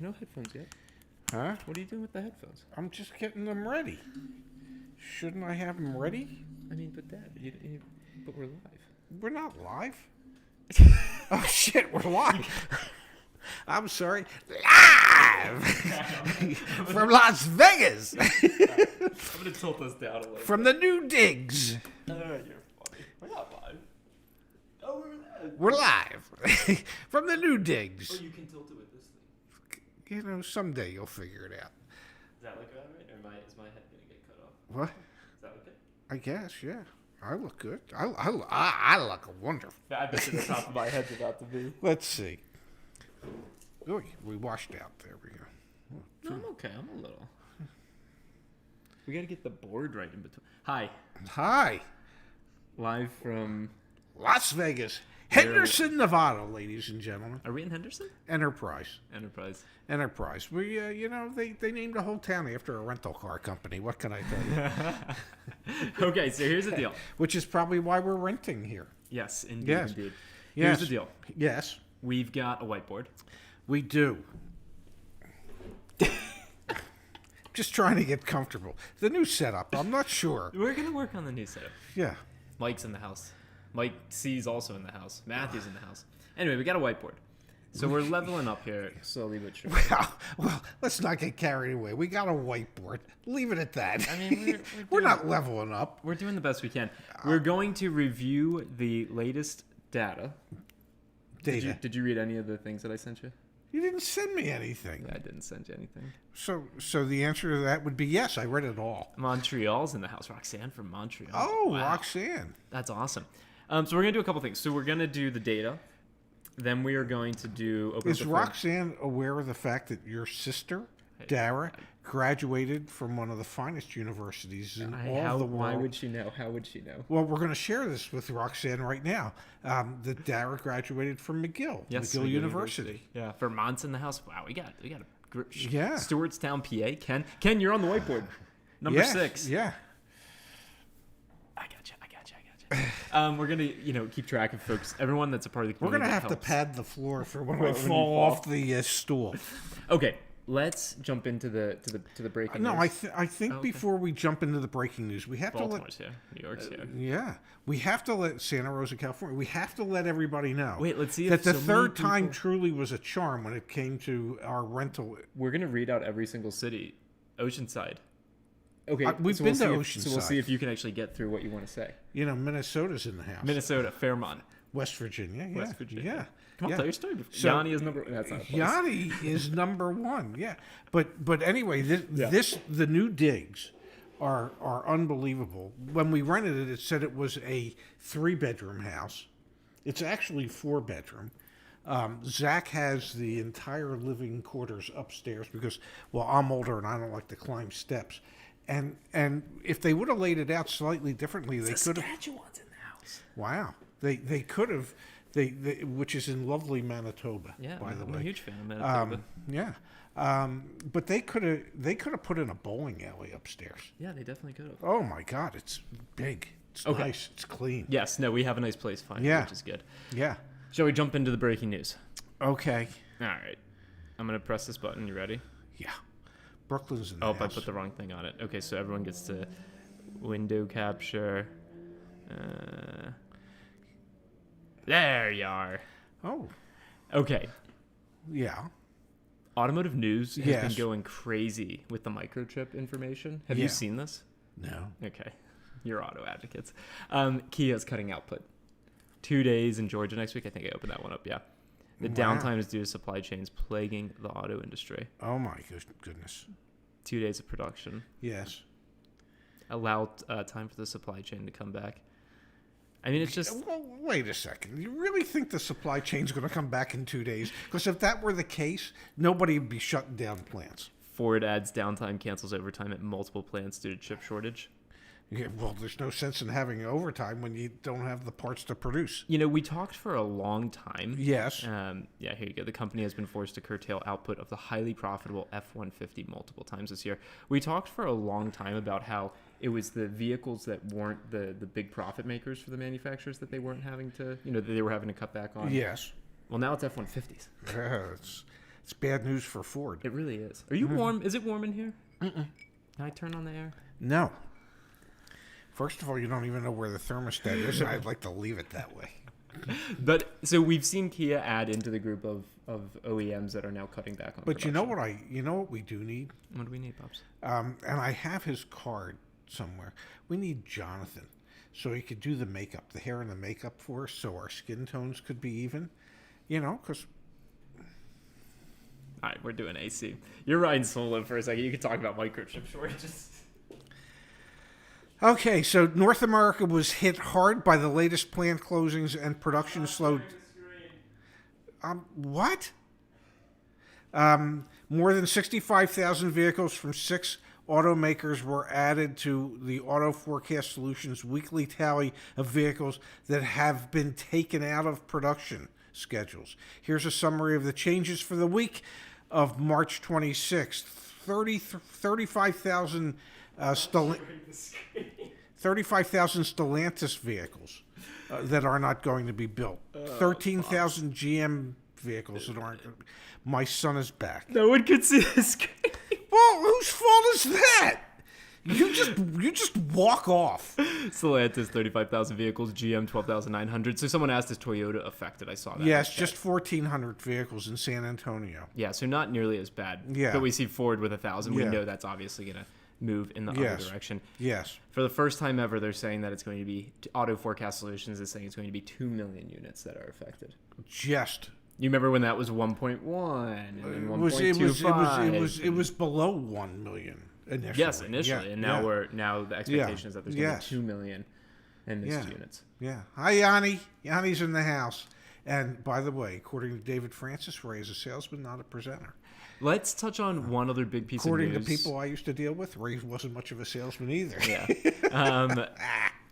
no headphones yet. Huh? What are you doing with the headphones? I'm just getting them ready. Shouldn't I have them ready? I mean, but Dad, but we're live. We're not live. Oh, shit, we're live. I'm sorry. Live! From Las Vegas! I'm going to tilt this down a little From the new digs. You're funny. We're not live. Oh, We're live. From the new digs. Oh, you can tilt it with this thing. You know, someday you'll figure it out. Does that look about right? Or is my head going to get cut off? What? Is that okay? I guess, yeah. I look good. I look wonderful. I bet you the top of my head's about to be. Let's see. Oh, we washed out. There we go. No, I'm okay. I'm a little. We got to get the board right in between. Hi. Hi. Live from... Las Vegas. Henderson, Nevada, ladies and gentlemen. Are we in Henderson? Enterprise. Enterprise. We, they named the whole town after a rental car company. What can I tell you? Okay, so here's the deal. Which is probably why we're renting here. Yes, indeed, Yes. indeed. Yes. Here's the deal. Yes. We've got a whiteboard. We do. Just trying to get comfortable. The new setup, I'm not sure. We're going to work on the new setup. Yeah. Mike's in the house. Mike C's also in the house. Matthew's in the house. Anyway, we got a whiteboard. So we're leveling up here slowly but surely. Well, let's not get carried away. We got a whiteboard. Leave it at that. I mean, we're not leveling up. We're doing the best we can. We're going to review the latest data. Did you read any of the things that I sent you? You didn't send me anything. Yeah, I didn't send you anything. So the answer to that would be yes. I read it all. Montreal's in the house. Roxanne from Montreal. Oh, wow. Roxanne. That's awesome. So we're going to do a couple things. So we're going to do the data. Then we are going to do... Is Roxanne aware of the fact that your sister, Dara, graduated from one of the finest universities in all the world? Why would she know? How would she know? Well, we're going to share this with Roxanne right now. That Dara graduated from McGill, yes, McGill University. Yeah, Vermont's in the house. Wow, we got a group. Yeah. Stewartstown, PA. Ken, you're on the whiteboard. Number 6. Yeah. I got you. We're gonna, keep track of folks. Everyone that's a part of the community. We're gonna have to pad the floor for when we fall off the stool. Okay, let's jump into the breaking news. No, I think before we jump into the breaking news, we have Baltimore's here. New York's here. Yeah, we have to let Santa Rosa, California. We have to let everybody know. Wait, let's see that the third time truly was a charm when it came to our rental. We're gonna read out every single city. Oceanside. Okay, we've been to Oceanside. So we'll see if you can actually get through what you want to say. Minnesota's in the house. Minnesota, Fairmont. West Virginia. Yeah. West Virginia. Yeah. Come on, tell your story. So, Yanni is number... That's not a place. Yanni is number 1, yeah. But anyway, the new digs are unbelievable. When we rented it, it said it was a 3-bedroom house. It's actually 4-bedroom. Zach has the entire living quarters upstairs because, well, I'm older and I don't like to climb steps. And if they would have laid it out slightly differently, they could have. Saskatchewan's in the house. Wow, they could have, which is in lovely Manitoba. Yeah, by the way, I'm a huge fan of Manitoba. Yeah, but they could have put in a bowling alley upstairs. Yeah, they definitely could have. Oh my God, it's big. It's nice. It's clean. Yes, no, we have a nice place finally, which is good. Yeah. Shall we jump into the breaking news? Okay. All right. I'm gonna press this button. You ready? Yeah. Brooklyn's in the house. I put the wrong thing on it. Okay, so everyone gets to window capture. There you are. Oh. Okay. Yeah. Automotive news has been going crazy with the microchip information. Have you seen this? No. Okay. You're auto advocates. Kia's cutting output. 2 days in Georgia next week. I think I opened that one up. Yeah. The downtime is due to supply chains plaguing the auto industry. Oh, my goodness. 2 days of production. Yes. Allow time for the supply chain to come back. I mean, it's just... Well, wait a second. You really think the supply chain's going to come back in 2 days? Because if that were the case, nobody would be shutting down plants. Ford adds downtime, cancels overtime at multiple plants due to chip shortage. Yeah, well, there's no sense in having overtime when you don't have the parts to produce. We talked for a long time. Yes. Here you go. The company has been forced to curtail output of the highly profitable F-150 multiple times this year. We talked for a long time about how it was the vehicles that weren't the big profit makers for the manufacturers that they weren't having to, that they were having to cut back on. Yes. Well, now it's F-150s. It's bad news for Ford. It really is. Are you warm? Is it warm in here? Can I turn on the air? No. First of all, you don't even know where the thermostat is, and I'd like to leave it that way. But so we've seen Kia add into the group of OEMs that are now cutting back on. But production. you know what we do need? What do we need, Pops? And I have his card somewhere. We need Jonathan, so he could do the makeup, the hair and the makeup for us, so our skin tones could be even. You know, because. All right, we're doing AC. You're riding solo for a second. You can talk about microchip shortages. Okay, so North America was hit hard by the latest plant closings and production slowed. What? More than 65,000 vehicles from 6 automakers were added to the Auto Forecast Solutions weekly tally of vehicles that have been taken out of production schedules. Here's a summary of the changes for the week of March 26th. 35,000 Stellantis vehicles that are not going to be built. 13,000 GM vehicles that aren't. My son is back. No one could see this screen. Well, whose fault is that? You just walk off. Stellantis 35,000 vehicles, GM 12,900. So someone asked, is Toyota affected? I saw that. Yes, just 1,400 vehicles in San Antonio. Yeah, so not nearly as bad. Yeah. But we see Ford with 1,000. Yeah. We know that's obviously going to move in the other direction. Yes. For the first time ever, they're saying that it's going to be, Auto Forecast Solutions is saying it's going to be 2 million units that are affected. Just. You remember when that was 1.1 and then 1.25? It was below 1 million initially. Yes, initially. Yeah, and now the expectation is that there's going to be 2 million in these units. Yeah. Hi, Yanni. Yanni's in the house. And by the way, according to David Francis, Ray is a salesman, not a presenter. Let's touch on one other big piece of news. According to people I used to deal with, Ray wasn't much of a salesman either. Yeah.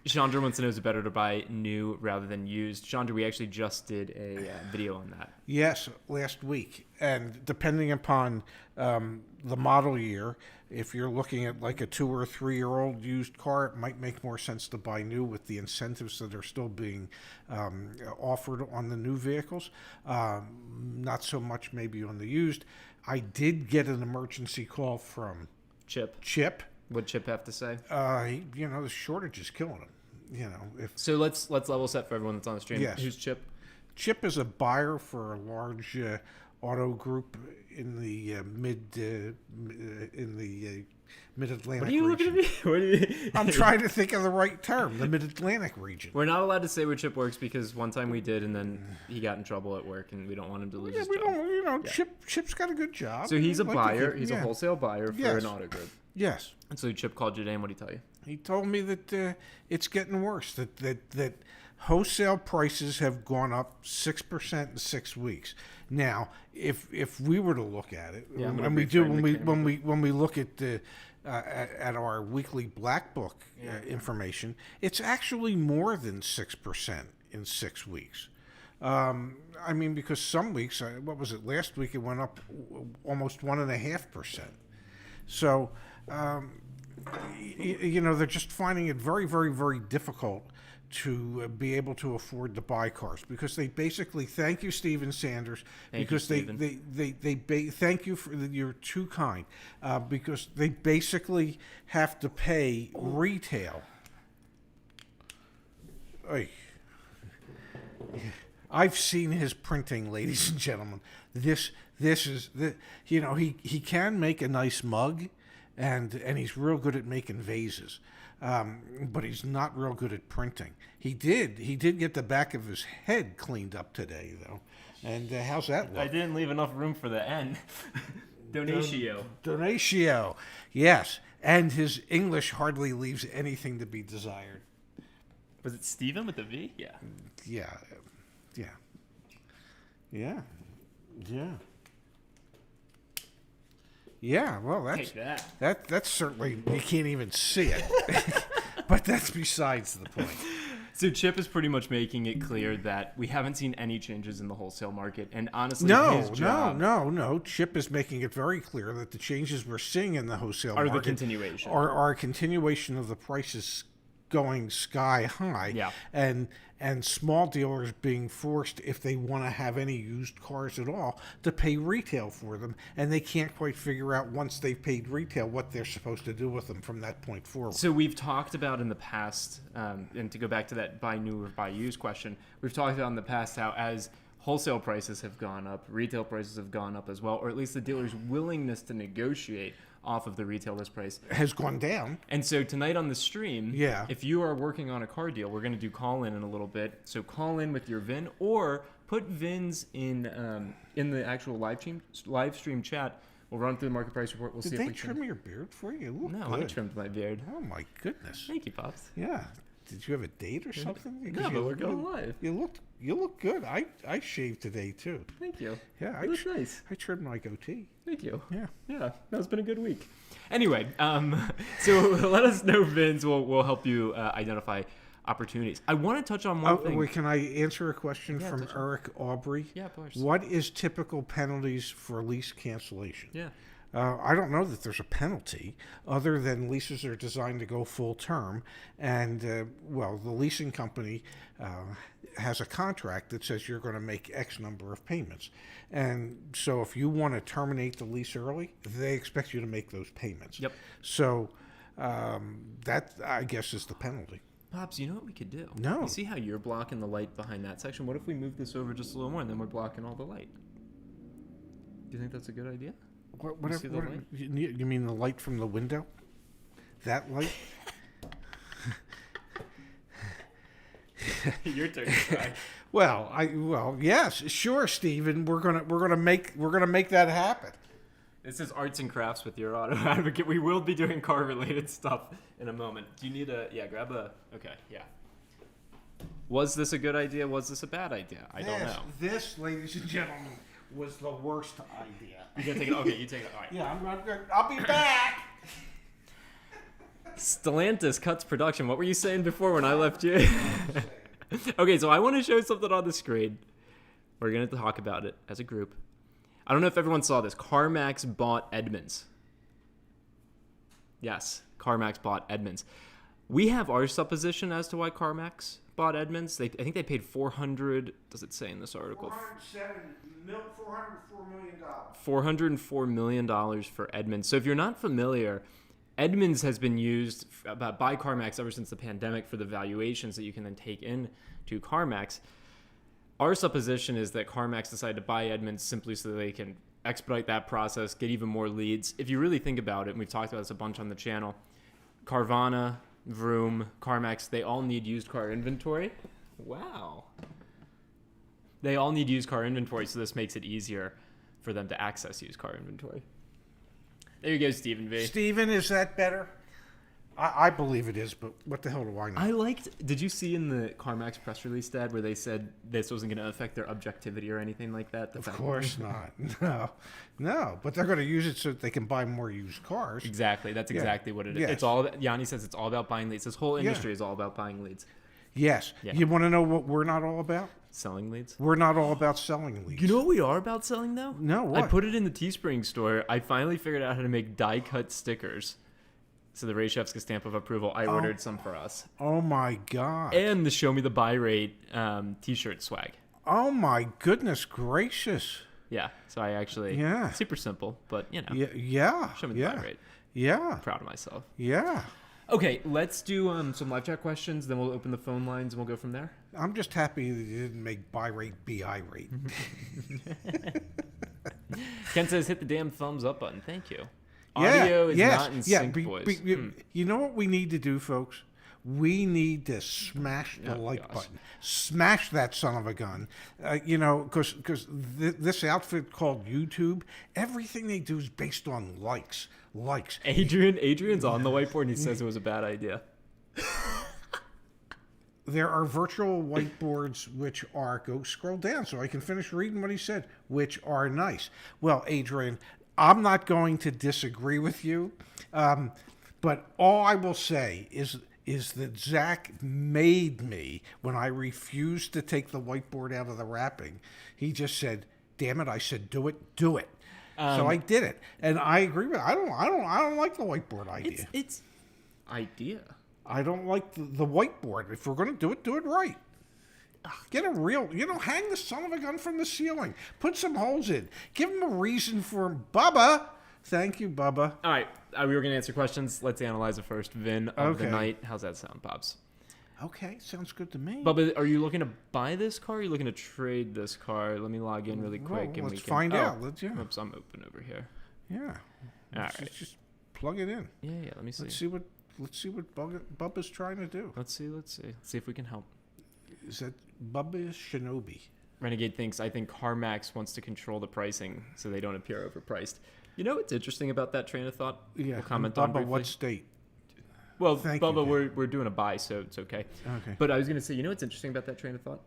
Chandra wants to know, is it better to buy new rather than used? Chandra, we actually just did a video on that. Yes, last week. And depending upon the model year, if you're looking at like a 2 or 3 year old used car, it might make more sense to buy new with the incentives that are still being offered on the new vehicles. Not so much maybe on the used. I did get an emergency call from Chip. What'd Chip have to say? The shortage is killing him. So let's level set for everyone that's on the stream. Yes. Who's Chip? Chip is a buyer for a large auto group in the Mid-Atlantic. What are you looking at me? What are you... I'm trying to think of the right term. The Mid-Atlantic region. We're not allowed to say where Chip works because one time we did, and then he got in trouble at work, and we don't want him to lose his job. Chip's got a good job. So he's a buyer. He's a wholesale buyer for an auto group. Yes. And so Chip called you today, and what did he tell you? He told me that it's getting worse. That wholesale prices have gone up 6% in 6 weeks. Now, if we were to look at it, and we do when we look at our weekly Black Book information, it's actually more than 6% in 6 weeks. Because some weeks, what was it? Last week it went up almost 1.5%. So, they're just finding it very, very, very difficult to be able to afford to buy cars because they basically thank you, Stephen Sanders, thank you for you're too kind because they basically have to pay retail. I've seen his printing, ladies and gentlemen. This is he can make a nice mug, and he's real good at making vases. But he's not real good at printing. He did get the back of his head cleaned up today, though. And how's that look? I didn't leave enough room for the N. Donatio. Yes. And his English hardly leaves anything to be desired. Was it Stephen with a V? Yeah. Yeah. Yeah, well, that's certainly, you can't even see it. But that's besides the point. So Chip is pretty much making it clear that we haven't seen any changes in the wholesale market. And honestly, No. Chip is making it very clear that the changes we're seeing in the whole market the continuation. Are a continuation of the prices going sky high. Yeah. And small dealers being forced, if they want to have any used cars at all, to pay retail for them, and they can't quite figure out once they've paid retail what they're supposed to do with them from that point forward. So we've talked about in the past, and to go back to that buy new or buy used question, we've talked about in the past how as wholesale prices have gone up, retail prices have gone up as well, or at least the dealer's willingness to negotiate off of the retail list price has gone down. And so tonight on the stream, yeah, if you are working on a car deal, we're going to do call in a little bit. So call in with your VIN or put VINs in the actual live stream chat. We'll run through the market price report. We'll see if we can. Did they trim your beard for you? You look No, good. I trimmed my beard. Oh my goodness. Thank you, Pops. Yeah. Did you have a date or something? No, but we're going live. You look good. I shaved today too. Thank you. Yeah, That's nice. I trimmed my goatee. Thank you. Yeah. That's been a good week. Anyway, so let us know, VINs. We'll help you identify opportunities. I want to touch on one thing. Wait, can I answer a question from Eric Aubrey? Yeah, of course. What is typical penalties for lease cancellation? Yeah. I don't know that there's a penalty other than leases are designed to go full term. And, the leasing company has a contract that says you're going to make X number of payments. And so if you want to terminate the lease early, they expect you to make those payments. Yep. So that, I guess, is the penalty. Pops, you know what we could do? No. You see how you're blocking the light behind that section? What if we move this over just a little more and then we're blocking all the light? Do you think that's a good idea? You mean the light from the window? That light? Your turn to try. Well, yes, sure, Stephen. We're gonna make that happen. This is arts and crafts with your auto advocate. We will be doing car related stuff in a moment. Do you need grab a? Okay, yeah. Was this a good idea? Was this a bad idea? I don't know. This, ladies and gentlemen, was the worst idea. You gonna take it? Okay, you take it. All right. Yeah, I'll be back. Stellantis cuts production. What were you saying before when I left you? Okay, so I want to show something on the screen. We're gonna talk about it as a group. I don't know if everyone saw this. CarMax bought Edmunds. Yes, CarMax bought Edmunds. We have our supposition as to why CarMax bought Edmunds. I think they paid $400. Does it say in this article? $404 million for Edmunds. So if you're not familiar, Edmunds has been used by CarMax ever since the pandemic for the valuations that you can then take in to CarMax. Our supposition is that CarMax decided to buy Edmunds simply so that they can expedite that process, get even more leads. If you really think about it, and we've talked about this a bunch on the channel, Carvana, Vroom, CarMax, they all need used car inventory. Wow. They all need used car inventory, so this makes it easier for them to access used car inventory. There you go, Stephen V. Stephen, is that better? I believe it is, but what the hell do I know? Did you see in the CarMax press release, Dad, where they said this wasn't going to affect their objectivity or anything like that? Of course not. No, but they're going to use it so that they can buy more used cars. Exactly. That's exactly what it is. Yes. It's all, Yanni says it's all about buying leads. This whole industry is all about buying leads. Yes. Yeah. You want to know what we're not all about? Selling leads. We're not all about selling leads. You know what we are about selling, though? No, what? I put it in the Teespring store. I finally figured out how to make die-cut stickers. So the Raychefska stamp of approval. I ordered some for us. Oh, my God. And the Show Me the Buy Rate T-shirt swag. Oh, my goodness gracious. Yeah. So I actually... Super simple, but, you know. Yeah. Show me the buy rate. Yeah. I'm proud of myself. Yeah. Okay, let's do some live chat questions. Then we'll open the phone lines and we'll go from there. I'm just happy that you didn't make buy rate BI rate. Ken says, hit the damn thumbs up button. Thank you. Audio is not in sync, boys. You know what we need to do, folks? We need to smash the like button. Smash that son of a gun. Because this outfit called YouTube, everything they do is based on likes. Adrian's on the whiteboard and he says it was a bad idea. There are virtual whiteboards which are, go scroll down so I can finish reading what he said, which are nice. Well, Adrian, I'm not going to disagree with you, but all I will say is that Zach made me, when I refused to take the whiteboard out of the wrapping, he just said, damn it, I said, do it. So I did it. And I agree with it. I don't like the whiteboard idea. It's idea. I don't like the whiteboard. If we're going to do it right. Get a real, hang the son of a gun from the ceiling. Put some holes in. Give him a reason for him. Bubba. Thank you, Bubba. All right. We were going to answer questions. Let's analyze the first VIN of the night. How's that sound, Pops? Okay. Sounds good to me. Bubba, are you looking to buy this car? Or are you looking to trade this car? Let me log in really quick. Well, and let's find out. Oops, I'm open over here. Yeah. All right. Just plug it in. Yeah, let me see. Let's see what Bubba's trying to do. Let's see if we can help. Is that Bubba Shinobi? Renegade thinks, I think CarMax wants to control the pricing so they don't appear overpriced. You know what's interesting about that train of thought? Yeah. We'll comment Bubba, on briefly. what state? Well, Thank Bubba, you, we're doing a buy, so it's okay. Okay. But I was going to say, you know what's interesting about that train of thought?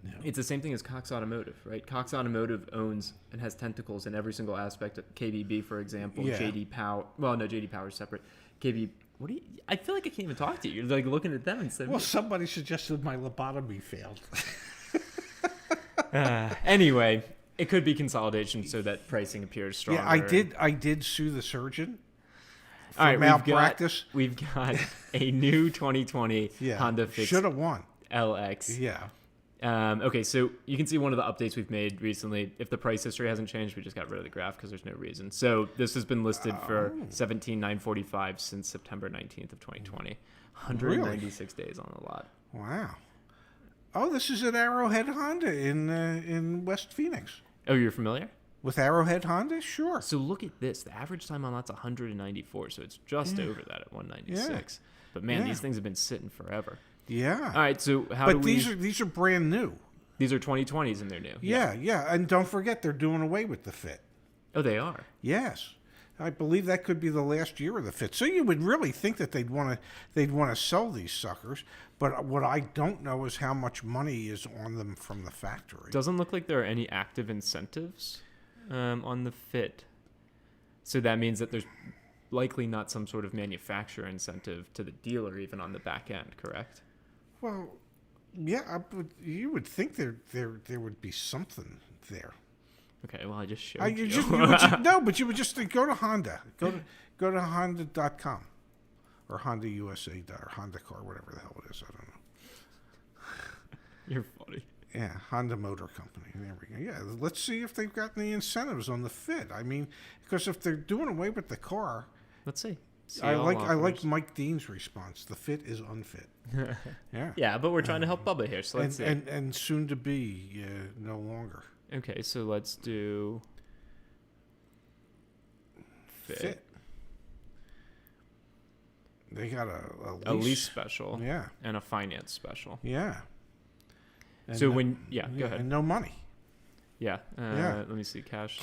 No. It's the same thing as Cox Automotive, right? Cox Automotive owns and has tentacles in every single aspect of KBB, for example. Yeah. JD Power. Well, no, JD Power is separate. KB. What do you? I feel like I can't even talk to you. You're like looking at them instead. Well, somebody suggested my lobotomy failed. Anyway, it could be consolidation so that pricing appears stronger. Yeah, I did sue the surgeon for All right, malpractice. We've got a new 2020 Honda Fit should have won. LX. Yeah. Okay, so you can see one of the updates we've made recently. If the price history hasn't changed, we just got rid of the graph because there's no reason. So this has been listed for $17,945 since September 19th of 2020. 196 days on the lot. Wow. Oh, this is at Arrowhead Honda in West Phoenix. Oh, you're familiar? With Arrowhead Honda? Sure. So look at this. The average time on lot's 194, so it's just over that at 196. Yeah. But man, these things have been sitting forever. Yeah. All right, so these are brand new. These are 2020s and they're new. Yeah. And don't forget, they're doing away with the Fit. Oh, they are? Yes. I believe that could be the last year of the Fit. So you would really think that they'd want to sell these suckers, but what I don't know is how much money is on them from the factory. Doesn't look like there are any active incentives on the Fit. So that means that there's likely not some sort of manufacturer incentive to the dealer even on the back end, correct? Well, yeah, you would think there would be something there. Okay, well, I just showed you. But you would just go to Honda. Go to Honda.com or Honda USA or Honda Car, whatever the hell it is. I don't know. You're funny. Yeah, Honda Motor Company. There we go. Yeah, let's see if they've got any incentives on the Fit. I mean, because if they're doing away with the car, let's see. I like Mike Dean's response. The Fit is unfit. Yeah. Yeah, but we're trying to help Bubba here, so let's see. And soon to be no longer. Okay, so let's do Fit. They got a lease special. Yeah. And a finance special. Yeah. And so go ahead. And no money. Yeah. Let me see. Cash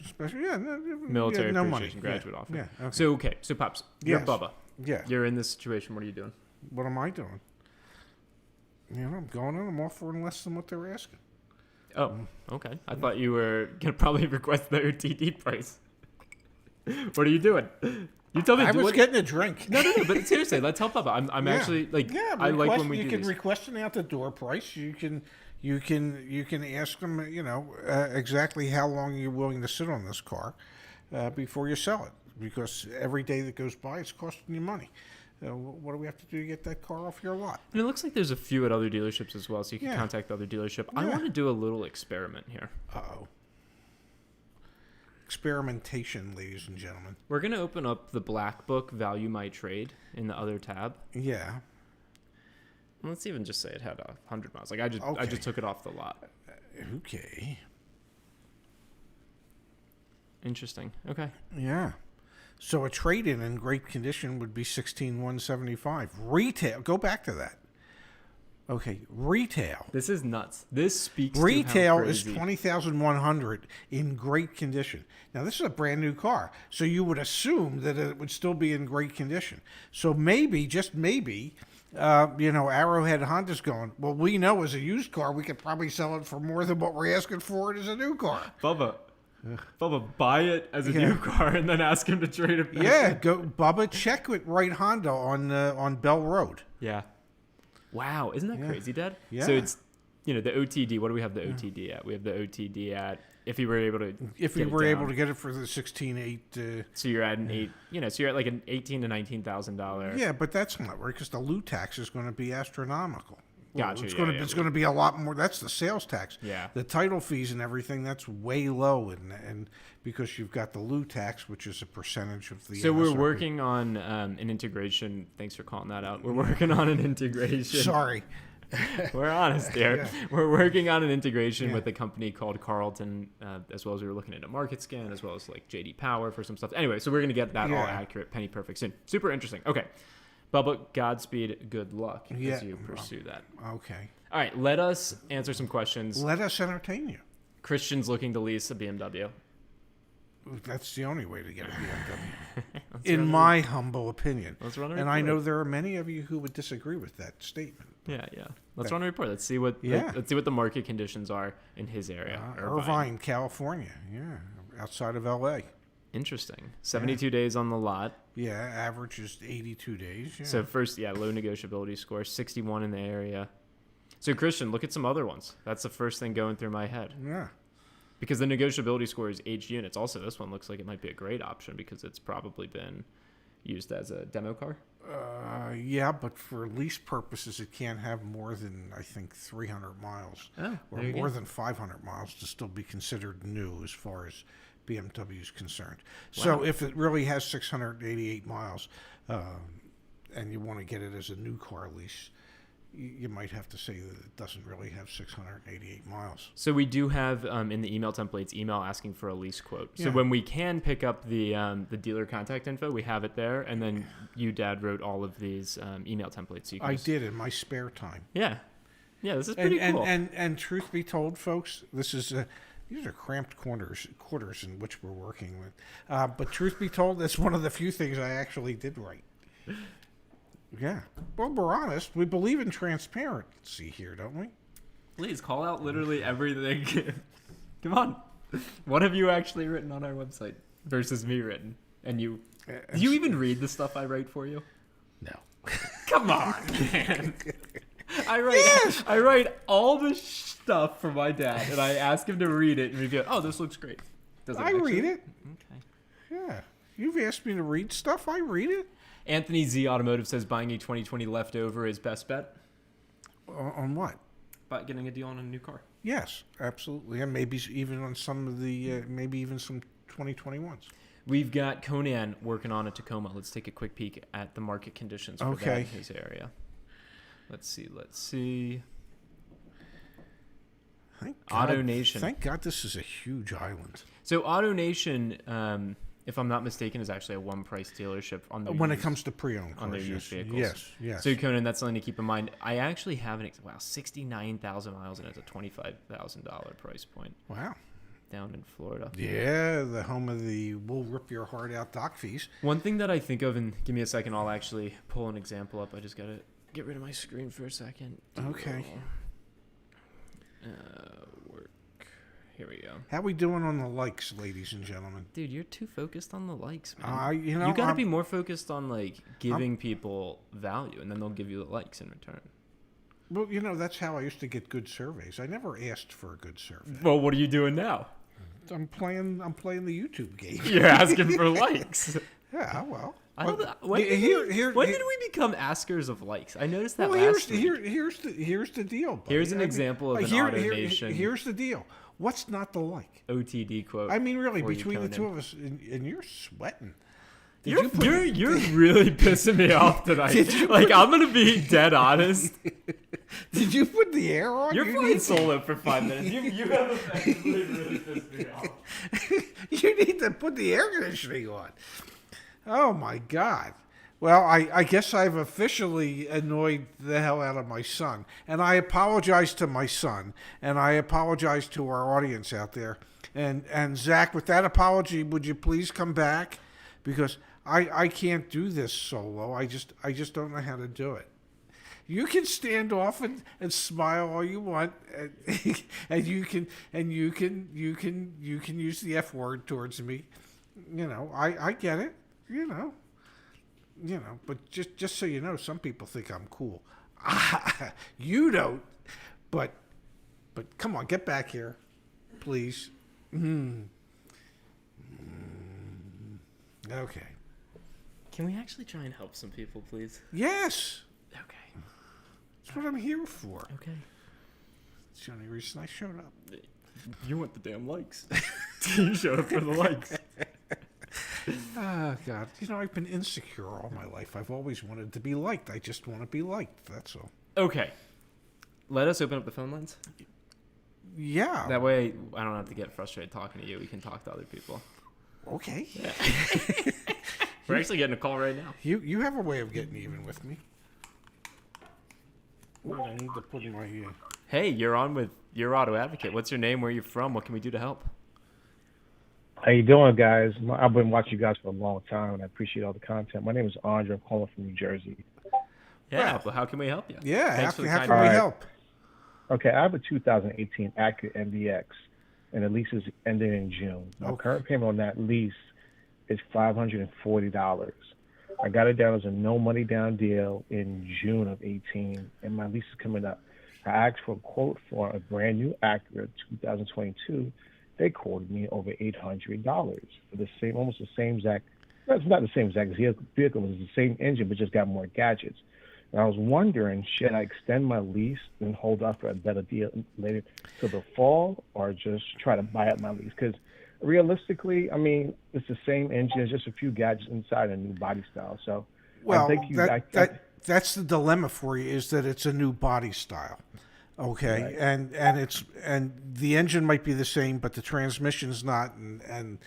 special. Yeah. Military no appreciation money. graduate offer. Yeah. Okay. So Pops, you're Bubba. Yeah. You're in this situation. What are you doing? What am I doing? I'm going in. I'm offering less than what they're asking. Oh, okay. I thought you were going to probably request the OTD price. What are you doing? You tell me. I was getting a drink. No. But seriously, let's help Bubba. I'm actually like. Yeah, I like when we do You can these. request an out the door price. You can ask them. Exactly how long you're willing to sit on this car before you sell it, because every day that goes by, it's costing you money. What do we have to do to get that car off your lot? And it looks like there's a few at other dealerships as well, so you can contact the other dealership. I want to do a little experiment here. Uh-oh. Experimentation, ladies and gentlemen. We're going to open up the Black Book Value My Trade in the other tab. Yeah. Let's even just say it had 100 miles. Like I just took it off the lot. Okay. Interesting. Okay. Yeah. So a trade-in in great condition would be $16,175. Retail. Go back to that. Okay, retail. This is nuts. This speaks retail to how is $20,100 in great condition. Now this is a brand new car, so you would assume that it would still be in great condition. So maybe, just maybe, Arrowhead Honda's going, well, we know as a used car we could probably sell it for more than what we're asking for it as a new car. Bubba, buy it as a new car and then ask him to trade it back. Yeah, Bubba, check with Right Honda on Bell Road. Yeah. Wow, isn't that crazy, Dad? Yeah. So it's, the OTD. What do we have the OTD at? We have the OTD at if you were able to get it for the 16.8. So you're at so you're at like an $18,000 to $19,000. Yeah, but that's not right because the loot tax is going to be astronomical. Gotcha. It's going to be a lot more. That's the sales tax. Yeah. The title fees and everything, that's way low, and because you've got the loot tax, which is a percentage of the. So we're working on an integration. Thanks for calling that out. We're working on an integration. Sorry. We're honest here. Yeah. We're working on an integration Yeah. with a company called Carlton, as well as we were looking into MarketScan, as well as like JD Power for some stuff. Anyway, so we're going to get that all accurate, penny perfect soon. Super interesting. Okay. Bubba, Godspeed, good luck as you pursue that. Okay. All right, let us answer some questions. Let us entertain you. Christian's looking to lease a BMW. That's the only way to get a BMW. In my humble opinion. Let's run a report. And I know there are many of you who would disagree with that statement. Yeah. Let's run a report. Let's see what the market conditions are in his area. Irvine, California. Yeah, outside of LA. Interesting. 72 days on the lot. Yeah, average is 82 days. Yeah. So first, low negotiability score, 61 in the area. So Christian, look at some other ones. That's the first thing going through my head. Yeah. Because the negotiability score is aged units. Also, this one looks like it might be a great option because it's probably been used as a demo car. Yeah, but for lease purposes, it can't have more than, I think, 300 miles. Or more than 500 miles to still be considered new as far as BMW is concerned. Wow. So if it really has 688 miles and you want to get it as a new car lease, you might have to say that it doesn't really have 688 miles. So we do have in the email templates email asking for a lease quote. So when we can pick up the dealer contact info, we have it there. And then you, Dad, wrote all of these email templates. So you can I did in my spare time. Yeah, this is pretty cool. And truth be told, folks, this is these are cramped quarters in which we're working with. But truth be told, that's one of the few things I actually did right. Yeah. Well, we're honest. We believe in transparency here, don't we? Please call out literally everything. Come on. What have you actually written on our website versus me written? And do you even read the stuff I write for you? No. Come on, man. I write all the stuff for my dad, and I ask him to read it, and we go, "Oh, this looks great." Does it read it. Okay. Yeah. You've asked me to read stuff. I read it. Anthony Z Automotive says buying a 2020 leftover is best bet. On what? About getting a deal on a new car. Yes, absolutely, and maybe even on some of the maybe even some 2021s. We've got Conan working on a Tacoma. Let's take a quick peek at the market conditions for that in his area. Let's see. AutoNation. Thank God this is a huge island. So AutoNation, if I'm not mistaken, is actually a one-price dealership on the when it comes to pre-owned cars. On their used vehicles. Yes. So Conan, that's something to keep in mind. I actually have 69,000 miles, and it's a $25,000 price point. Wow. Down in Florida. Yeah, the home of the "we'll rip your heart out" doc fees. One thing that I think of, and give me a second, I'll actually pull an example up. I just gotta get rid of my screen for a second. Okay. Work. Here we go. How we doing on the likes, ladies and gentlemen? Dude, you're too focused on the likes, man. You gotta be more focused on giving people value, and then they'll give you the likes in return. Well, that's how I used to get good surveys. I never asked for a good survey. Well, what are you doing now? I'm playing the YouTube game. You're asking for likes. Yeah, well. When did we become askers of likes? I noticed that last week. Here's the deal, buddy. Here's an example of an AutoNation. Here's the deal. What's not to like? OTD quote. I mean, really, between the two of us, and you're sweating. You're really pissing me off tonight. I'm gonna be dead honest. Did you put the air on? You're playing solo for 5 minutes. You have effectively really pissed me off. You need to put the air conditioning on. Oh my God. Well, I guess I've officially annoyed the hell out of my son. And I apologize to my son. And I apologize to our audience out there. And Zach, with that apology, would you please come back? Because I can't do this solo. I just don't know how to do it. You can stand off and smile all you want, and you can use the F word towards me. I get it. But just so you know, some people think I'm cool. You don't. But come on, get back here, please. Okay. Can we actually try and help some people, please? Yes. Okay. That's what I'm here for. Okay. It's the only reason I showed up. You want the damn likes. You showed up for the likes. Oh, God. You know, I've been insecure all my life. I've always wanted to be liked. I just want to be liked. That's all. Okay. Let us open up the phone lines. Yeah. That way, I don't have to get frustrated talking to you. We can talk to other people. Okay. Yeah. We're actually getting a call right now. You have a way of getting even with me. What I need to put in my... Hey, you're on with Your Auto Advocate. What's your name? Where are you from? What can we do to help? How you doing, guys? I've been watching you guys for a long time, and I appreciate all the content. My name is Andre. I'm calling from New Jersey. Yeah, well, how can we help you? Yeah, Thanks for the how kind can we Alright. help? Okay, I have a 2018 Acura MDX, and the lease is ending in June. My Okay. current payment on that lease is $540. I got it down as a no money down deal in June of 18, and my lease is coming up. I asked for a quote for a brand new Acura 2022. They quoted me over $800 for the same, almost the same exact. That's not the same exact vehicle. It's the same engine, but just got more gadgets. And I was wondering, should I extend my lease and hold off for a better deal later till the fall, or just try to buy out my lease? Because realistically, I mean, it's the same engine, it's just a few gadgets inside and a new body style. So Well, I think that's the dilemma for you, is that it's a new body style. Okay, Right. and the engine might be the same, but the transmission's not, and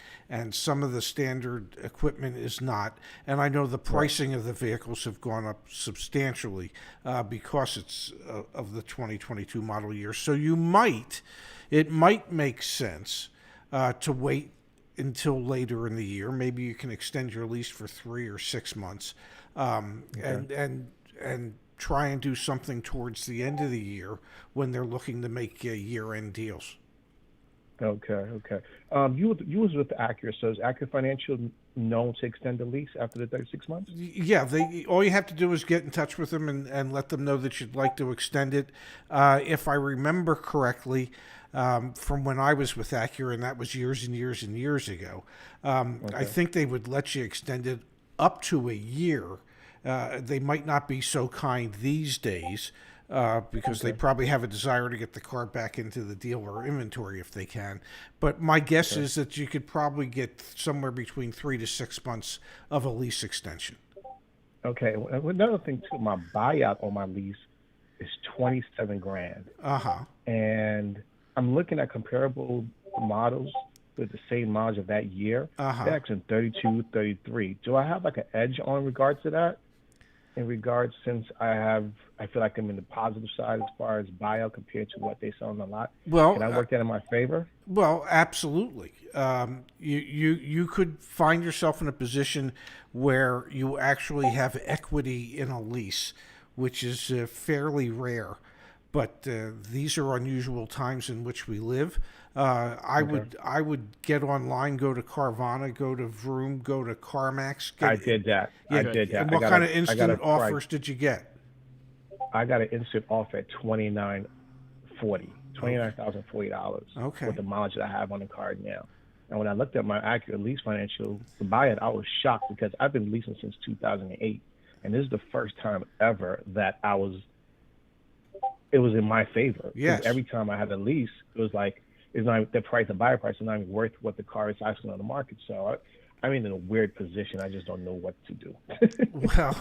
some of the standard equipment is not. And I know the pricing of the vehicles have gone up substantially because it's of the 2022 model year. So it might make sense to wait until later in the year. Maybe you can extend your lease for 3 or 6 months, and try and do something towards the end of the year when they're looking to make year-end deals. Okay. You was with Acura, so is Acura Financial known to extend the lease after the 36 months? Yeah, all you have to do is get in touch with them and let them know that you'd like to extend it. If I remember correctly, from when I was with Acura, and that was years and years and years ago, I think they would let you extend it up to a year. They might not be so kind these days because they probably have a desire to get the car back into the dealer inventory if they can. But my guess is that you could probably get somewhere between 3 to 6 months of a lease extension. Okay. Another thing too, my buyout on my lease is $27,000, and I'm looking at comparable models with the same mileage of that year. They're actually 32, 33. Do I have like an edge on regards to that? In regards, since I feel like I'm in the positive side as far as buyout compared to what they sell on the lot. Well, can I work that in my favor? Well, absolutely. You could find yourself in a position where you actually have equity in a lease, which is fairly rare. But these are unusual times in which we live. I would get online, go to Carvana, go to Vroom, go to CarMax. I did that. Yeah, I did that. And what kind of instant offers did you get? I got an instant offer at $29,040. Okay. With the mileage that I have on the card now. And when I looked at my Acura Lease Financial to buy it, I was shocked because I've been leasing since 2008, and this is the first time ever that it was in my favor. Yes. Every time I had a lease, it was like the buyer price is not even worth what the car is actually on the market. So I'm in a weird position. I just don't know what to do. Well,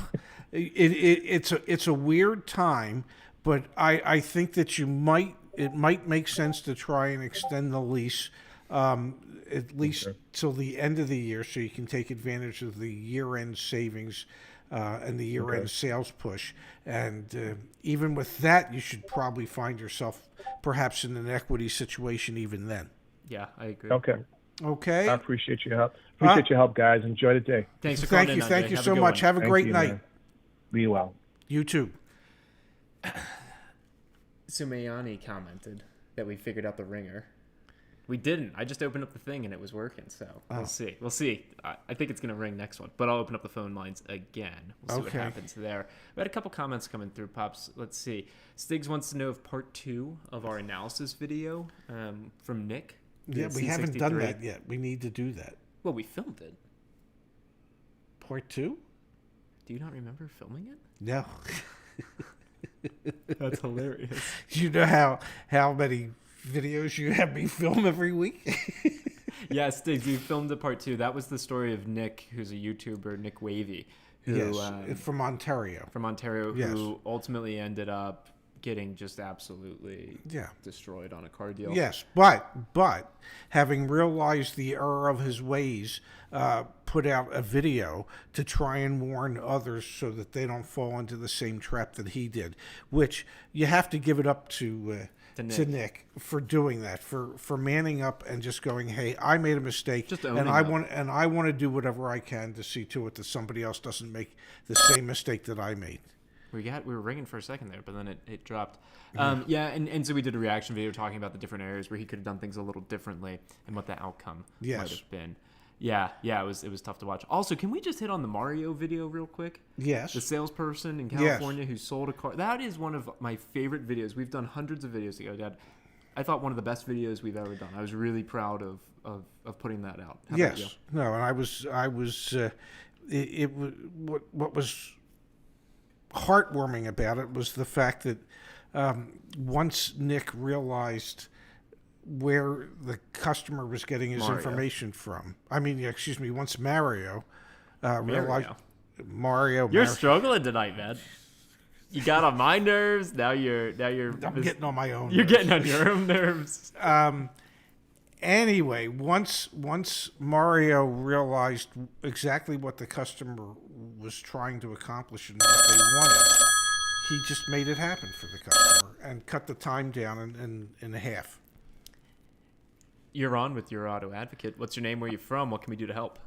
it's a weird time, but I think that it might make sense to try and extend the lease at least till the end of the year, so you can take advantage of the year-end savings and the year-end sales push. And even with that, you should probably find yourself perhaps in an equity situation even then. Yeah, I agree. Okay. I appreciate your help. Appreciate your help, guys. Enjoy the day. Thanks for calling in, Andre. Thank you Have so a good much. one. Have a great night. Man. Be well. You too. Sumayani commented that we figured out the ringer. We didn't. I just opened up the thing and it was working. So we'll see. We'll see. I think it's going to ring next one, but I'll open up the phone lines again. We'll see what happens there. We had a couple comments coming through, Pops. Let's see. Stiggs wants to know if part 2 of our analysis video from Nick Yeah, we haven't done that yet. We need to do that. Well, we filmed it. Part 2? Do you not remember filming it? No. That's hilarious. Do you know how many videos you have me film every week? Yes, Stiggs, we filmed the part 2. That was the story of Nick, who's a YouTuber, Nick Wavy, who from Ontario. Yes. Who ultimately ended up getting just absolutely destroyed on a car deal. Yes, but having realized the error of his ways, put out a video to try and warn others so that they don't fall into the same trap that he did, which you have to give it up to Nick for doing that, for manning up and just going, hey, I made a mistake, and I want to do whatever I can to see to it that somebody else doesn't make the same mistake that I made. We were ringing for a second there, but then it dropped. And so we did a reaction video talking about the different areas where he could have done things a little differently and what the outcome might have been. Yeah, it was tough to watch. Also, can we just hit on the Mario video real quick? Yes. The salesperson in California who sold a car. That is one of my favorite videos. We've done hundreds of videos together, Dad. I thought one of the best videos we've ever done. I was really proud of putting that out. How about you? No, and I was what was heartwarming about it was the fact that once Nick realized where the customer was getting his information from. Once Mario realized Mario. You're struggling tonight, man. You got on my nerves. Now you're. I'm getting on my own. You're getting on your own nerves. Anyway, once Mario realized exactly what the customer was trying to accomplish and what they wanted, he just made it happen for the customer and cut the time down in half. You're on with your auto advocate. What's your name? Where are you from? What can we do to help?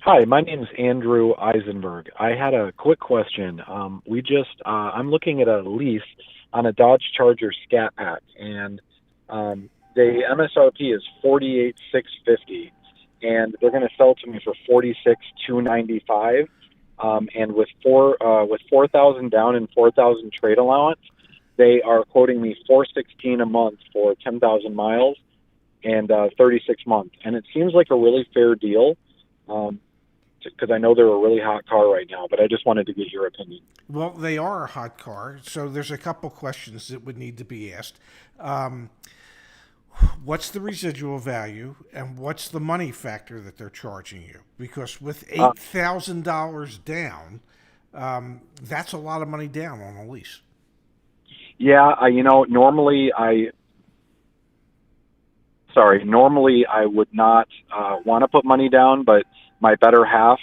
Hi, my name is Andrew Eisenberg. I had a quick question. I'm looking at a lease on a Dodge Charger Scat Pack, and the MSRP is $48,650, and they're going to sell to me for $46,295. And with 4,000 down and 4,000 trade allowance, they are quoting me $416 a month for 10,000 miles and 36 months. And it seems like a really fair deal, because I know they're a really hot car right now, but I just wanted to get your opinion. Well, they are a hot car, so there's a couple questions that would need to be asked. What's the residual value, and what's the money factor that they're charging you? Because with $8,000 down, that's a lot of money down on a lease. Yeah, normally I would not want to put money down, but my better half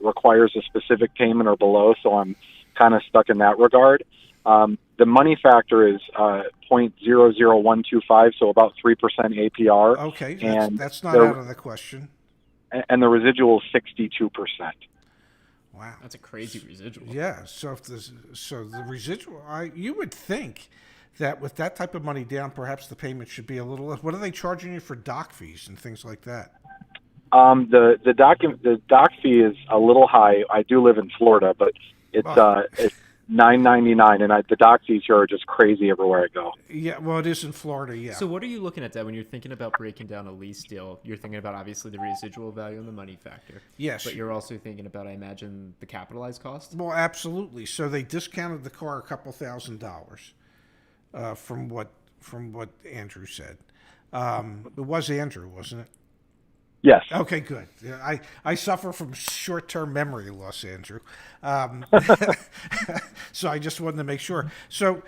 requires a specific payment or below, so I'm kind of stuck in that regard. The money factor is 0.00125, so about 3% APR. Okay, that's not out of the question. And the residual is 62%. Wow, that's a crazy residual. Yeah, so the residual, you would think that with that type of money down, perhaps the payment should be a little less. What are they charging you for doc fees and things like that? The doc fee is a little high. I do live in Florida, but it's $9.99, and the doc fees here are just crazy everywhere I go. Yeah, well, it is in Florida, yeah. So what are you looking at, Dad, when you're thinking about breaking down a lease deal? You're thinking about, obviously, the residual value and the money factor. Yes. But you're also thinking about, I imagine, the capitalized cost? Well, absolutely. So they discounted the car a couple $1,000 from what Andrew said. It was Andrew, wasn't it? Yes. Okay, good. I suffer from short-term memory loss, Andrew. So I just wanted to make sure. So,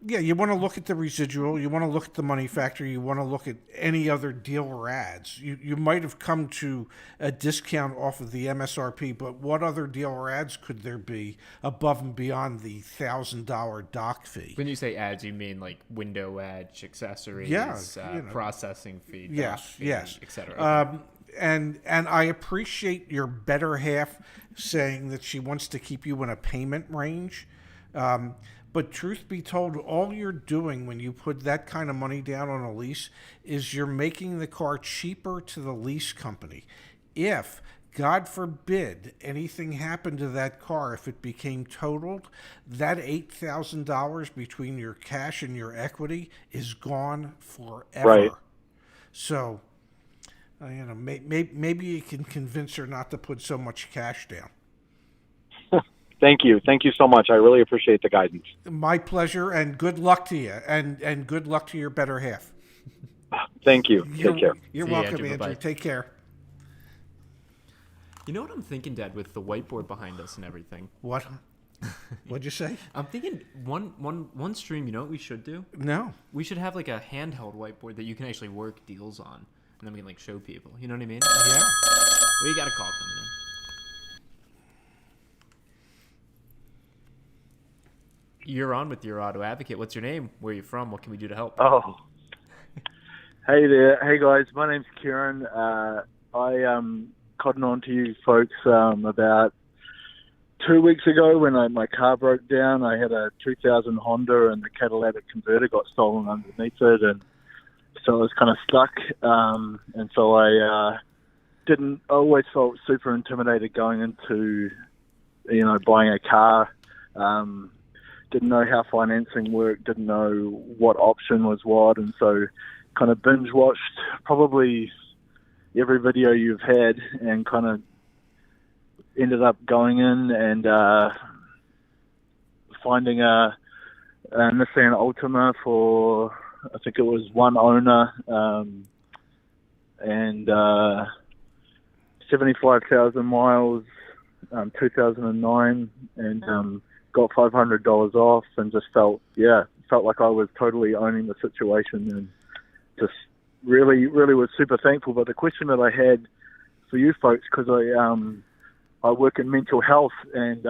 you want to look at the residual. You want to look at the money factor. You want to look at any other deal or ads. You might have come to a discount off of the MSRP, but what other deal or ads could there be above and beyond the $1,000 doc fee? When you say ads, you mean like window edge, accessories, processing fee, yes, etc. And I appreciate your better half saying that she wants to keep you in a payment range. But truth be told, all you're doing when you put that kind of money down on a lease is you're making the car cheaper to the lease company. If, God forbid, anything happened to that car, if it became totaled, that $8,000 between your cash and your equity is gone forever. Right. So, maybe you can convince her not to put so much cash down. Thank you so much. I really appreciate the guidance. My pleasure, and good luck to you, and good luck to your better half. Thank you. Take care. You're See you, welcome, Andrew. Andrew. Bye-bye. Take care. You know what I'm thinking, Dad, with the whiteboard behind us and everything? What? What'd you say? I'm thinking one stream, you know what we should do? No. We should have like a handheld whiteboard that you can actually work deals on, and then we can like show people. You know what I mean? Yeah. We got a call coming in. You're on with your auto advocate. What's your name? Where are you from? What can we do to help? Oh, hey there. Hey guys, my name's Kieran. I cottoned on to you folks about 2 weeks ago when my car broke down. I had a 2000 Honda and the catalytic converter got stolen underneath it, and so I was kind of stuck. And so I always felt super intimidated going into, buying a car. Didn't know how financing worked, didn't know what option was what, and so kind of binge watched probably every video you've had and kind of ended up going in and finding a Nissan Altima for, I think it was one owner, and 75,000 miles, 2009, and got $500 off, and just felt like I was totally owning the situation, and just really was super thankful. But the question that I had for you folks, because I work in mental health, and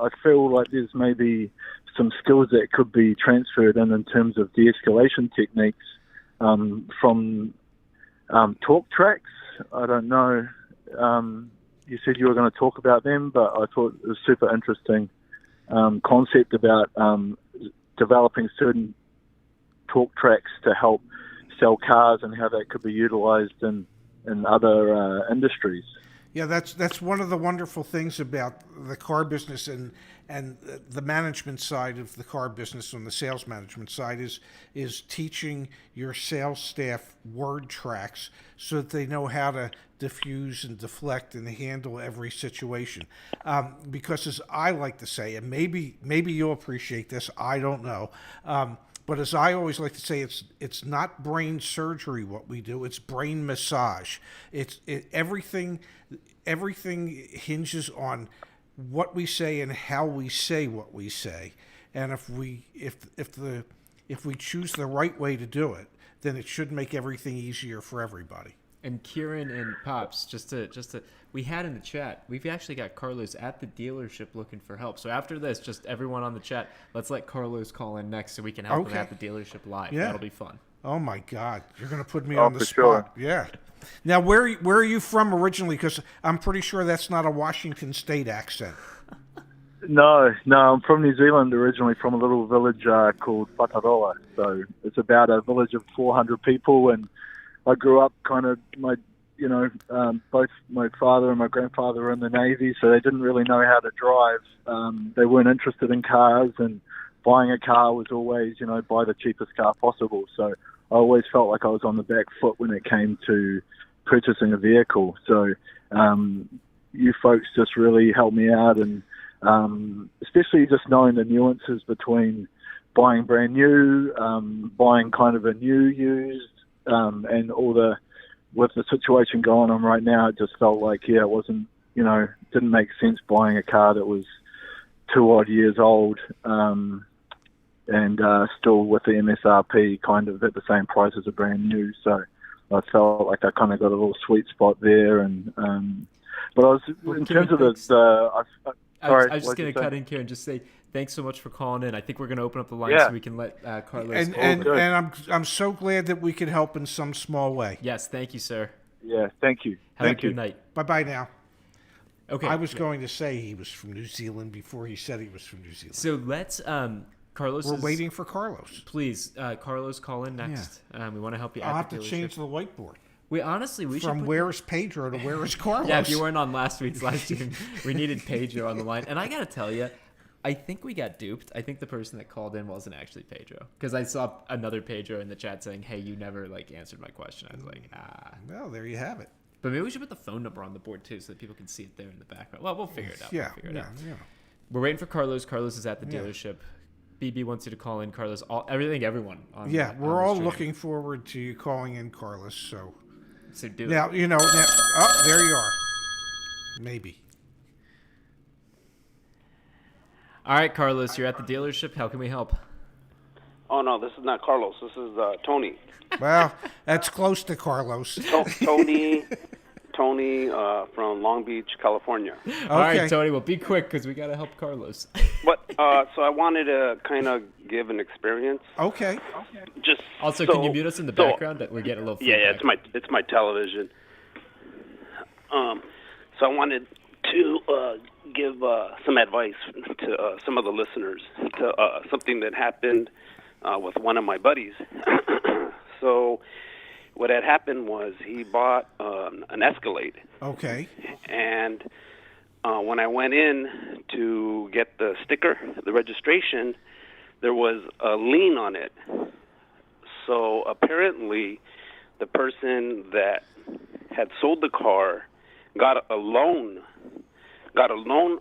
I feel like there's maybe some skills that could be transferred in terms of de-escalation techniques from talk tracks. I don't know. You said you were going to talk about them, but I thought it was super interesting concept about developing certain talk tracks to help sell cars and how that could be utilized in other industries. Yeah, that's one of the wonderful things about the car business and the management side of the car business on the sales management side is teaching your sales staff word tracks so that they know how to diffuse and deflect and handle every situation. Because as I like to say, and maybe you'll appreciate this, I don't know. But as I always like to say, it's not brain surgery what we do; it's brain massage. Everything hinges on what we say and how we say what we say. And if we choose the right way to do it, then it should make everything easier for everybody. And Kieran and Pops, just to we had in the chat, we've actually got Carlos at the dealership looking for help. So after this, just everyone on the chat, let's let Carlos call in next so we can help him at the dealership live. Yeah. That'll be fun. Oh my God, you're going to put me on the spot. Sure. Yeah. Now, where are you from originally? Because I'm pretty sure that's not a Washington State accent. No, I'm from New Zealand originally, from a little village called Whataroa. So it's about a village of 400 people, and I grew up kind of both my father and my grandfather were in the Navy, so they didn't really know how to drive. They weren't interested in cars, and buying a car was always, buy the cheapest car possible. So I always felt like I was on the back foot when it came to purchasing a vehicle. So you folks just really helped me out, and especially just knowing the nuances between buying brand new, buying kind of a new used, and with the situation going on right now, it just felt like, it wasn't, didn't make sense buying a car that was 2 odd years old, and still with the MSRP kind of at the same price as a brand new. So I felt like I kind of got a little sweet spot there. And but I was, in terms of I was just going to cut in here and just say thanks so much for calling in. I think we're going to open up the line so we can let Carlos call. And I'm so glad that we could help in some small way. Yes, thank you, sir. Yeah, thank you. Have a good night. Bye-bye now. Okay. I was going to say he was from New Zealand before he said he was from New Zealand. So let's Carlos. We're waiting for Carlos. Please, Carlos, call in next. Yeah. We want to help you. I'll have to change the whiteboard. We should from where is Pedro to where is Carlos? Yeah, if you weren't on last week's live stream, we needed Pedro on the line. And I got to tell you, I think we got duped. I think the person that called in wasn't actually Pedro, because I saw another Pedro in the chat saying, "Hey, you never answered my question." I was like, ah. Well, there you have it. But maybe we should put the phone number on the board too, so that people can see it there in the background. Well, we'll figure it out. Yeah, We'll figure it out. yeah. We're waiting for Carlos. Carlos is at the dealership. BB wants you to call in, Carlos. Everyone. We're all looking forward to you calling in, Carlos. So do it. now oh, there you are. Maybe. All right, Carlos, you're at the dealership. How can we help? Oh, no, this is not Carlos. This is Tony. Well, that's close to Carlos. Tony from Long Beach, California. All right, Tony, well, be quick because we got to help Carlos. But so I wanted to kind of give an experience. Okay. Just also, can you mute us in the background? We're getting a little feedback. Yeah, it's my television. So I wanted to give some advice to some of the listeners to something that happened with one of my buddies. So what had happened was he bought an Escalade. Okay. And when I went in to get the sticker, the registration, there was a lien on it. So apparently the person that had sold the car got a loan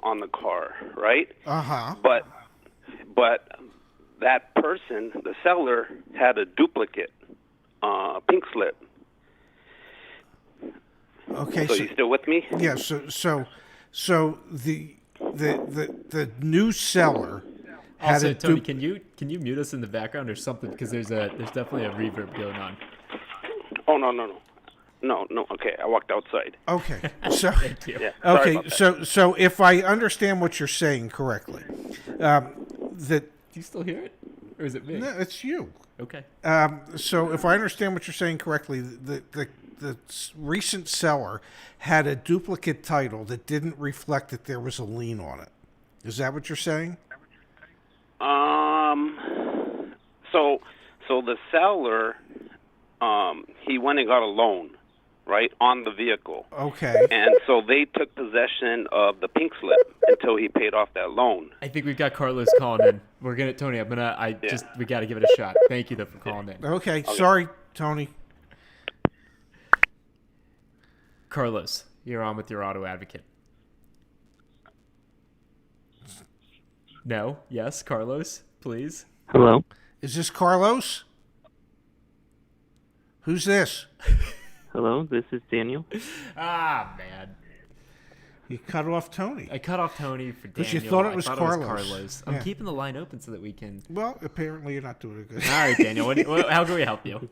on the car, right? Uh-huh. But that person, the seller, had a duplicate pink slip. Okay. So you still with me? Yeah. So the new seller had also, Tony, can you mute us in the background or something, because there's definitely a reverb going on. Oh no. Okay, I walked outside. Okay. So Thank you. Yeah, okay. So if I understand what you're saying correctly, that Do you still hear it, or is it me? no, it's you. Okay. So if I understand what you're saying correctly, the recent seller had a duplicate title that didn't reflect that there was a lien on it. Is that what you're saying? So the seller, he went and got a loan, right, on the vehicle. Okay. And so they took possession of the pink slip until he paid off that loan. I think we've got Carlos calling in. We're gonna, Tony. We got to give it a shot. Thank you though for calling in. Okay. Sorry, Tony. Carlos, you're on with your auto advocate. No? Yes, Carlos, please. Hello. Is this Carlos? Who's this? Hello, this is Daniel. Ah, man. You cut off Tony. I cut off Tony for Daniel. Because you thought it was It Carlos. was Carlos. I'm Yeah. keeping the line open so that we can... Well, apparently you're not doing it good. All right, Daniel. How can we help you?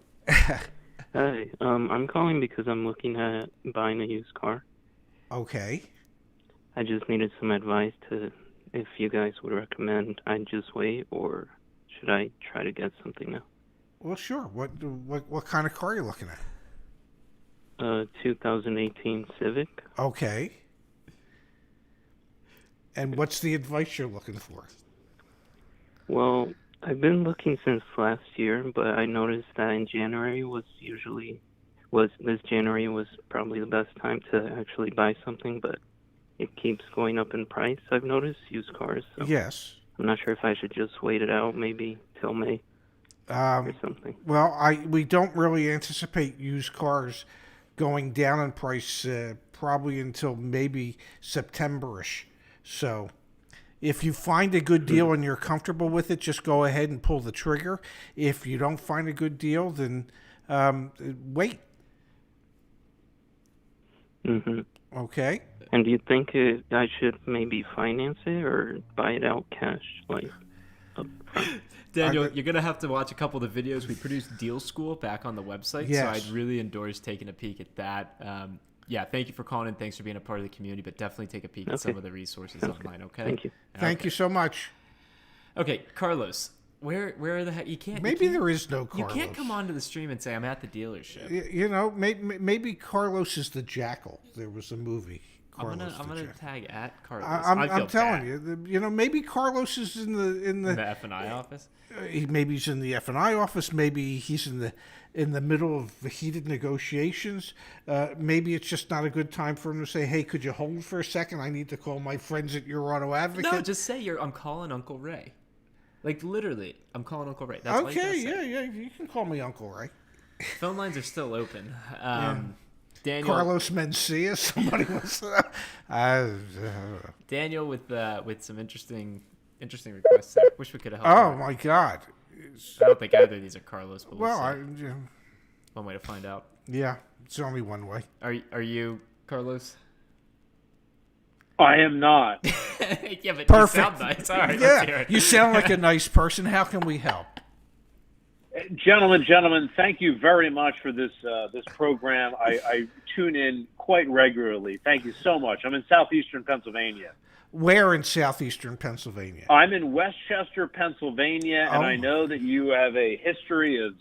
Hi, I'm calling because I'm looking at buying a used car. Okay. I just needed some advice to if you guys would recommend I just wait or should I try to get something now? Well, sure. What kind of car are you looking at? 2018 Civic. Okay. And what's the advice you're looking for? Well, I've been looking since last year, but I noticed that in January this January was probably the best time to actually buy something, but it keeps going up in price. I've noticed used cars. So Yes. I'm not sure if I should just wait it out, maybe till May or something. Well, we don't really anticipate used cars going down in price probably until maybe September-ish. So if you find a good deal and you're comfortable with it, just go ahead and pull the trigger. If you don't find a good deal, then wait. Mm-hmm. Okay. And do you think I should maybe finance it or buy it out cash? Daniel, you're going to have to watch a couple of the videos. We produced Deal School back on the website, Yes. so I'd really endorse taking a peek at that. Thank you for calling in. Thanks for being a part of the community, but definitely take a peek at some of the resources online, okay? Thank you. Thank you so much. Okay, Carlos, Where are the heck? You can't. Maybe there is no Carlos. You can't come onto the stream and say I'm at the dealership. You know, maybe Carlos is the jackal. There was a movie. I'm gonna tag at Carlos. I'm telling you, maybe Carlos is in the F&I office. Maybe he's in the F&I office. Maybe he's in the middle of the heated negotiations. Maybe it's just not a good time for him to say, "Hey, could you hold for a second? I need to call my friends at Your Auto Advocate." No, just say I'm calling Uncle Ray. Like literally, I'm calling Uncle Ray. That's okay. Yeah. You can call me Uncle Ray. Phone lines are still open. Daniel, Carlos Mencia, somebody was. Daniel with some interesting requests there. Wish we could have helped. Oh my God! I don't think either of these are Carlos. But well, one way to find out. Yeah, it's only one way. Are you Carlos? I am not. Yeah, but perfect. You sound nice. All right, yeah, let's hear it. You sound like a nice person. How can we help? Gentlemen, thank you very much for this program. I tune in quite regularly. Thank you so much. I'm in southeastern Pennsylvania. Where in southeastern Pennsylvania? I'm in Westchester, Pennsylvania, and I know that you have a history of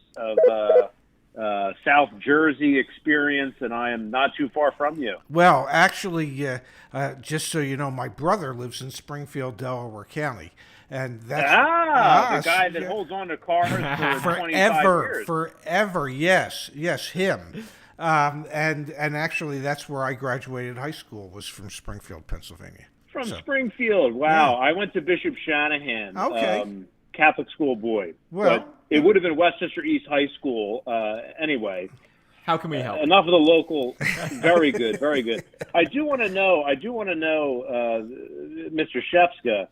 South Jersey experience, and I am not too far from you. Well, actually, just so you know, my brother lives in Springfield, Delaware County. And that's the guy that holds on to cars for 25 years. Forever, yes, him. And actually, that's where I graduated high school, was from Springfield, Pennsylvania. From Springfield, wow! Yeah. I went to Bishop Shanahan, Catholic school boy. Well, but it would have been Westchester East High School anyway. How can we help? Enough of the local. Very good, very good. I do want to know, Mr. Shepska.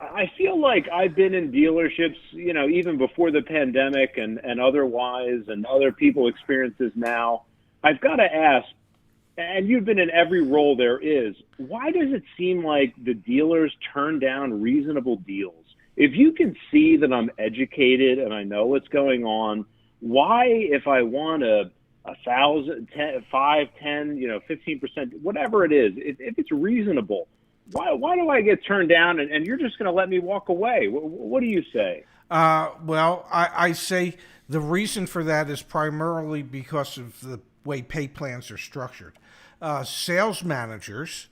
I feel like I've been in dealerships, even before the pandemic and otherwise, and other people experience this now. I've got to ask, and you've been in every role there is, why does it seem like the dealers turn down reasonable deals? If you can see that I'm educated and I know what's going on, why, if I want a 1,000, 5, 10, 15%, whatever it is, if it's reasonable, why do I get turned down and you're just going to let me walk away? What do you say? Well, I say the reason for that is primarily because of the way pay plans are structured. Sales managers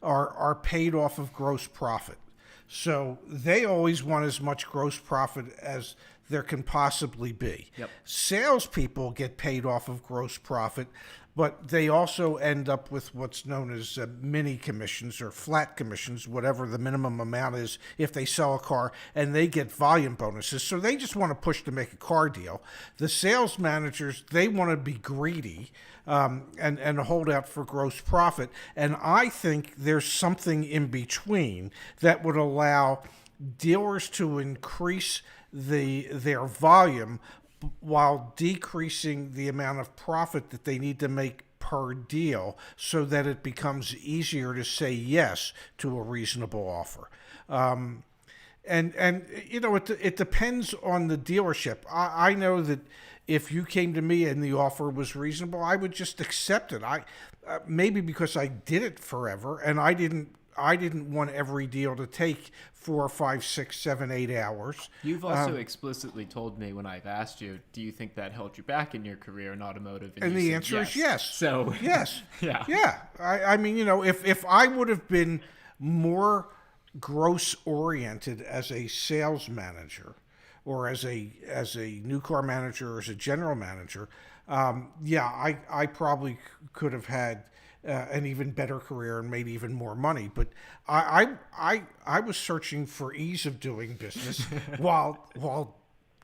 are paid off of gross profit. So they always want as much gross profit as there can possibly be. Yep. Salespeople get paid off of gross profit, but they also end up with what's known as mini commissions or flat commissions, whatever the minimum amount is if they sell a car, and they get volume bonuses. So they just want to push to make a car deal. The sales managers, they want to be greedy and hold out for gross profit. And I think there's something in between that would allow dealers to increase their volume while decreasing the amount of profit that they need to make per deal, so that it becomes easier to say yes to a reasonable offer. It depends on the dealership. I know that if you came to me and the offer was reasonable, I would just accept it. Maybe because I did it forever and I didn't want every deal to take 4, 5, 6, 7, 8 hours. You've also explicitly told me when I've asked you, do you think that held you back in your career in automotive? And the answer is yes. So yes. Yeah. I mean, if I would have been more gross oriented as a sales manager or as a new car manager or as a general manager, I probably could have had an even better career and made even more money. But I was searching for ease of doing business while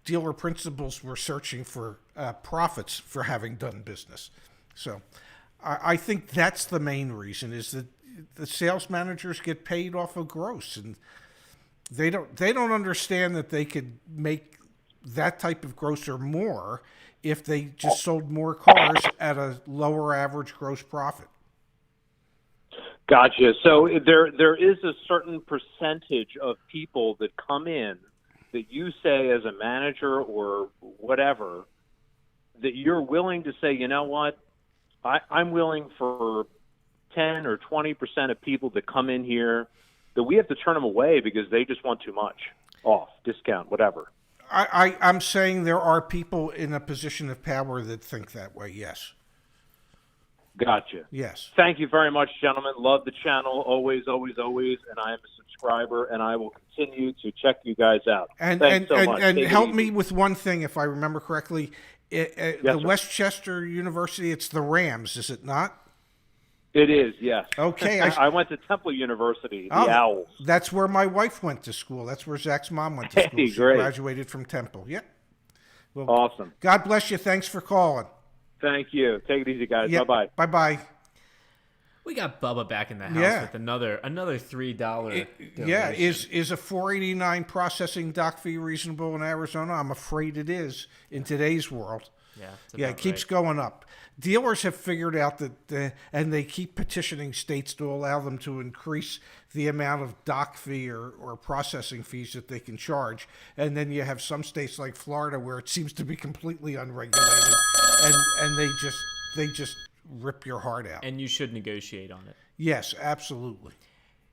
dealer principals were searching for profits for having done business. So I think that's the main reason, is that the sales managers get paid off of gross, and they don't understand that they could make that type of gross or more if they just sold more cars at a lower average gross profit. Gotcha. So there is a certain percentage of people that come in that you say as a manager or whatever, that you're willing to say, you know what, I'm willing for 10 or 20% of people that come in here that we have to turn them away because they just want too much off, discount, whatever. I'm saying there are people in a position of power that think that way. Yes. Gotcha. Yes. Thank you very much, gentlemen. Love the channel. Always, always, always. And I am a subscriber, and I will continue to check you guys out. Thanks so much. And Take it help easy. me with one thing, if I remember correctly. The sir. Westchester University, it's the Rams, is it not? It is, yes. Okay. I went to Temple University, the Owls. That's where my wife went to school. That's where Zach's mom went to school. Hey, She great. graduated from Temple. Yep. Well, Awesome. God bless you. Thanks for calling. Thank you. Take it easy, guys. Yep. Bye-bye. Bye-bye. We got Bubba back in the house Yeah. with another $3 donation. Yeah, is a $4.89 processing dock fee reasonable in Arizona? I'm afraid it is in today's world. Yeah, It keeps going up. Dealers have figured out that, and they keep petitioning states to allow them to increase the amount of dock fee or processing fees that they can charge. And then you have some states like Florida where it seems to be completely unregulated, and they just rip your heart out. And you should negotiate on it. Yes, absolutely.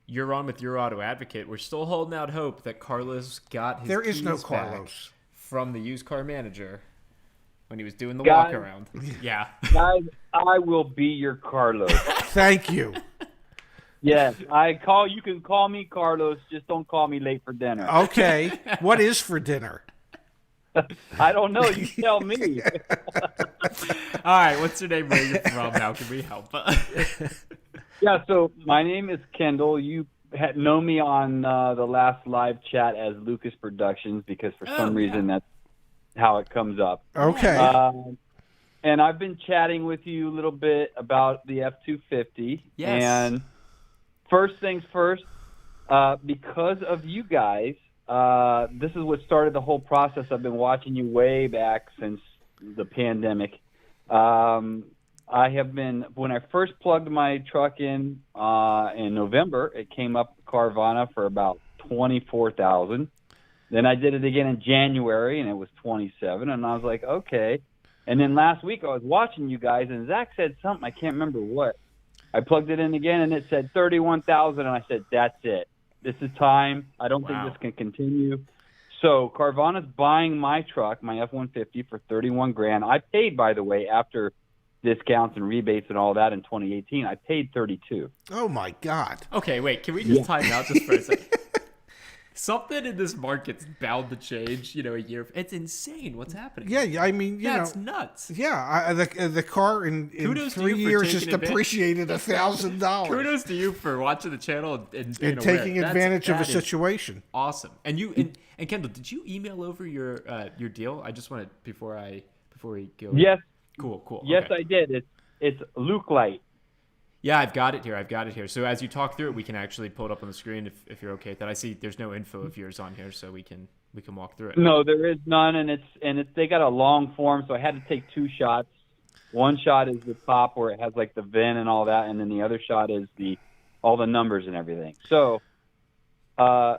You're on with Your Auto Advocate. We're still holding out hope that Carlos got his There is no keys back Carlos. from the used car manager when he was doing the Guys. walk around. Yeah. Guys, I will be your Carlos. Thank you. Yes, you can call me Carlos, just don't call me late for dinner. Okay. What is for dinner? I don't know, you tell me. All right. What's your name? Where you from? How can we help? Yeah, so my name is Kendall. You know me on the last live chat as Lucas Productions because for some reason that's how it comes up. Okay. And I've been chatting with you a little bit about the F-250. Yes. And first things first, because of you guys, this is what started the whole process. I've been watching you way back since the pandemic. I have been, when I first plugged my truck in November, it came up Carvana for about $24,000. Then I did it again in January, and it was $27,000, and I was like, okay. And then last week I was watching you guys, and Zach said something, I can't remember what. I plugged it in again, and it said $31,000, and I said, that's it. This is time. I don't think this can continue. So Carvana's buying my truck, my F-150, for $31,000. I paid, by the way, after discounts and rebates and all that in 2018, I paid $32,000. Oh my God. Okay, wait. Can we just time out just for a second? Something in this market's bound to change, a year. It's insane what's happening. Yeah, I mean, That's nuts. Yeah, the car in Kudos to 3 you for years taking has depreciated $1,000. Kudos to you for watching the channel and being And taking aware. advantage of a That is situation. Awesome. And and Kendall, did you email over your deal? I just wanted before we go. Yes. Cool. Yes, Okay. I did. It's Luke Light. Yeah, I've got it here. So as you talk through it, we can actually pull it up on the screen if you're okay with that. I see there's no info of yours on here, so we can walk through it. No, there is none, and it's they got a long form, so I had to take two shots. One shot is the top where it has like the VIN and all that, and then the other shot is all the numbers and everything. So, I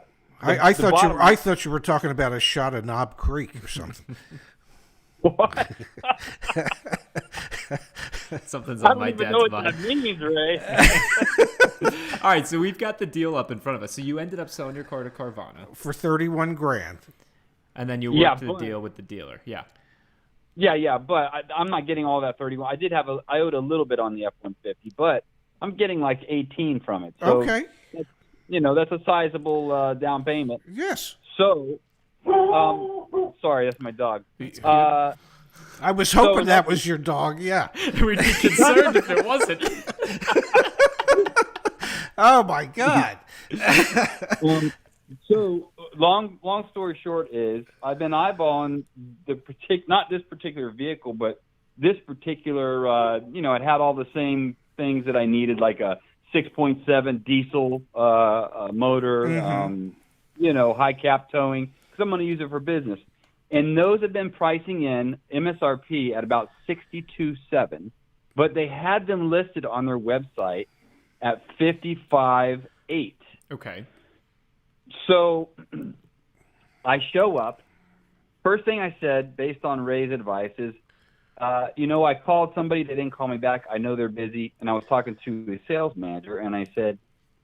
thought you were talking about a shot of Knob Creek or something. What? Something's I on don't my even dad's know what mind. that means, Ray. All right, so we've got the deal up in front of us. So you ended up selling your car to Carvana For $31,000. and then you worked the deal with the dealer. Yeah. Yeah, but I'm not getting all that 31. I owed a little bit on the F-150, but I'm getting like 18 from it. So, Okay. that's a sizable down payment. Yes. So, sorry, that's my dog. I was hoping that was your dog. Yeah. We'd be concerned if it wasn't. Oh my God. So long story short is I've been eyeballing not this particular vehicle, but this particular, it had all the same things that I needed, like a 6.7 diesel motor, high cap towing, because I'm going to use it for business. And those have been pricing in MSRP at about $62,700, but they had them listed on their website at $55,800. Okay. So I show up. First thing I said, based on Ray's advice, is, I called somebody. They didn't call me back. I know they're busy. And I was talking to the sales manager, and I said,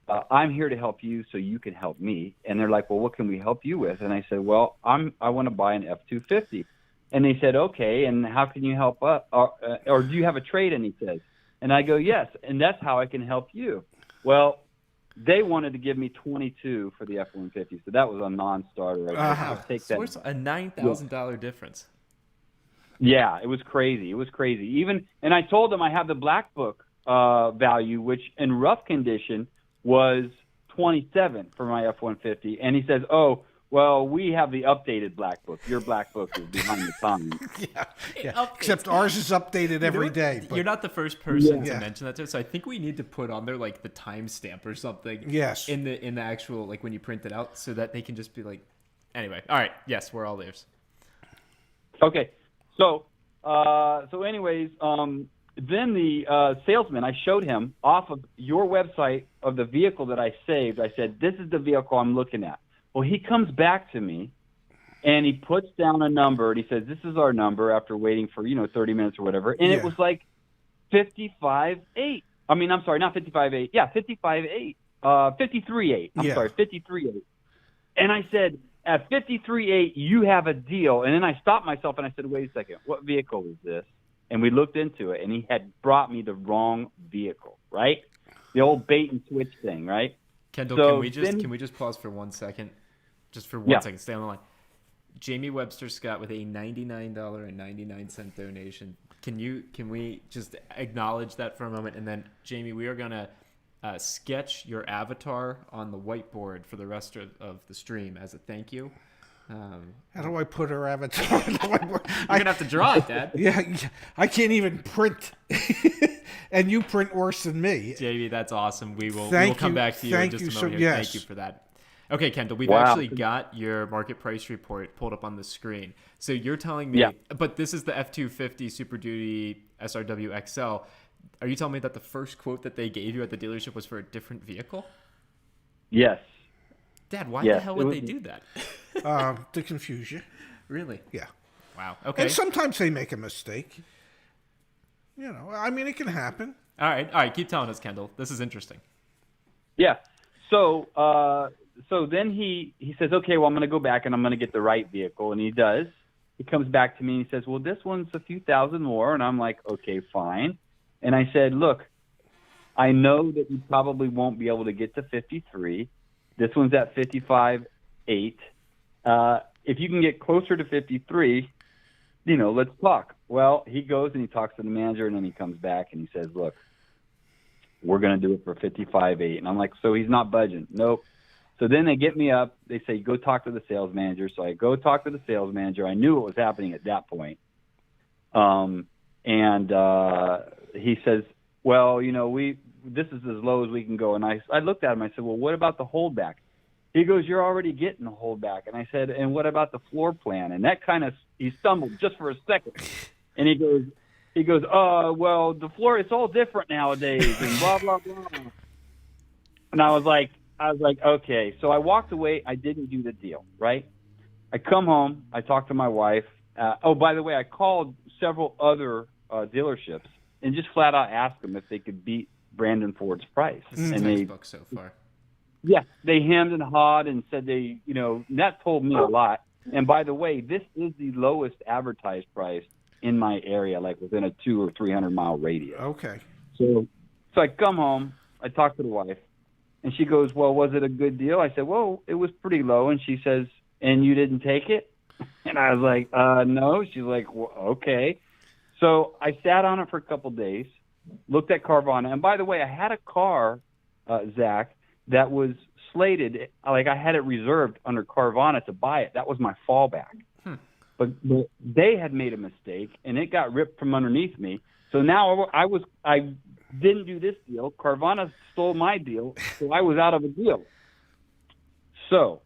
I'm here to help you so you can help me. And they're like, well, what can we help you with? And I said, well, I want to buy an F-250. And they said, okay, and how can you help us? Or do you have a trade-in, he says. And I go, yes, and that's how I can help you. Well, they wanted to give me $22 for the F-150, so that was a non-starter. I'll take that. So a $9,000 difference. Yeah, it was crazy. It was crazy. And I told them I have the black book value, which in rough condition was $27 for my F-150. And he says, oh, well, we have the updated black book. Your black book is behind the times. Yeah. Except ours is updated every day. But... You're not the first person to mention that to us. So I think we need to put on there like the timestamp or something. Yes. In the actual, like when you print it out, so that they can just be like, anyway. All right. Yes, we're all ears. Okay. So anyways, then the salesman, I showed him off of your website of the vehicle that I saved. I said, this is the vehicle I'm looking at. Well, he comes back to me, and he puts down a number, and he says, this is our number after waiting for, 30 minutes or whatever. And it was like 55.8. I mean, I'm sorry, not 55.8. Yeah, 55.8. 53.8. I'm sorry, 53.8. And I said, at 53.8, you have a deal. And then I stopped myself, and I said, wait a second, what vehicle is this? And we looked into it, and he had brought me the wrong vehicle, right? The old bait and switch thing, right? Kendall, can we just pause for 1 second? Just for one second, stay on the line. Jamie Webster Scott with a $99.99 donation. Can we just acknowledge that for a moment? And then, Jamie, we are going to sketch your avatar on the whiteboard for the rest of the stream as a thank you. How do I put her avatar on the whiteboard? You're going to have to draw it, Dad. Yeah, I can't even print. And you print worse than me. Jamie, that's awesome. We will come back to you in just a moment here. Thank you for that. Okay, Kendall, we've actually got your market price report pulled up on the screen. So you're telling me, but this is the F-250 Super Duty SRW XL. Are you telling me that the first quote that they gave you at the dealership was for a different vehicle? Yes. Dad, why the hell would they do that? To confuse you. Really? Yeah. Wow. Okay. And sometimes they make a mistake. I mean, it can happen. All right. Keep telling us, Kendall. This is interesting. Yeah. So then he says, okay, well, I'm going to go back and I'm going to get the right vehicle. And he does. He comes back to me and he says, well, this one's a few thousand more. And I'm like, okay, fine. And I said, look, I know that you probably won't be able to get to 53. This one's at 55.8. If you can get closer to 53, let's talk. Well, he goes and he talks to the manager, and then he comes back and he says, look, we're going to do it for 55.8. And I'm like, so he's not budging? Nope. So then they get me up. They say, go talk to the sales manager. So I go talk to the sales manager. I knew what was happening at that point. He says, well, this is as low as we can go. And I looked at him. I said, well, what about the holdback? He goes, you're already getting the holdback. And I said, and what about the floor plan? And that he stumbled just for a second. And he goes, well, the floor, it's all different nowadays and blah, blah, blah. And I was like, okay. So I walked away. I didn't do the deal, right? I come home. I talked to my wife. By the way, I called several other dealerships and just flat out asked them if they could beat Brandon Ford's price. This is textbook so far. Yeah, they hemmed and hawed and said that told me a lot. And by the way, this is the lowest advertised price in my area, like within a 200 or 300 mile radius. Okay. So I come home, I talk to the wife, and she goes, well, was it a good deal? I said, well, it was pretty low. And she says, and you didn't take it? And I was like, no. She's like, well, okay. So I sat on it for a couple of days, looked at Carvana. And by the way, I had a car, Zach, that was slated, like I had it reserved under Carvana to buy it. That was my fallback. But they had made a mistake, and it got ripped from underneath me. So now I didn't do this deal. Carvana stole my deal, so I was out of a deal. So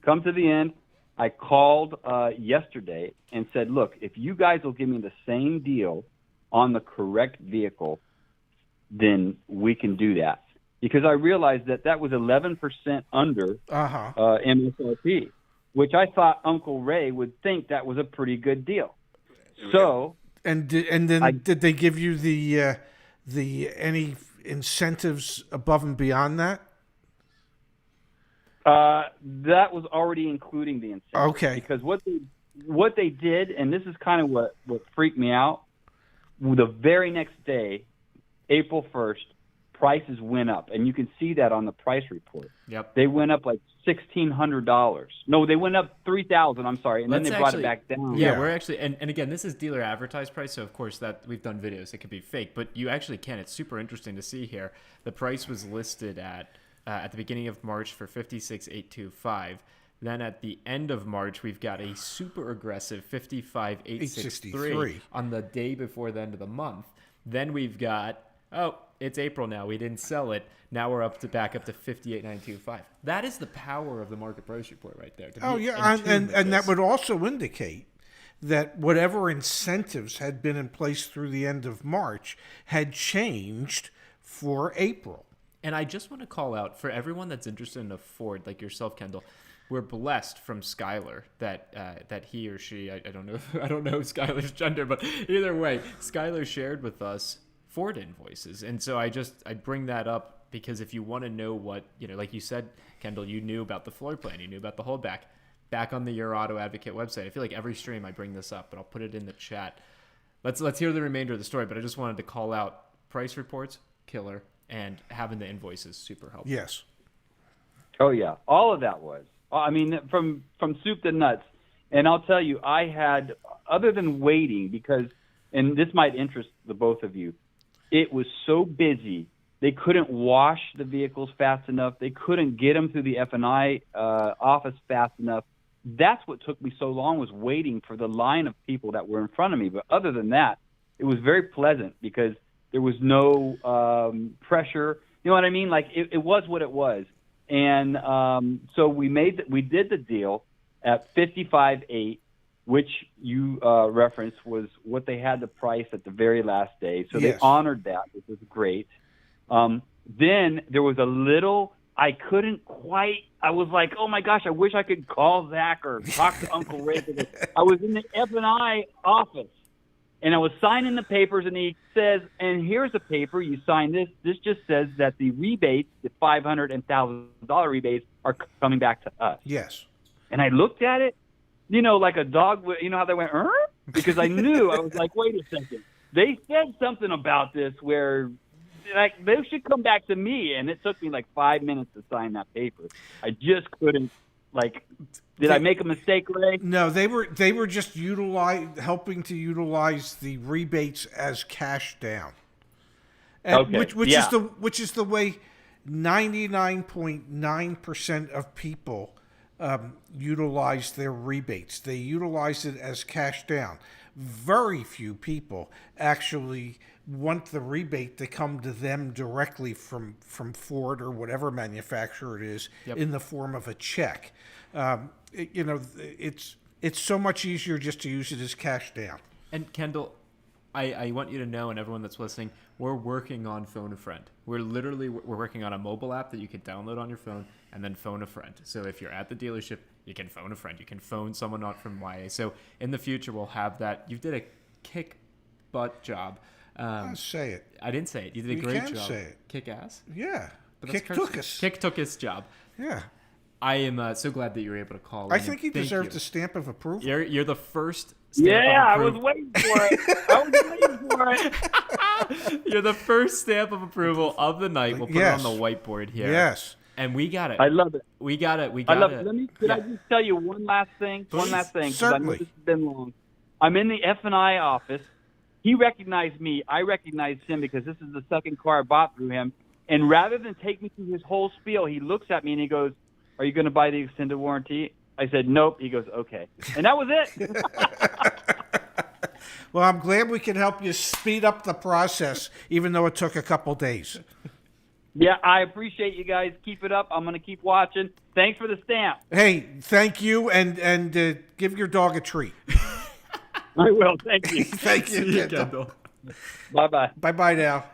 come to the end, I called yesterday and said, look, if you guys will give me the same deal on the correct vehicle, then we can do that. Because I realized that was 11% under MSRP, which I thought Uncle Ray would think that was a pretty good deal. So, did they give you the any incentives above and beyond that? That was already including the incentive. Okay. Because what they did, and this is kind of what freaked me out, the very next day, April 1st, prices went up, and you can see that on the price report. Yep. They went up like $1,600. No, they went up $3,000. I'm sorry, and then they brought it back down. Yeah, we're actually, and again, this is dealer advertised price, so of course that we've done videos. It could be fake, but you actually can. It's super interesting to see here. The price was listed at the beginning of March for $56,825. Then at the end of March, we've got a super aggressive $55,863 on the day before the end of the month. Then we've got, it's April now. We didn't sell it. Now we're back up to $58,925. That is the power of the market price report right there. And that would also indicate that whatever incentives had been in place through the end of March had changed for April. And I just want to call out for everyone that's interested in a Ford, like yourself, Kendall. We're blessed from Skylar that he or she, I don't know Skylar's gender, but either way, Skylar shared with us Ford invoices. And so I bring that up because if you want to know what, like you said, Kendall, you knew about the floor plan, you knew about the holdback, back on the Your Auto Advocate website. I feel like every stream I bring this up, but I'll put it in the chat. Let's hear the remainder of the story, but I just wanted to call out price reports, killer, and having the invoices, super helpful. Yes. Oh, yeah. All of that was. I mean, from soup to nuts. And I'll tell you, I had, other than waiting, because, and this might interest the both of you, it was so busy. They couldn't wash the vehicles fast enough. They couldn't get them through the F&I office fast enough. That's what took me so long, was waiting for the line of people that were in front of me. But other than that, it was very pleasant because there was no pressure. You know what I mean? Like, it was what it was. And so we did the deal at $55,800, which you referenced was what they had the price at the very last day. So they honored that, which was great. Then there was a little, I was like, oh my gosh, I wish I could call Zach or talk to Uncle Ray. I was in the F&I office and I was signing the papers, and he says, and here's a paper, you sign this. This just says that the rebates, the $500 and $1,000 rebates, are coming back to us. Yes. And I looked at it, like a dog, how they went, because I knew, I was like, wait a second. They said something about this where, like, they should come back to me, and it took me like 5 minutes to sign that paper. I just couldn't, did I make a mistake, Ray? No, they were just helping to utilize the rebates as cash down. And which is the way 99.9% of people utilize their rebates. They utilize it as cash down. Very few people actually want the rebate to come to them directly from Ford or whatever manufacturer it is in the form of a check. It's so much easier just to use it as cash down. And Kendall, I want you to know, and everyone that's listening, we're working on Phone a Friend. We're working on a mobile app that you can download on your phone and then phone a friend. So if you're at the dealership, you can phone a friend. You can phone someone not from YA. So in the future, we'll have that. You did a kick butt job. Say it. I didn't say it. You did a great job. You can say it. Kick ass? Yeah. But Kick took us. Kick took his job. Yeah. I am so glad that you were able to call. I think he deserved a stamp of approval. You're the first stamp of I approval. was waiting for it. You're the first stamp of approval of the night. We'll put it on the whiteboard here. Yes. And we got it. I love it. We got it. I love it. Could I just tell you one last thing? One last thing, because I know this has been long. I'm in the F&I office. He recognized me. I recognized him because this is the second car I bought through him. And rather than take me through his whole spiel, he looks at me and he goes, "Are you going to buy the extended warranty?" I said, "Nope." He goes, "Okay." And that was it. Well, I'm glad we can help you speed up the process, even though it took a couple days. Yeah, I appreciate you guys. Keep it up. I'm going to keep watching. Thanks for the stamp. Hey, thank you, and give your dog a treat. I will. Thank you. Thank you, See you, Kendall. Bye-bye. Bye-bye now.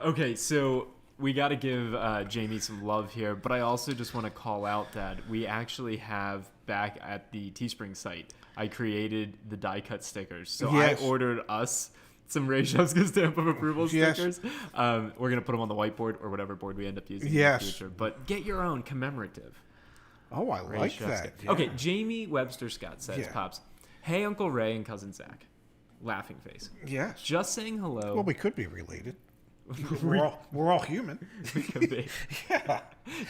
Okay, so we got to give Jamie some love here, but I also just want to call out that we actually have back at the Teespring site, I created the die cut stickers. So yes. I ordered us some Ray Shevska stamp of approval Yes. stickers. We're going to put them on the whiteboard or whatever board we end up using in Yes. the future. But get your own commemorative. Oh, I Ray like Shevska. that. Yeah. Okay, Jamie Webster Scott says, Yeah. Pops, hey, Uncle Ray and Cousin Zach. Laughing face. Yes. Just saying hello. Well, we could be related. we're all human. We could be. Yeah.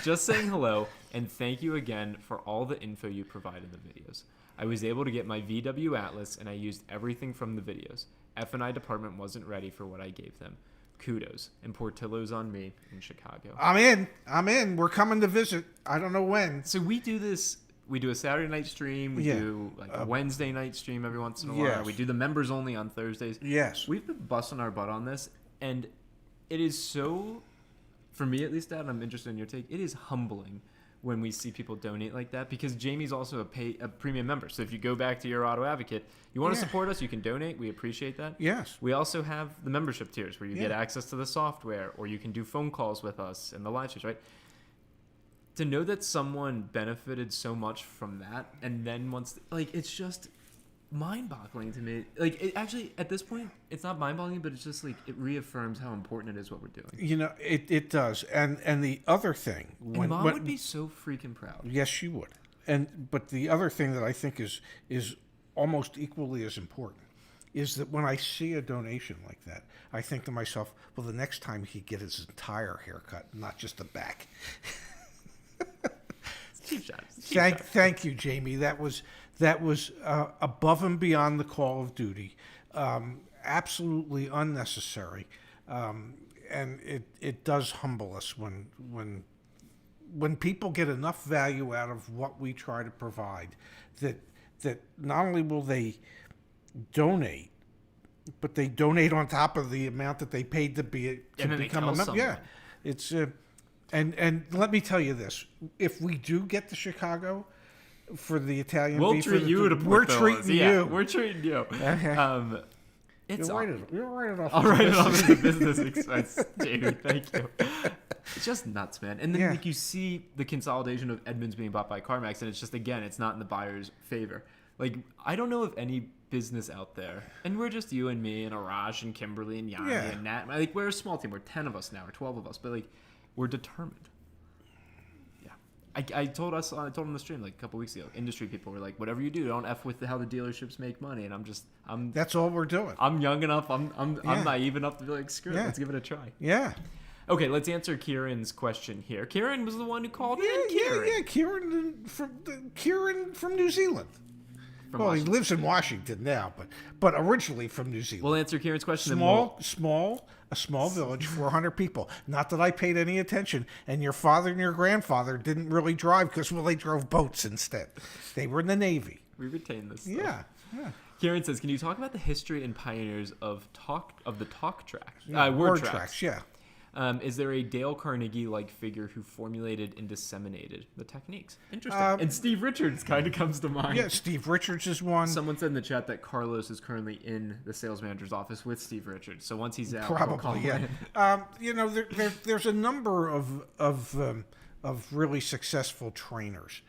Just saying hello, and thank you again for all the info you provide in the videos. I was able to get my VW Atlas, and I used everything from the videos. F&I department wasn't ready for what I gave them. Kudos. And Portillo's on me in Chicago. I'm in. We're coming to visit. I don't know when. So we do this. We do a Saturday night stream. We Yeah. do like a Wednesday night stream every once in a while. Yes. We do the members only on Thursdays. Yes. We've been busting our butt on this, and it is so, for me at least, Dad, I'm interested in your take. It is humbling when we see people donate like that, because Jamie's also a premium member. So if you go back to your auto advocate, you want to support us, you can donate. We appreciate that. Yes. We also have the membership tiers where you get Yeah. access to the software, or you can do phone calls with us and the live streams, right? To know that someone benefited so much from that, and then once, like, it's just mind-boggling to me. Like, it actually, at this point, it's not mind-boggling, but it's just like it reaffirms how important it is what we're doing. You know, it does. And the other thing, And Mom would be so freaking proud. Yes, she would. But the other thing that I think is almost equally as important is that when I see a donation like that, I think to myself, well, the next time he get his entire haircut, not just the back. Cheap shots. Thank you, Jamie. That was above and beyond the call of duty, absolutely unnecessary, and it does humble us when people get enough value out of what we try to provide that not only will they donate, but they donate on top of the amount that they paid to become a member. Yeah, it's. And let me tell you this: if we do get to Chicago for the Italian we'll beef, treat you to we're treating you. Yeah, we're treating you. Okay. It's You'll write it off. I'll write it off as a business expense, Jamie. Thank you. It's just nuts, man. And then like you see the consolidation of Edmunds being bought by CarMax, and it's just, again, it's not in the buyer's favor. Like, I don't know if any business out there, and we're just you and me and Arash and Kimberly and Yanni and Nat. Like, we're a small team. We're 10 of us now, or 12 of us, but like, we're determined. Yeah, I told them on the stream like a couple weeks ago. Industry people were like, "Whatever you do, don't f with how the dealerships make money." And I'm. That's all we're doing. I'm young enough. I'm naive enough to be like, "Screw it, let's give it a try." Yeah. Okay, let's answer Kieran's question here. Kieran was the one who called in. Kieran from New Zealand. Well, he lives in Washington now, but originally from New Zealand. We'll answer Kieran's question. A small village, 400 people. Not that I paid any attention. And your father and your grandfather didn't really drive because, they drove boats instead. They were in the Navy. We retain this stuff. Yeah. Kieran says, can you talk about the history and pioneers of the talk tracks? Word tracks, yeah. Is there a Dale Carnegie-like figure who formulated and disseminated the techniques? Interesting. And Steve Richards kind of comes to mind. Yeah, Steve Richards is one. Someone said in the chat that Carlos is currently in the sales manager's office with Steve Richards. So once he's out, probably, yeah. There's a number of really successful trainers,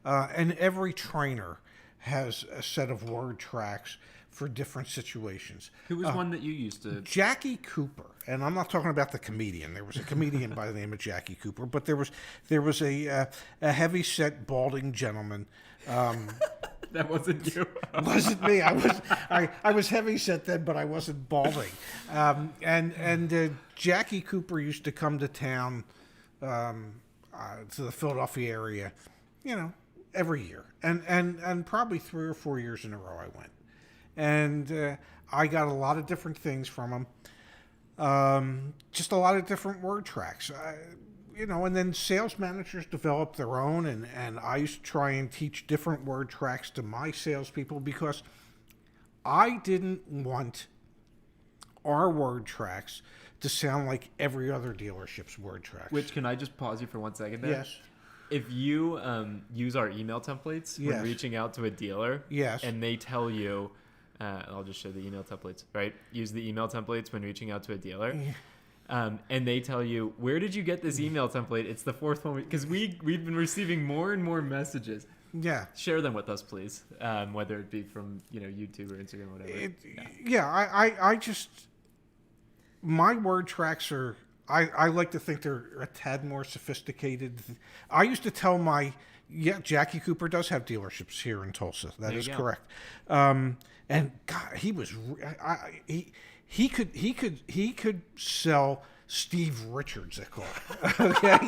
and every trainer has a set of word tracks for different situations. Who was one that you used to? Jackie Cooper, and I'm not talking about the comedian. There was a comedian by the name of Jackie Cooper, but there was a heavy-set balding gentleman. That wasn't you. Wasn't me. I was heavy-set then, but I wasn't balding. And Jackie Cooper used to come to town, to the Philadelphia area, every year, and probably 3 or 4 years in a row I went. And I got a lot of different things from him, just a lot of different word tracks, and then sales managers developed their own, and I used to try and teach different word tracks to my salespeople because I didn't want our word tracks to sound like every other dealership's word tracks. Which, can I just pause you for 1 second there? Yes. If you use our email templates when reaching out to a dealer, and they tell you, I'll just show the email templates, right? Use the email templates when reaching out to a dealer. And they tell you, where did you get this email template? It's the fourth one. Because we've been receiving more and more messages. Yeah. Share them with us, please. Whether it be from YouTube or Instagram or whatever. I just my word tracks are. I like to think they're a tad more sophisticated. I used to tell Jackie Cooper does have dealerships here in Tulsa. That is correct. And God, he was he could sell Steve Richards a car. Okay.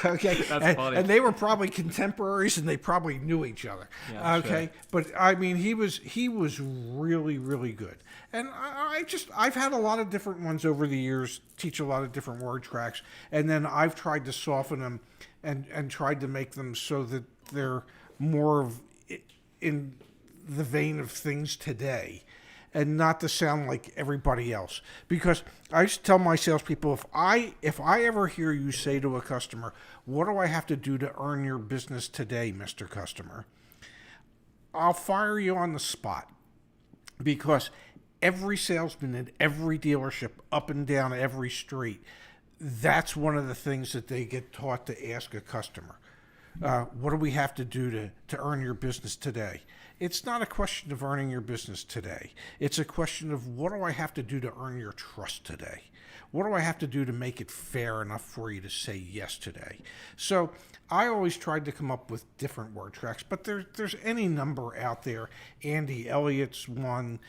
Okay. That's funny. And they were probably contemporaries, and they probably knew each other. Yeah, okay. Sure. But I mean, he was really, really good. And I've had a lot of different ones over the years, teach a lot of different word tracks, and then I've tried to soften them and tried to make them so that they're more of in the vein of things today, and not to sound like everybody else. Because I used to tell my salespeople, if I ever hear you say to a customer, "What do I have to do to earn your business today, Mr. Customer?" I'll fire you on the spot. Because every salesman in every dealership, up and down every street, that's one of the things that they get taught to ask a customer. What do we have to do to earn your business today? It's not a question of earning your business today. It's a question of, what do I have to do to earn your trust today? What do I have to do to make it fair enough for you to say yes today? So I always tried to come up with different word tracks, but there's any number out there. Andy Elliott's one,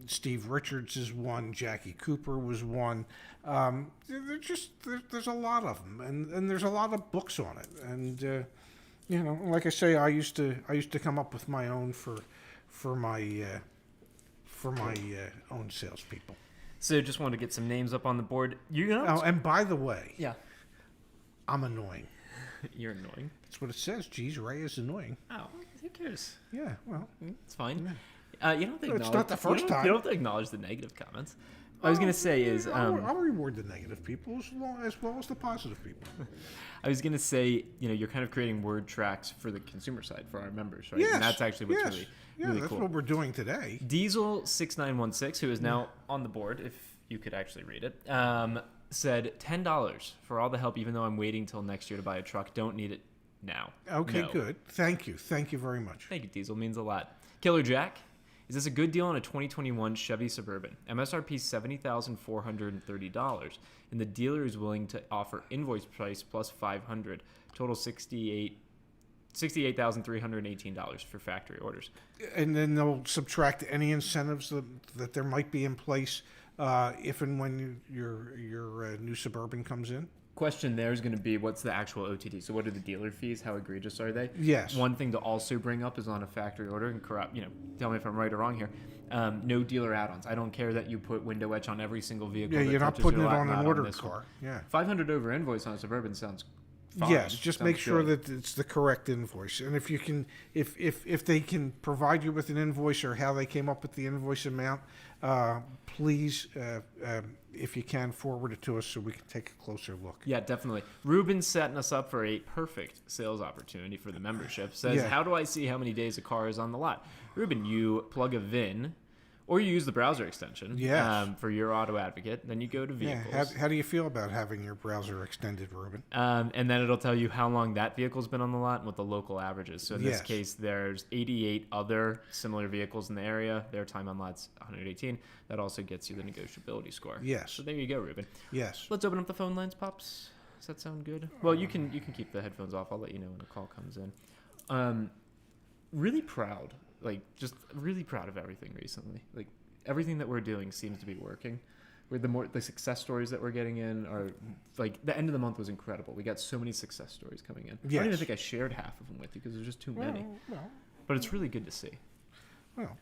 Steve Richards is one, Jackie Cooper was one. There's a lot of them, and there's a lot of books on it. And like I say, I used to come up with my own for my own salespeople. So just wanted to get some names up on the board. Oh, and by the way, yeah, I'm annoying. You're annoying. That's what it says. Geez, Ray is annoying. Oh, who cares? Yeah, well, it's fine. Yeah. You don't have to it's not the first time. You don't have to acknowledge the negative comments. I was going to say is... I'll reward the negative people as well as the positive people. I was going to say, you're kind of creating word tracks for the consumer side, for our members, right? Yes. And that's actually what's really that's cool. what we're doing today. Diesel6916, who is now on the board, if you could actually read it, said $10 for all the help, even though I'm waiting till next year to buy a truck. Don't need it now. Okay, good. Thank you. Thank you very much. Thank you, Diesel. Means a lot. Killer Jack. Is this a good deal on a 2021 Chevy Suburban? MSRP $70,430, and the dealer is willing to offer invoice price plus $500, total $68,318 for factory orders. And then they'll subtract any incentives that there might be in place if and when your new Suburban comes in. Question there is going to be, what's the actual OTD? So what are the dealer fees? How egregious are they? Yes. One thing to also bring up is on a factory order, and tell me if I'm right or wrong here, no dealer add-ons. I don't care that you put window etch on every single vehicle. Yeah, that you're not touches putting your it lot, on an not order this car. one. Yeah. 500 over invoice on a Suburban sounds fine. Yes, just sounds make sure good. that it's the correct invoice. And if you can, if they can provide you with an invoice or how they came up with the invoice amount, please, if you can, forward it to us so we can take a closer look. Yeah, definitely. Ruben's setting us up for a perfect sales opportunity for the membership. Says, how do I see how many days a car is on the lot? Ruben, you plug a VIN, or you use the browser extension for your auto advocate. Then you go to vehicles. Yeah. How do you feel about having your browser extended, Ruben? And then it'll tell you how long that vehicle's been on the lot and what the local average is. So in this case, there's 88 other similar vehicles in the area. Their time on lot's 118. That also gets you the negotiability score. Yes. So there you go, Ruben. Yes. Let's open up the phone lines, Pops. Does that sound good? Well, you can keep the headphones off. I'll let you know when the call comes in. Really proud. Just really proud of everything recently. Everything that we're doing seems to be working. The success stories that we're getting in are the end of the month was incredible. We got so many success stories coming in. Yes. I don't even think I shared half of them with you because there's just too many. But it's really good to see. Well,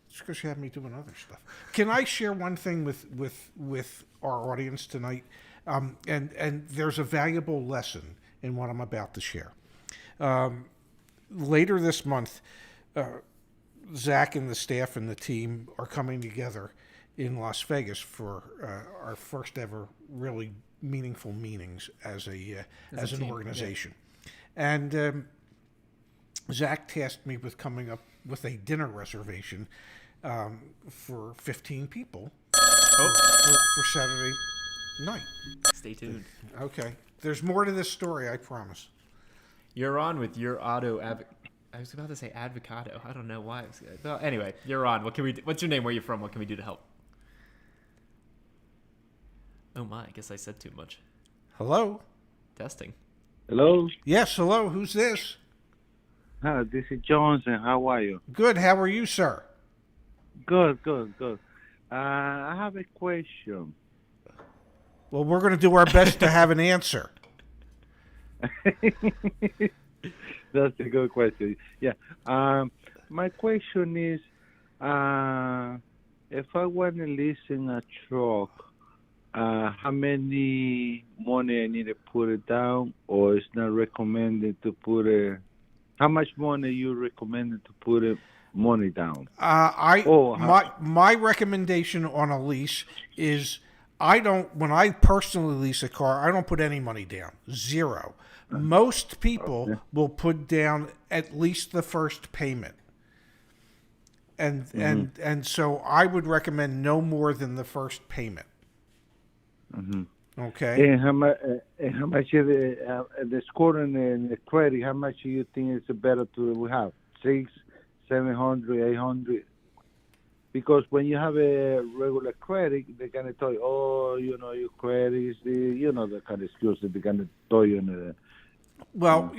it's because you have me doing other stuff. Can I share one thing with our audience tonight? And there's a valuable lesson in what I'm about to share. Later this month, Zach and the staff and the team are coming together in Las Vegas for our first ever really meaningful meetings as an organization. Yeah. And Zach tasked me with coming up with a dinner reservation for 15 people for Saturday night. Stay tuned. Okay. There's more to this story, I promise. You're on with your auto. I was about to say avocado. I don't know why. Well, anyway, you're on. What can we do? What's your name? Where are you from? What can we do to help? Oh my! I guess I said too much. Hello. Testing. Hello. Yes. Hello. Who's this? Hi, this is Johnson. How are you? Good. How are you, sir? Good. I have a question. Well, we're going to do our best to have an answer. That's a good question. Yeah. My question is, if I want to leasing a truck, how many money I need to put it down, or it's not recommended to put it? How much money you recommended to put it money down? My recommendation on a lease is when I personally lease a car, I don't put any money down. Zero. Most people will put down at least the first payment. And so I would recommend no more than the first payment. Mm-hmm. Okay. And how much is the score and the credit? How much do you think is better to have? 600, 700, 800? Because when you have a regular credit, they're gonna tell you, oh, your credit is the kind of excuse that they're gonna tell you. Well,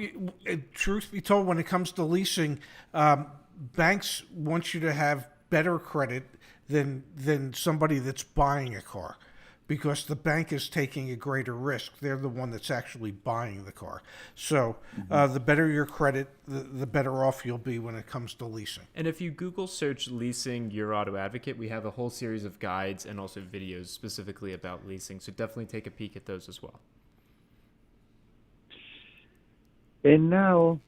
truth be told, when it comes to leasing, banks want you to have better credit than somebody that's buying a car, because the bank is taking a greater risk. They're the one that's actually buying the car. So the better your credit, the better off you'll be when it comes to leasing. And if you Google search leasing Your Auto Advocate, we have a whole series of guides and also videos specifically about leasing. So definitely take a peek at those as well. And now,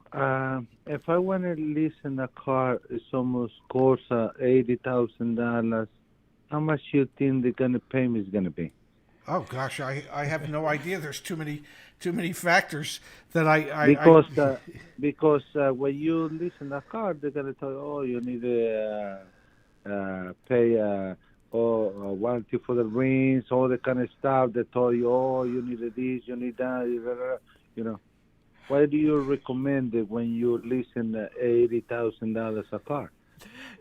if I want to lease in a car, it's almost costs $80,000. How much you think the gonna payment is gonna be? Oh gosh, I have no idea. There's too many factors that because when you listen a car, they're gonna tell you, oh, you need to pay warranty for the rings, all the kind of stuff. They tell you, oh, you need this, you need that, Why do you recommend it when you listen $80,000 a car?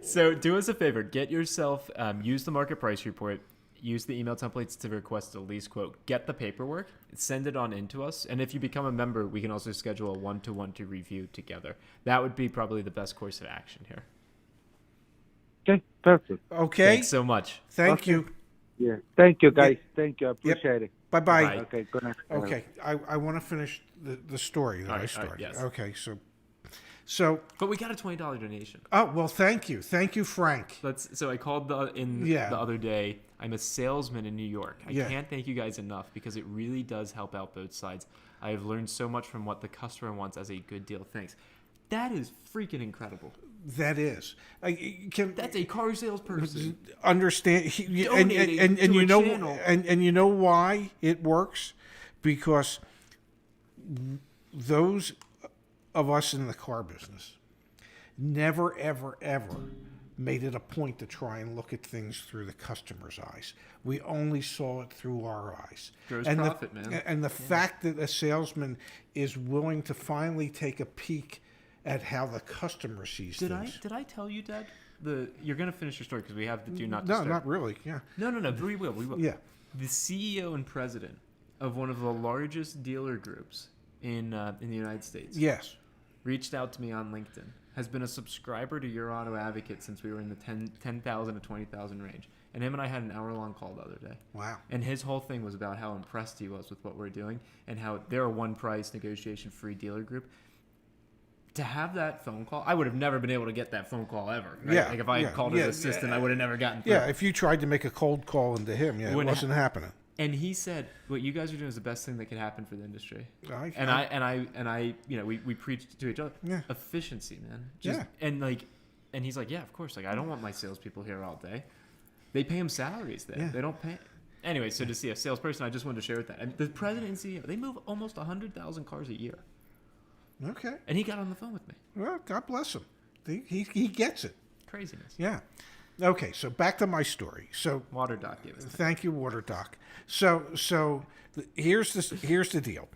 So do us a favor. Get yourself, use the market price report, use the email templates to request a lease quote, get the paperwork, send it on in to us. And if you become a member, we can also schedule a one-to-one to review together. That would be probably the best course of action here. Okay, perfect. Okay. Thanks so much. Thank you. Yeah. Thank you, guys. Thank you. I appreciate it. Bye-bye. Okay, good night. Okay, I want to finish the story that I started. Yes. Okay, so. But we got a $20 donation. Oh, well, thank you, Frank. So I called the other day. I'm a salesman in New York. I can't thank you guys enough because it really does help out both sides. I have learned so much from what the customer wants as a good deal. Thanks. That is freaking incredible. That is. That's a car salesperson. Understand, and you know, and you know why it works? Because those of us in the car business never, ever, ever made it a point to try and look at things through the customer's eyes. We only saw it through our eyes. Gross profit, man. And the fact that a salesman is willing to finally take a peek at how the customer sees things. Did I tell you, Dad? You're going to finish your story because we have the do not disturb. No, not really. Yeah. No. We will. Yeah. The CEO and president of one of the largest dealer groups in the United States. Yes. Reached out to me on LinkedIn. Has been a subscriber to Your Auto Advocate since we were in the 10,000 to 20,000 range. And him and I had an hour-long call the other day. Wow. And his whole thing was about how impressed he was with what we're doing and how they're a one-price, negotiation-free dealer group. To have that phone call, I would have never been able to get that phone call ever. Right? Yeah. Like if I had called his assistant, I would have never gotten through. Yeah, if you tried to make a cold call into him, it wasn't happening. And he said, "What you guys are doing is the best thing that could happen for the industry." I we preached to each other. Yeah. Efficiency, man. And he's like, "Yeah, of course. Like I don't want my salespeople here all day. They pay them salaries there. Yeah. They don't pay." Anyway, so to see a salesperson, I just wanted to share with that. And the president and CEO, they move almost 100,000 cars a year. Okay. And he got on the phone with me. Well, God bless him. He gets it. Craziness. Yeah. Okay, so back to my story. So WaterDoc gave us. Thank you, WaterDoc. So here's the deal.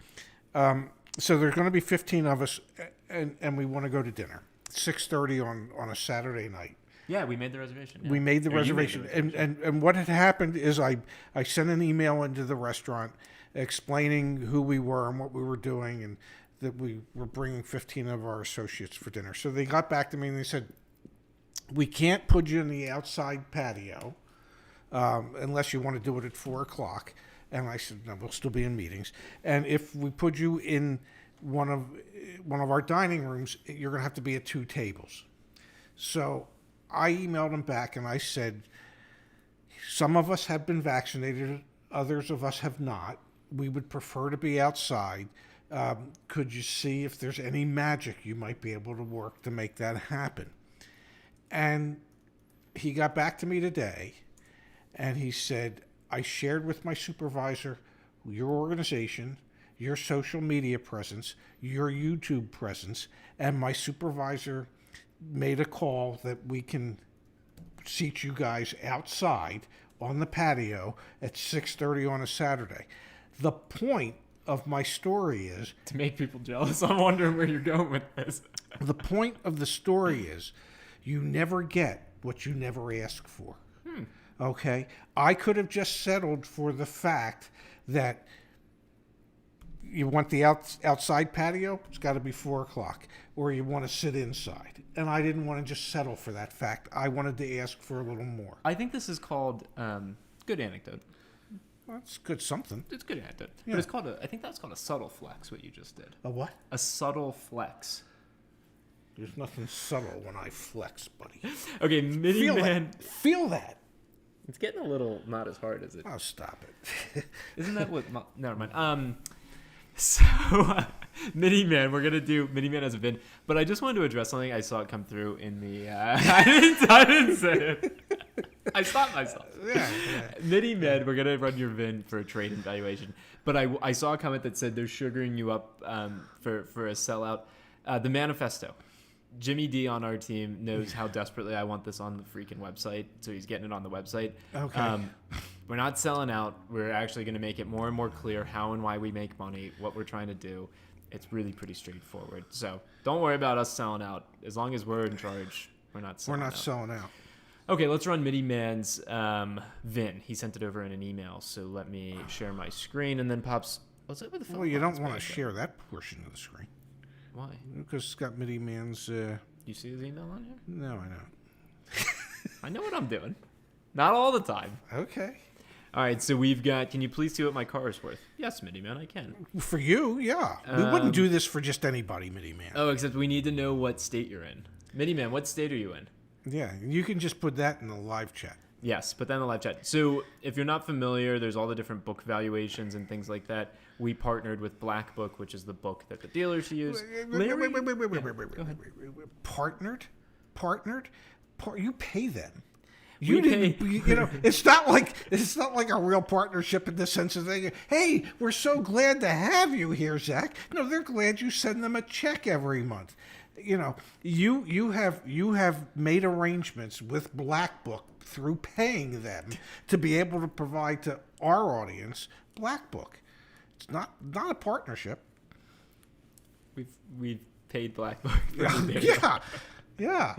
So there's going to be 15 of us, and we want to go to dinner. 6:30 on a Saturday night. Yeah, we made the reservation. Yeah. We made the Or you made reservation. the reservation. And what had happened is I sent an email into the restaurant explaining who we were and what we were doing, and that we were bringing 15 of our associates for dinner. So they got back to me and they said, we can't put you in the outside patio unless you want to do it at 4 o'clock. And I said, no, we'll still be in meetings. And if we put you in one of our dining rooms, you're going to have to be at 2 tables. So I emailed them back and I said, some of us have been vaccinated, others of us have not. We would prefer to be outside. Could you see if there's any magic you might be able to work to make that happen? And he got back to me today and he said, I shared with my supervisor your organization, your social media presence, your YouTube presence, and my supervisor made a call that we can seat you guys outside on the patio at 6:30 on a Saturday. The point of my story is... To make people jealous. I'm wondering where you're going with this. The point of the story is you never get what you never ask for. Okay? I could have just settled for the fact that you want the outside patio, it's got to be 4 o'clock, or you want to sit inside. And I didn't want to just settle for that fact. I wanted to ask for a little more. I think this is called good anecdote. Well, it's good something. It's good anecdote. Yeah. But it's called I think that's called a subtle flex, what you just did. A what? A subtle flex. There's nothing subtle when I flex, buddy. Okay, Mini Man. Feel that. It's getting a little not as hard as it. Oh, stop it. Isn't that what? Never mind. So, Mini Man, we're gonna do Mini Man as a VIN, but I just wanted to address something I saw it come through in the. I didn't say it. I stopped myself. Yeah. Mini Man, we're gonna run your VIN for a trade-in valuation, but I saw a comment that said they're sugaring you up for a sellout. The manifesto. Jimmy D on our team knows how desperately I want this on the freaking website, so he's getting it on the website. Okay. We're not selling out. We're actually going to make it more and more clear how and why we make money, what we're trying to do. It's really pretty straightforward. So don't worry about us selling out. As long as we're in charge, we're not selling out. Selling out. Okay, let's run Mini Man's VIN. He sent it over in an email, so let me share my screen, and then Pops. What's it with the phone? Well, you don't want to share that portion of the screen. Why? Because it's got Mini Man's... You see his email on here? No, I know. I know what I'm doing. Not all the time. Okay. All right, so we've got... Can you please see what my car is worth? Yes, Mini Man, I can. For you, yeah. We wouldn't do this for just anybody, Mini Man. Oh, except we need to know what state you're in. Mini Man, what state are you in? Yeah, you can just put that in the live chat. Yes, put that in the live chat. So if you're not familiar, there's all the different book valuations and things like that. We partnered with Black Book, which is the book that the dealers use. Wait. Partnered? You pay them. You know, it's not like a real partnership in the sense of they, hey, we're so glad to have you here, Zach. No, they're glad you send them a check every month. You know, you have made arrangements with Black Book through paying them to be able to provide to our audience Black Book. It's not a partnership. We've paid Black Book. Yeah.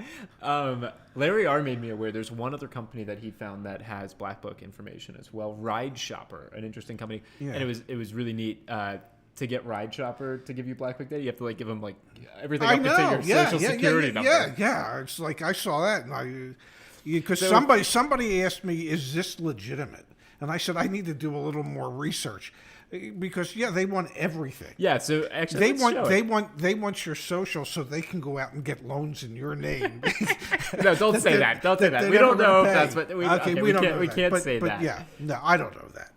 Larry R made me aware there's one other company that he found that has Black Book information as well. Ride Shopper, an interesting company, and it was really neat. To get Ride Shopper to give you Black Book data, you have to give them everything up to your social security number. Yeah. It's like I saw that, and because somebody asked me, "Is this legitimate?" And I said, "I need to do a little more research." Because they want everything. Yeah, so actually they want your social so they can go out and get loans in your name. No, don't say that. Don't say that. We don't know if that's what we can't say that. But yeah, no, I don't know that.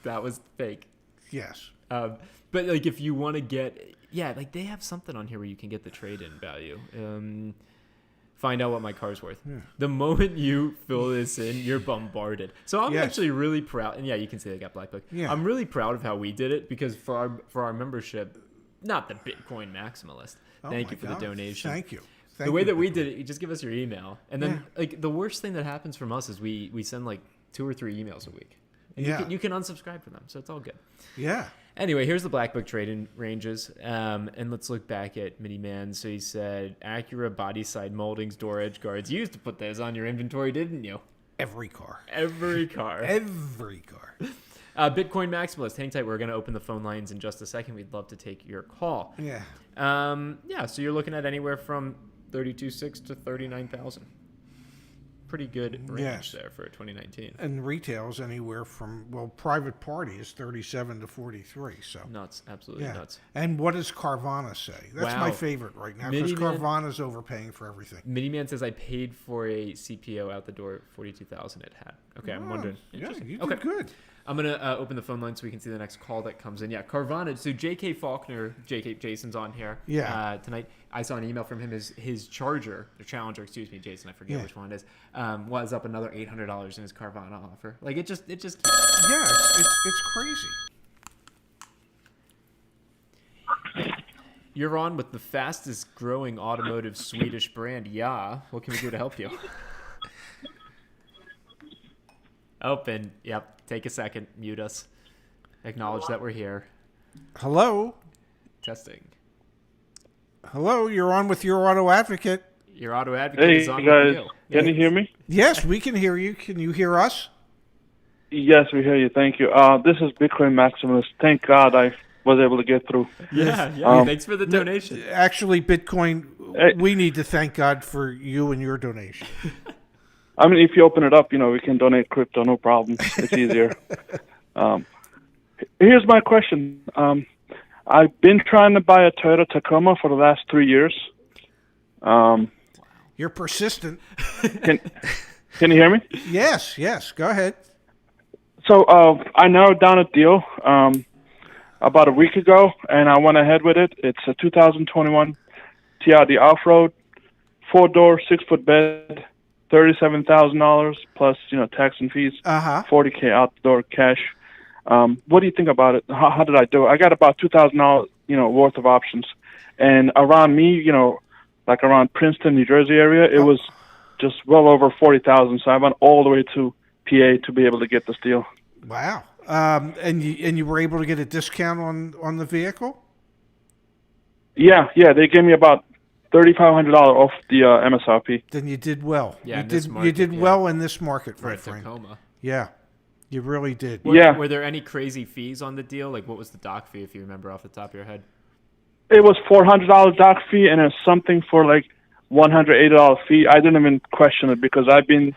That was fake. Yes. But if you want to get they have something on here where you can get the trade-in value. Find out what my car's worth. Yeah. The moment you fill this in, you're bombarded. So I'm actually really proud. And you can see they got Black Book. Yeah. I'm really proud of how we did it because for our membership, not the Bitcoin maximalist. Thank you for the donation. Thank you. The way that we did it, you just give us your email, and then the worst thing that happens from us is we send 2 or 3 emails a week. And you can unsubscribe from them, so it's all good. Yeah. Anyway, here's the Black Book trading ranges, and let's look back at Miniman. So he said Acura body side moldings, door edge guards. You used to put those on your inventory, didn't you? Every car. Every car. Every car. Bitcoin Maximalist, hang tight. We're going to open the phone lines in just a second. We'd love to take your call. Yeah. So you're looking at anywhere from 32.6 to 39,000. Pretty good range there for 2019. And retail's anywhere from, private party is 37 to 43. So nuts, absolutely nuts. And what does Carvana say? That's my favorite right now because Carvana's overpaying for everything. Miniman says I paid for a CPO out the door, 42,000 it had. Okay, I'm wondering. Yeah, you did good. I'm going to open the phone line so we can see the next call that comes in. Yeah, Carvana. So J.K. Faulkner, Jason's on here tonight. I saw an email from him. His Challenger, Jason, I forget which one it is, was up another $800 in his Carvana offer. Like, it just keeps... Yeah, it's crazy. You're on with the fastest growing automotive Swedish brand. Yeah. What can we do to help you? Open. Yep. Take a second. Mute us. Acknowledge that we're here. Hello. Testing. Hello. You're on with your auto advocate. Your auto advocate is on guys, with you. Can you hear me? Yes, we can hear you. Can you hear us? Yes, we hear you. Thank you. This is Bitcoin Maximalist. Thank God I was able to get through. Yeah. Thanks for the donation. Actually, Bitcoin, we need to thank God for you and your donation. I mean, if you open it up, we can donate crypto, no problem. It's easier. Here's my question. I've been trying to buy a Toyota Tacoma for the last 3 years. You're persistent. Can you hear me? Yes. Go ahead. So I narrowed down a deal about a week ago, and I went ahead with it. It's a 2021 TRD off-road, 4-door, 6-foot bed, $37,000 plus tax and fees. $40K outdoor cash. What do you think about it? How did I do it? I got about $2,000 worth of options, and around me, like around Princeton, New Jersey area, it was just well over 40,000. So I went all the way to PA to be able to get this deal. Wow. And you were able to get a discount on the vehicle? Yeah. They gave me about $3,500 off the MSRP. Then you did well. Yeah, you did well in this market, for my a friend. Tacoma. Yeah, you really did. Were there any crazy fees on the deal? Like, what was the doc fee, if you remember off the top of your head? It was $400 doc fee, and it's something for like $180 fee. I didn't even question it because I've been.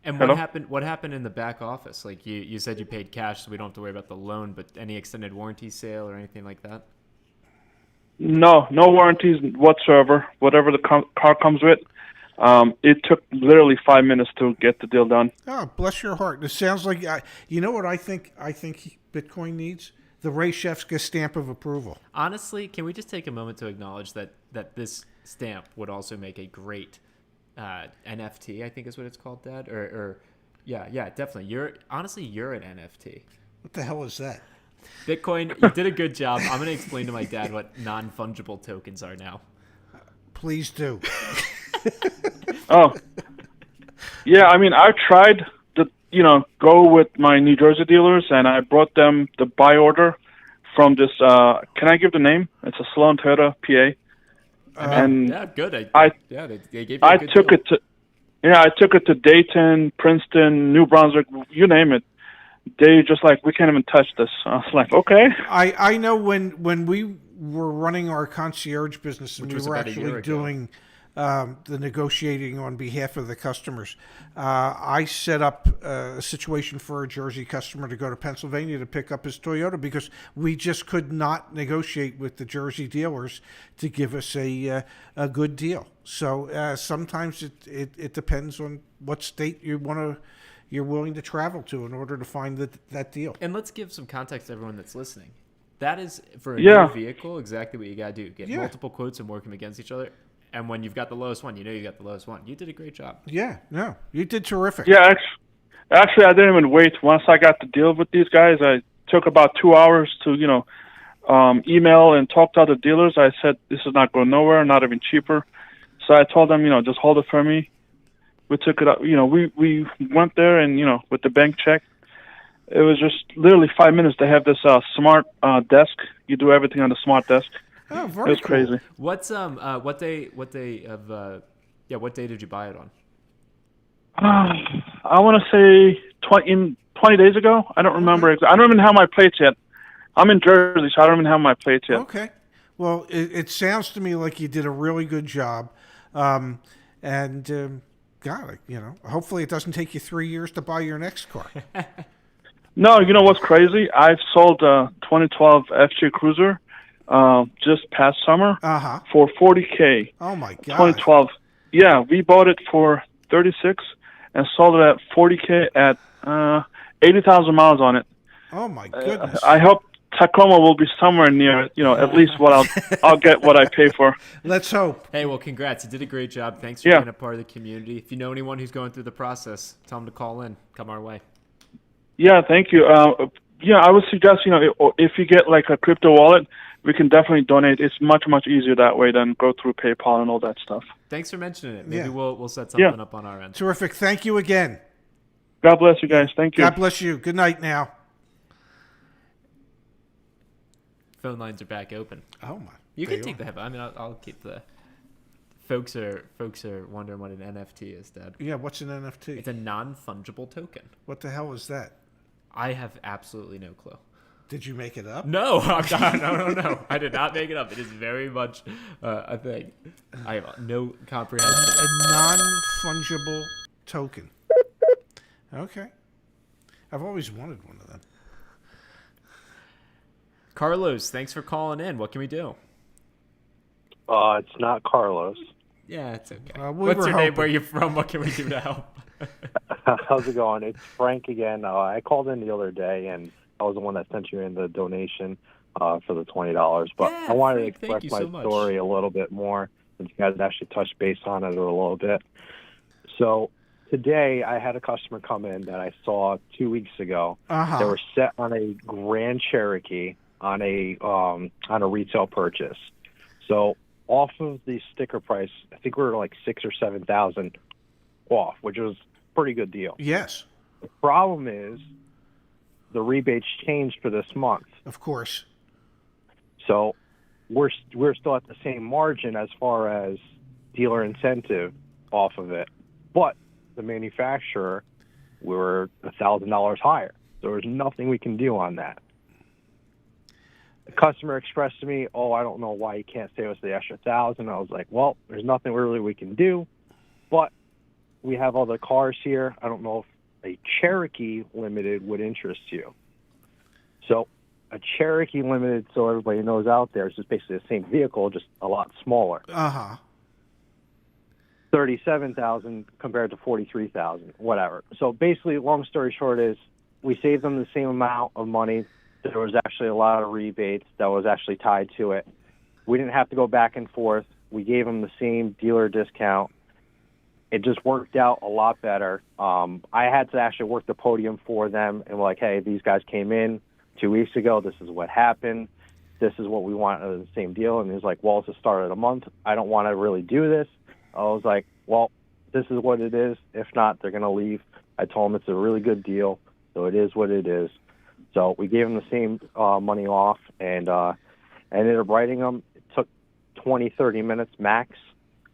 And what happened? What happened in the back office? Like you said, you paid cash, so we don't have to worry about the loan. But any extended warranty sale or anything like that? No warranties whatsoever. Whatever the car comes with, it took literally 5 minutes to get the deal done. Oh, bless your heart! It sounds like you know what I think. I think Bitcoin needs the Ray Shefska stamp of approval. Honestly, can we just take a moment to acknowledge that this stamp would also make a great NFT? I think is what it's called, Dad. Or yeah, definitely. You're an NFT. What the hell is that? Bitcoin, you did a good job. I'm going to explain to my dad what non-fungible tokens are now. Please do. Oh. Yeah, I mean, I tried to, go with my New Jersey dealers, and I brought them the buy order from this, can I give the name? It's a Sloan Toyota, PA. And yeah, good. They gave you I took it to Dayton, Princeton, New Brunswick, you name it. They just like, we can't even touch this. I was like, okay. I know when we were running our concierge business and we were actually doing the negotiating on behalf of the customers, I set up a situation for a Jersey customer to go to Pennsylvania to pick up his Toyota because we just could not negotiate with the Jersey dealers to give us a good deal. So sometimes it depends on what state you're willing to travel to in order to find that deal. And let's give some context to everyone that's listening. That is, for a new vehicle, exactly what you got to do. Get multiple quotes and work them against each other. And when you've got the lowest one, you got the lowest one. You did a great job. Yeah, no, you did terrific. Yeah, actually, I didn't even wait. Once I got the deal with these guys, I took about 2 hours to, email and talk to other dealers. I said, this is not going nowhere, not even cheaper. So I told them, just hold it for me. We took it up, we went there and, with the bank check, It was just literally 5 minutes. They have this smart desk. You do everything on the smart desk. Oh, very It was cool. crazy. What's what day what day did you buy it on? I want to say 20 days ago. I don't remember. I don't even have my plates yet. I'm in Jersey, so I don't even have my plates yet. Okay. Well, it sounds to me like you did a really good job. God, hopefully it doesn't take you 3 years to buy your next car. No, you know what's crazy? I've sold a 2012 FJ Cruiser just past summer for $40K. Oh, my God. 2012. Yeah, we bought it for $36 and sold it at $40K at 80,000 miles on it. Oh, my goodness. I hope Tacoma will be somewhere near, at least what I'll get what I pay for. Let's hope. Hey, well, congrats. You did a great job. Thanks for being a part of the community. If you know anyone who's going through the process, tell them to call in. Come our way. Yeah, thank you. I would suggest, if you get like a crypto wallet, we can definitely donate. It's much, much easier that way than go through PayPal and all that stuff. Thanks for mentioning it. Maybe we'll set something up on our end. Terrific. Thank you again. God bless you guys. Thank you. God bless you. Good night now. Phone lines are back open. Oh my! You can take the headline. I mean, I'll keep the. Folks are wondering what an NFT is, Dad. Yeah, what's an NFT? It's a non-fungible token. What the hell is that? I have absolutely no clue. Did you make it up? No, no. I did not make it up. It is very much a thing. I have no comprehension. A non-fungible token. Okay. I've always wanted one of them. Carlos, thanks for calling in. What can we do? It's not Carlos. Yeah, it's okay. What's your name? Where you from? What can we do to help? How's it going? It's Frank again. I called in the other day, and I was the one that sent you in the donation for the $20. But I wanted to express my story a little bit more, since you guys actually touched base on it a little bit. So today, I had a customer come in that I saw 2 weeks ago. They were set on a Grand Cherokee on a retail purchase. So off of the sticker price, I think we were like $6,000 or $7,000 off, which was a pretty good deal. Yes. The problem is the rebates changed for this month. Of course. So we're still at the same margin as far as dealer incentive off of it, but the manufacturer, we were $1,000 higher. So there's nothing we can do on that. The customer expressed to me, I don't know why you can't save us the extra $1,000. I was like, well, there's nothing really we can do, but we have other cars here. I don't know if a Cherokee Limited would interest you. So a Cherokee Limited, so everybody knows out there, is just basically the same vehicle, just a lot smaller. $37,000 compared to $43,000, whatever. So basically, long story short is we saved them the same amount of money. There was actually a lot of rebates that was actually tied to it. We didn't have to go back and forth. We gave them the same dealer discount. It just worked out a lot better. I had to actually work the podium for them and like, hey, these guys came in 2 weeks ago. This is what happened. This is what we want the same deal. And he was like, well, it's the start of the month. I don't want to really do this. I was like, well, this is what it is. If not, they're going to leave. I told them it's a really good deal, so it is what it is. So we gave them the same money off, and I ended up writing them. It took 20, 30 minutes max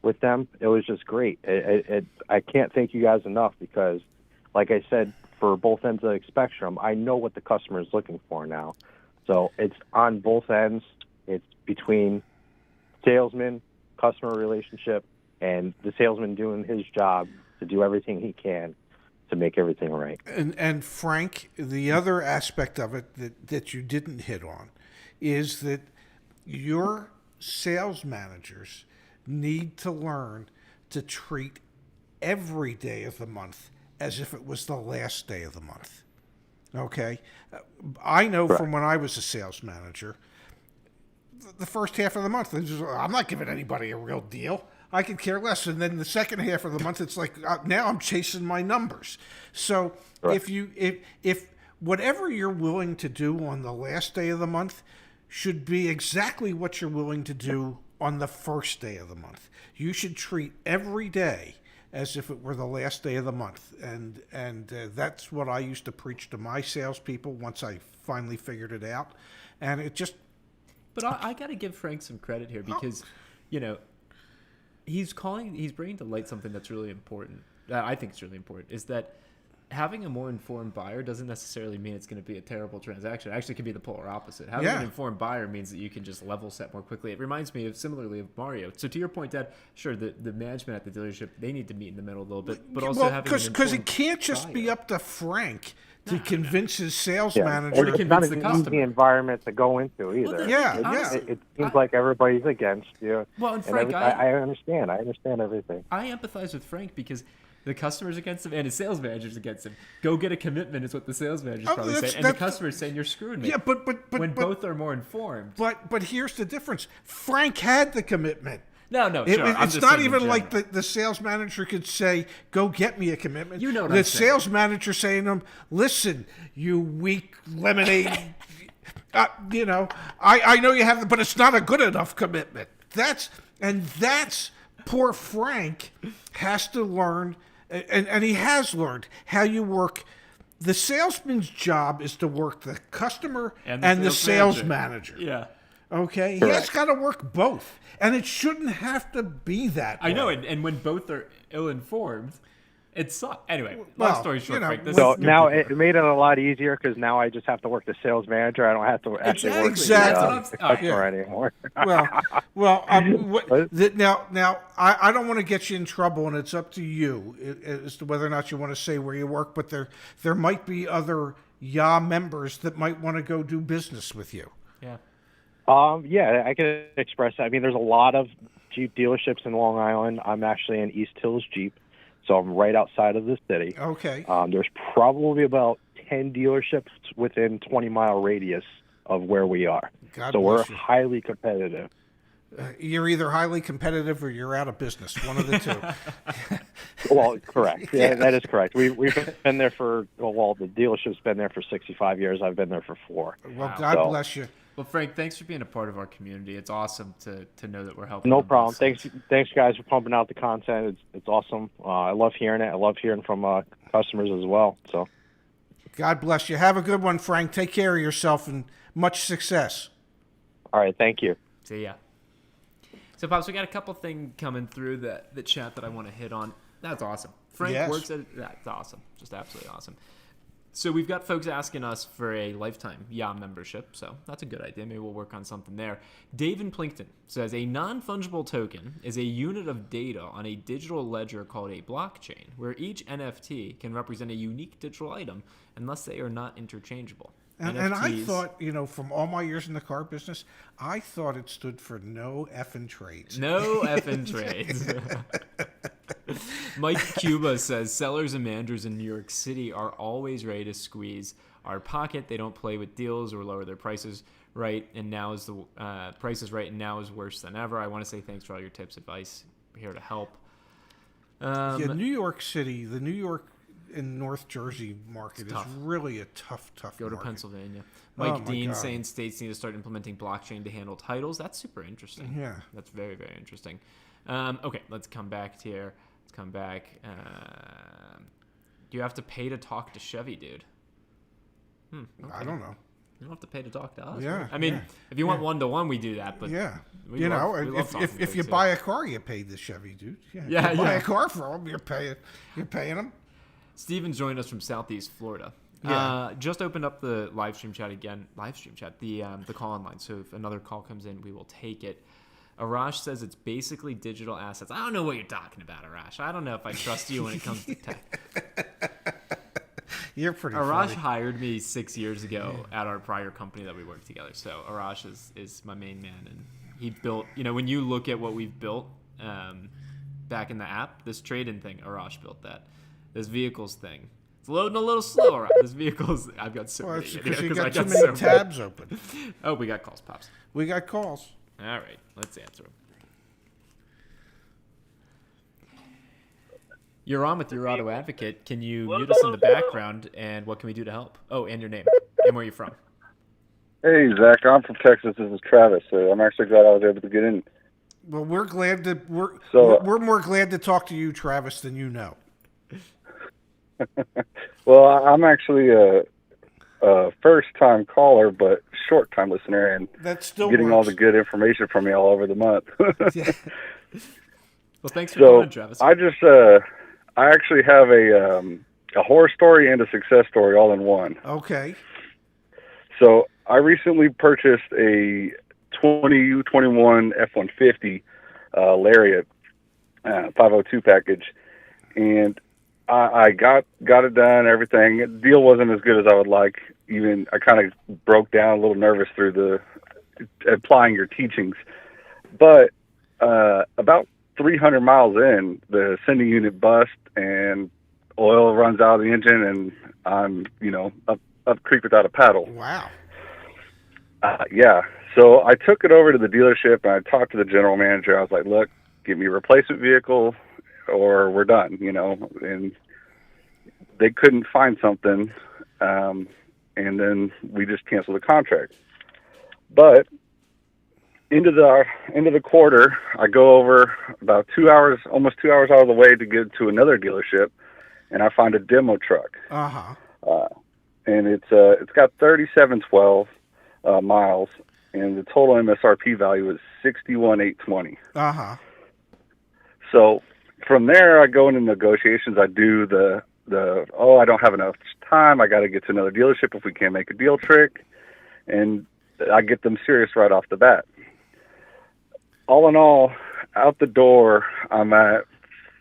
with them. It was just great. I can't thank you guys enough because, like I said, for both ends of the spectrum, I know what the customer is looking for now. So it's on both ends. It's between salesman, customer relationship, and the salesman doing his job to do everything he can to make everything right. And Frank, the other aspect of it that you didn't hit on is that your sales managers need to learn to treat every day of the month as if it was the last day of the month. Okay? I know from when I was a sales manager, the first half of the month, I'm not giving anybody a real deal. I could care less. And then the second half of the month, it's like now I'm chasing my numbers. So if whatever you're willing to do on the last day of the month should be exactly what you're willing to do on the first day of the month. You should treat every day as if it were the last day of the month. And that's what I used to preach to my salespeople once I finally figured it out. And it just... But I got to give Frank some credit here because, he's bringing to light something that's really important. I think it's really important, is that having a more informed buyer doesn't necessarily mean it's going to be a terrible transaction. It actually could be the polar opposite. Having an informed buyer means that you can just level set more quickly. It reminds me similarly of Mario. So to your point, Dad, sure, the management at the dealership, they need to meet in the middle a little bit, but also having because it can't just be up to Frank to convince his sales manager. Or to convince the customer. It's not an easy environment to go into either. Well, It seems like everybody's against you. Well, and Frank, I understand. I understand everything. I empathize with Frank because the customer's against him and his sales manager's against him. Go get a commitment is what the sales manager's probably saying. And the customer's saying, you're screwing me. Yeah, but when both are more informed. But here's the difference. Frank had the commitment. No, sure. It's not even like the sales manager could say, go get me a commitment. You know what the I'm saying. Sales manager saying to him, listen, you weak lemonade. I know you have, but it's not a good enough commitment. That's poor Frank has to learn, and he has learned how you work. The salesman's job is to work the customer and the sales manager. Yeah. Okay? Correct. He has got to work both. And it shouldn't have to be that way. I know, and when both are ill-informed, it sucks. Anyway, long story short, Frank, now it made it a lot easier because now I just have to work the sales manager. I don't have to actually work the customer anymore. Now, I don't want to get you in trouble, and it's up to you as to whether or not you want to say where you work, but there might be other members that might want to go do business with you. Yeah. I can express that. I mean, there's a lot of Jeep dealerships in Long Island. I'm actually in East Hills Jeep, so I'm right outside of the city. Okay. There's probably about 10 dealerships within 20-mile radius of where we are. We're highly competitive. You're either highly competitive or you're out of business. One of the two. Well, correct. Yeah, that is correct. We've been there the dealership's been there for 65 years. I've been there for 4. Well, God bless you. Well, Frank, thanks for being a part of our community. It's awesome to know that we're helping. No problem. Thanks, guys, for pumping out the content. It's awesome. I love hearing it. I love hearing from customers as well. So, God bless you. Have a good one, Frank. Take care of yourself and much success. All right. Thank you. See ya. So, Pops, we got a couple things coming through the chat that I want to hit on. That's awesome. Frank works at it. That's awesome. Just absolutely awesome. So we've got folks asking us for a lifetime membership, so that's a good idea. Maybe we'll work on something there. Dave in Plinkton says, a non-fungible token is a unit of data on a digital ledger called a blockchain, where each NFT can represent a unique digital item unless they are not interchangeable. And I thought, from all my years in the car business, I thought it stood for no effing trades. No effing trades. Mike Cuba says, sellers and managers in New York City are always ready to squeeze our pocket. They don't play with deals or lower their prices right, and now is the price is right, and now is worse than ever. I want to say thanks for all your tips, advice. We're here to help. New York City, the New York and North Jersey market is really a tough Go market. to Pennsylvania. Mike Dean saying states need to start implementing blockchain to handle titles. That's super interesting. Yeah. That's very, very interesting. Okay, let's come back here. Let's come back. Do you have to pay to talk to Chevy, dude? Okay. I don't know. You don't have to pay to talk to us. Yeah. Right? I mean, if you want one-to-one, we do that. But we if you buy a car, you pay the Chevy, dude. Yeah. If you buy a car for them, you're paying them. Steven joined us from Southeast Florida. Just opened up the live stream chat again. The call-in line. So if another call comes in, we will take it. Arash says it's basically digital assets. I don't know what you're talking about, Arash. I don't know if I trust you when it comes to tech. You're pretty Arash funny. hired me 6 years ago at our prior company that we worked together. So Arash is my main man. And he built, when you look at what we've built back in the app, this trade-in thing, Arash built that. This vehicles thing. It's loading a little slower. This vehicles, I've got so many. Because you got too many tabs open. Oh, we got calls, Pops. We got calls. All right, let's answer them. You're on with your auto advocate. Can you mute us in the background, and what can we do to help? Oh, and your name, and where are you from? Hey, Zach, I'm from Texas. This is Travis. I'm actually glad I was able to get in. Well, we're glad to So, we're more glad to talk to you, Travis, than you know. well, I'm actually a first-time caller, but short-time listener, and that still getting all works. the good information from you all over the month. Yeah. Well, thanks for calling, Travis. I just, I actually have a horror story and a success story all in one. Okay. So I recently purchased a 2021 F-150 Lariat 502 package, and I got it done. Everything. The deal wasn't as good as I would like. Even I kind of broke down a little nervous through the applying your teachings, but about 300 miles in, the sending unit bust and oil runs out of the engine, and I'm up creek without a paddle. Wow. Yeah. So I took it over to the dealership and I talked to the general manager. I was like, look, give me a replacement vehicle or we're done, and they couldn't find something. And then we just canceled the contract. But into the quarter, I go over about 2 hours, almost 2 hours out of the way to get to another dealership, and I find a demo truck. And it's got 3712 miles, and the total MSRP value is 61,820. So from there, I go into negotiations. I do the I don't have enough time. I got to get to another dealership if we can't make a deal trick, and I get them serious right off the bat. All in all, out the door, I'm at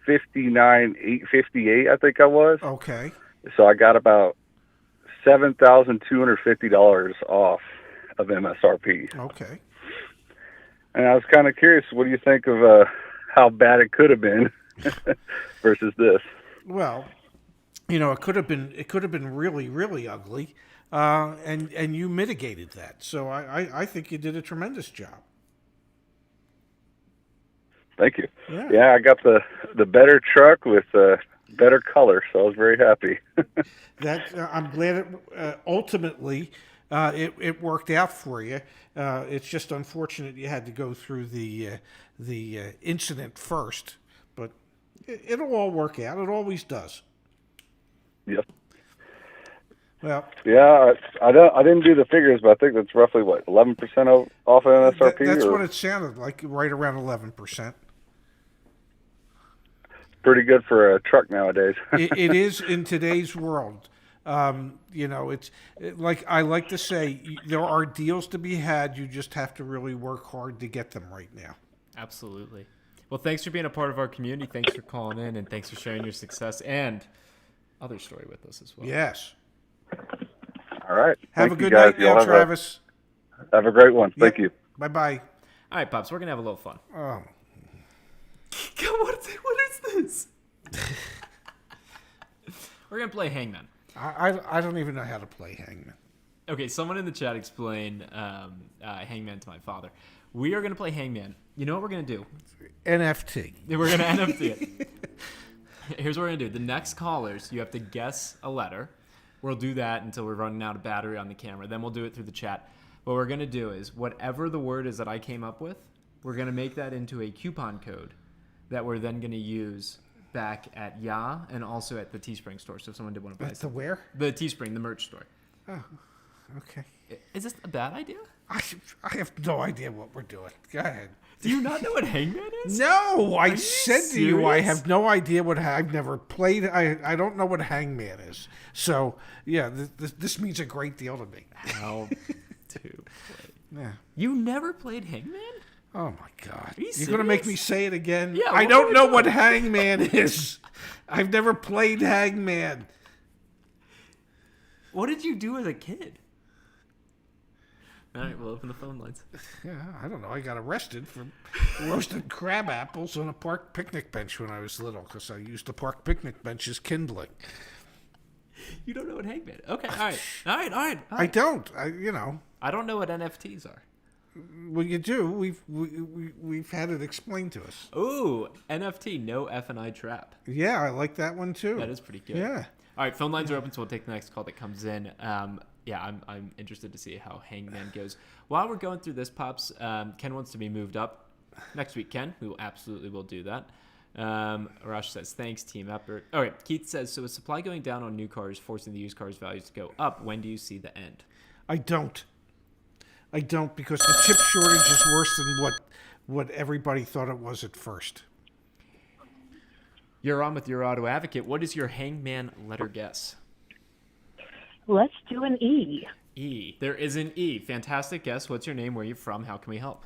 59,858. I think I was. Okay. So I got about $7,250 off of MSRP. Okay. And I was kind of curious, what do you think of how bad it could have been versus this? Well, it could have been really, really ugly, and you mitigated that. So I think you did a tremendous job. Thank you. Yeah. I got the better truck with better color, so I was very happy. I'm glad it ultimately it worked out for you. It's just unfortunate you had to go through the incident first, but it'll all work out. It always does. Yep. Well. Yeah, I didn't do the figures, but I think that's roughly 11% off of MSRP. That's what it sounded like, right around 11%. Pretty good for a truck nowadays. It is in today's world. It's like I like to say, there are deals to be had. You just have to really work hard to get them right now. Absolutely. Well, thanks for being a part of our community. Thanks for calling in, and thanks for sharing your success and other story with us as well. Yes. All right. Have a good night now, Travis. Have a great one. Thank you. Bye-bye. All right, Pops, we're going to have a little fun. Oh. What is this? We're going to play Hangman. I don't even know how to play Hangman. Okay, someone in the chat explained Hangman to my father. We are going to play Hangman. You know what we're going to do? NFT. We're going to NFT it. Here's what we're going to do. The next callers, you have to guess a letter. We'll do that until we're running out of battery on the camera. Then we'll do it through the chat. What we're going to do is whatever the word is that I came up with, we're going to make that into a coupon code that we're then going to use back at Ya and also at the Teespring store. So if someone did want to buy something. The where? The Teespring, the merch store. Oh, okay. Is this a bad idea? I have no idea what we're doing. Go ahead. Do you not know what Hangman is? No, I said serious? to you I have no idea what I've never played. I don't know what Hangman is. So yeah, this means a great deal to me. How to play? Yeah. You never played Hangman? Oh my God! You're gonna make me say it again? Yeah. I don't know what Hangman is. I've never played Hangman. What did you do as a kid? All right, we'll open the phone lines. Yeah, I don't know. I got arrested for roasting crab apples on a park picnic bench when I was little because I used the park picnic bench as kindling. You don't know what Hangman is? Okay, all right. I don't. I don't know what NFTs are. Well, you do. We've had it explained to us. Ooh, NFT, no F&I trap. Yeah, I like that one too. That is pretty good. Yeah. All right, phone lines are open, so we'll take the next call that comes in. I'm interested to see how Hangman goes. While we're going through this, Pops, Ken wants to be moved up next week, Ken. We will absolutely will do that. Arash says, thanks, Team Effort. All right, Keith says, so with supply going down on new cars, forcing the used cars values to go up, when do you see the end? I don't, because the chip shortage is worse than what everybody thought it was at first. You're on with your auto advocate. What is your hangman letter guess? Let's do an E. E. There is an E. Fantastic guess. What's your name? Where are you from? How can we help?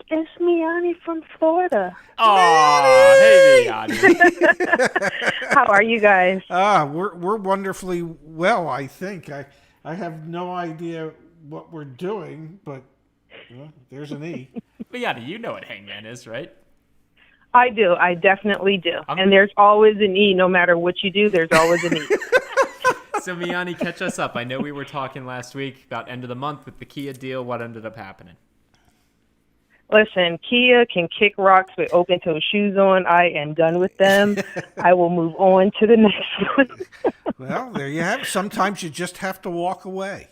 It's Miani from Florida. Oh, hey, Miani. How are you guys? We're wonderfully well, I think. I have no idea what we're doing, but there's an E. Miani, you know what hangman is, right? I do. I definitely do. And there's always an E. No matter what you do, there's always an E. So, Miani, catch us up. I know we were talking last week about end of the month with the Kia deal. What ended up happening? Listen, Kia can kick rocks with open-toe shoes on. I am done with them. I will move on to the next one. Well, there you have it. Sometimes you just have to walk away.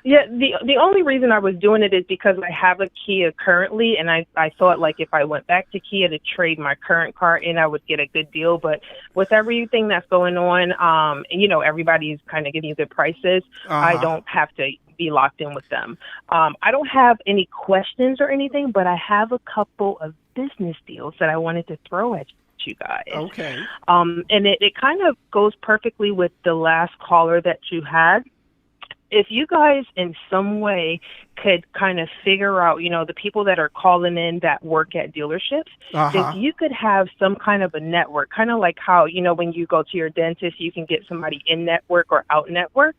Yeah, the only reason I was doing it is because I have a Kia currently, and I thought, like, if I went back to Kia to trade my current car in, I would get a good deal. But with everything that's going on, everybody's kind of giving you good prices. I don't have to be locked in with them. I don't have any questions or anything, but I have a couple of business deals that I wanted to throw at you guys. Okay. And it kind of goes perfectly with the last caller that you had. If you guys in some way could kind of figure out, the people that are calling in that work at dealerships, if you could have some kind of a network, kind of like how, when you go to your dentist, you can get somebody in network or out network.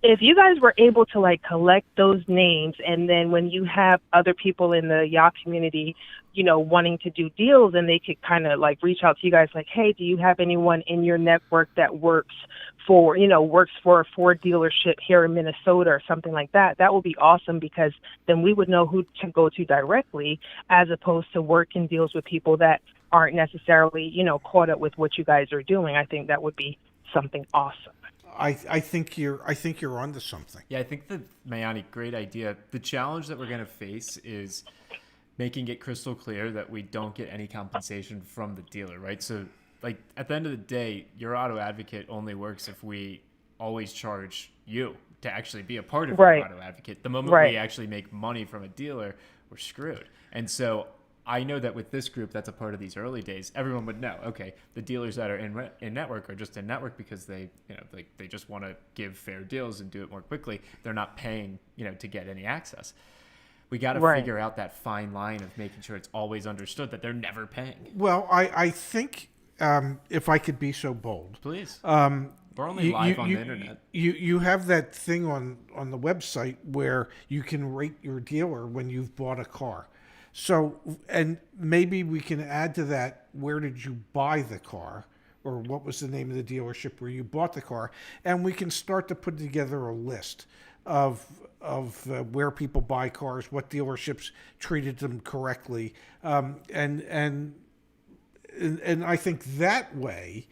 If you guys were able to collect those names, and then when you have other people in the yacht community, wanting to do deals, and they could kind of reach out to you guys hey, do you have anyone in your network that works for a Ford dealership here in Minnesota or something like that? That would be awesome, because then we would know who to go to directly, as opposed to working deals with people that aren't necessarily, caught up with what you guys are doing. I think that would be something awesome. I think you're onto something. Yeah, I think that, Mayani, great idea. The challenge that we're going to face is making it crystal clear that we don't get any compensation from the dealer, right? So, at the end of the day, your auto advocate only works if we always charge you to actually be a part of your auto advocate. The moment we actually make money from a dealer, we're screwed. And so I know that with this group that's a part of these early days, everyone would know, okay, the dealers that are in network are just in network because they just want to give fair deals and do it more quickly. They're not paying, to get any access. We got to figure out that fine line of making sure it's always understood that they're never paying. Well, I think if I could be so bold, please. We're only live on the internet. You have that thing on the website where you can rate your dealer when you've bought a car. So, and maybe we can add to that, where did you buy the car? Or what was the name of the dealership where you bought the car? And we can start to put together a list of where people buy cars, what dealerships treated them correctly. And I think that way,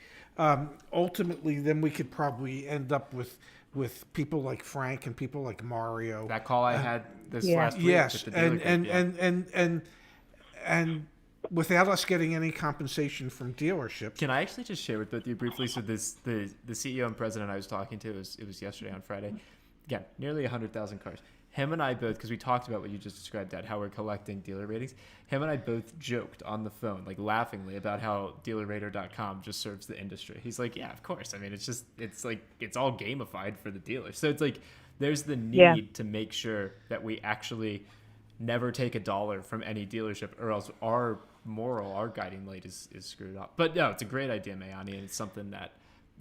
ultimately, then we could probably end up with people like Frank and people like Mario. That call I had this last week. Yes, and without us getting any compensation from dealerships. Can I actually just share with you briefly? So the CEO and president I was talking to, it was yesterday on Friday. Again, nearly 100,000 cars. Him and I both, because we talked about what you just described, Dad, how we're collecting dealer ratings. Him and I both joked on the phone, laughingly, about how DealerRater.com just serves the industry. He's like, yeah, of course. I mean, it's all gamified for the dealers. So it's there's the need to make sure that we actually never take a dollar from any dealership, or else our guiding light is screwed up. But no, it's a great idea, Mayani, and it's something that,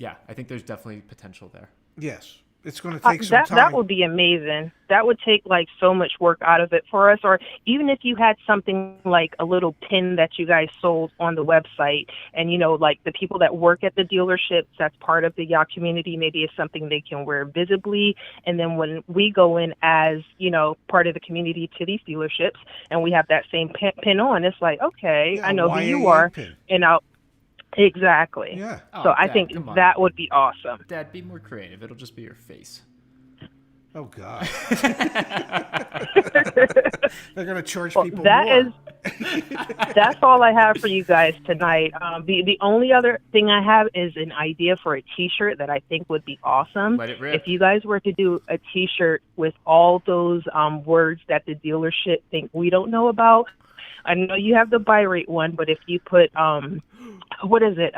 I think there's definitely potential there. Yes. It's going to take some time. That would be amazing. That would take so much work out of it for us. Or even if you had something like a little pin that you guys sold on the website, and the people that work at the dealerships, that's part of the yacht community, maybe it's something they can wear visibly. And then when we go in as part of the community to these dealerships, and we have that same pin on, it's okay, I know who you are, and I'll. Exactly. Yeah. So I think that would be awesome. Dad, be more creative. It'll just be your face. Oh God! They're going to charge Well, people that more. that's all I have for you guys tonight. The only other thing I have is an idea for a T-shirt that I think would be awesome. Let it rip. If you guys were to do a T-shirt with all those words that the dealership think we don't know about. I know you have the buy rate one, but if you put what is it,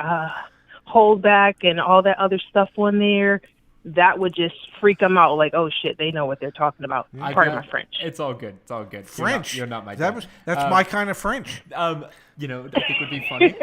hold back and all that other stuff on there, that would just freak them out. Like, oh shit, they know what they're talking about. Pardon my French. It's all good. It's all good. French. You're not my That's dad. my kind of French. You know, I think would be funny,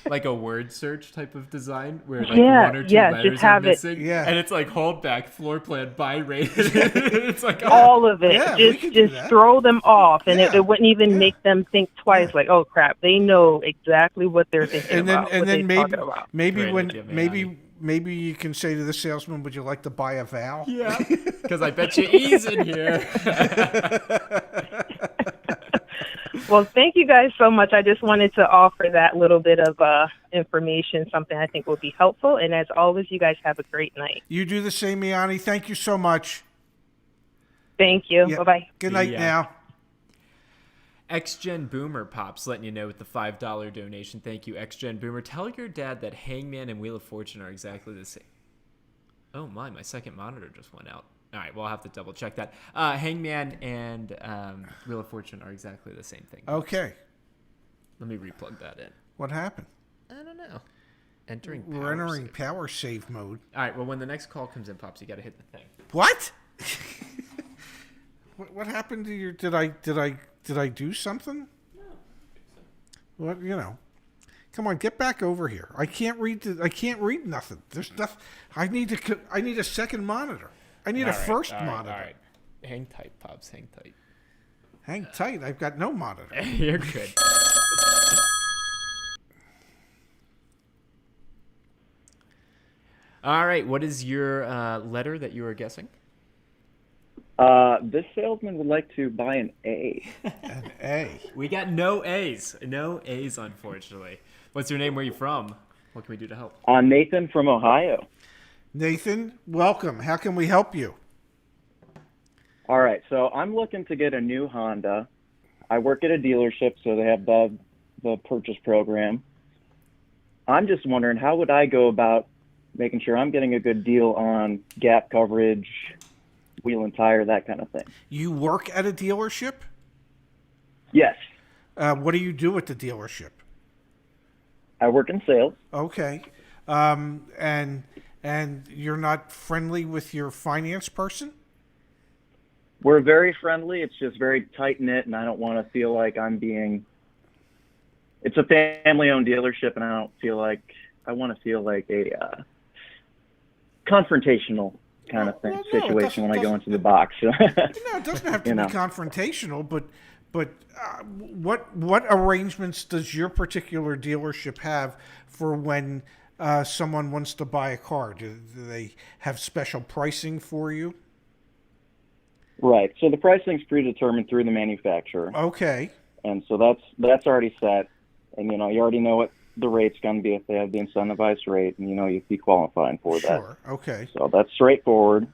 like a word search type of design where like Yeah, one or two yeah, letters just are have it. missing, Yeah. and it's like hold back, floor plan, buy rate. It's like All of it. Yeah, we could do just that. throw them off, and Yeah. it wouldn't even make them think twice. Like, oh crap, they know exactly what they're thinking And then about. and what then they're maybe talking about. maybe Great when idea, man. maybe you can say to the salesman, "Would you like to buy a vowel?" Yeah, because I bet you E's in here. Well, thank you guys so much. I just wanted to offer that little bit of information, something I think will be helpful. And as always, you guys have a great night. You do the same, Miani. Thank you so much. Thank you. Yeah. Bye-bye. Good night ya. now. XGen Boomer Pops letting you know with the $5 donation. Thank you, XGen Boomer. Tell your dad that Hangman and Wheel of Fortune are exactly the same. Oh my second monitor just went out. All right, well, I'll have to double check that. Hangman and Wheel of Fortune are exactly the same thing. Okay. Let me replug that in. What happened? I don't know. Entering. We're entering power save mode. All right. Well, when the next call comes in, Pops, you got to hit the thing. What? What happened to your? Did I do something? No. What Come on, get back over here. I can't read nothing. There's nothing. I need a second monitor. I need a first monitor. All right. Hang tight, Pops. Hang tight. Hang tight. I've got no monitor. You're good. All right. What is your letter that you were guessing? This salesman would like to buy an A. An A. We got no A's. No A's, unfortunately. What's your name? Where are you from? What can we do to help? Nathan from Ohio. Nathan, welcome. How can we help you? All right, so I'm looking to get a new Honda. I work at a dealership, so they have the purchase program. I'm just wondering, how would I go about making sure I'm getting a good deal on gap coverage, wheel and tire, that kind of thing? You work at a dealership? Yes. What do you do at the dealership? I work in sales. Okay. And you're not friendly with your finance person? We're very friendly. It's just very tight-knit, and I don't want to feel like I'm being... It's a family-owned dealership, and I don't feel like... I want to feel like a confrontational kind of thing, situation when I go into the box. No, it doesn't have to be confrontational, but what arrangements does your particular dealership have for when someone wants to buy a car? Do they have special pricing for you? Right. So the pricing's predetermined through the manufacturer. Okay. And so that's already set. And, you already know what the rate's going to be if they have the incentivized rate, and, you'd be qualifying for that. Sure. Okay. So that's straightforward.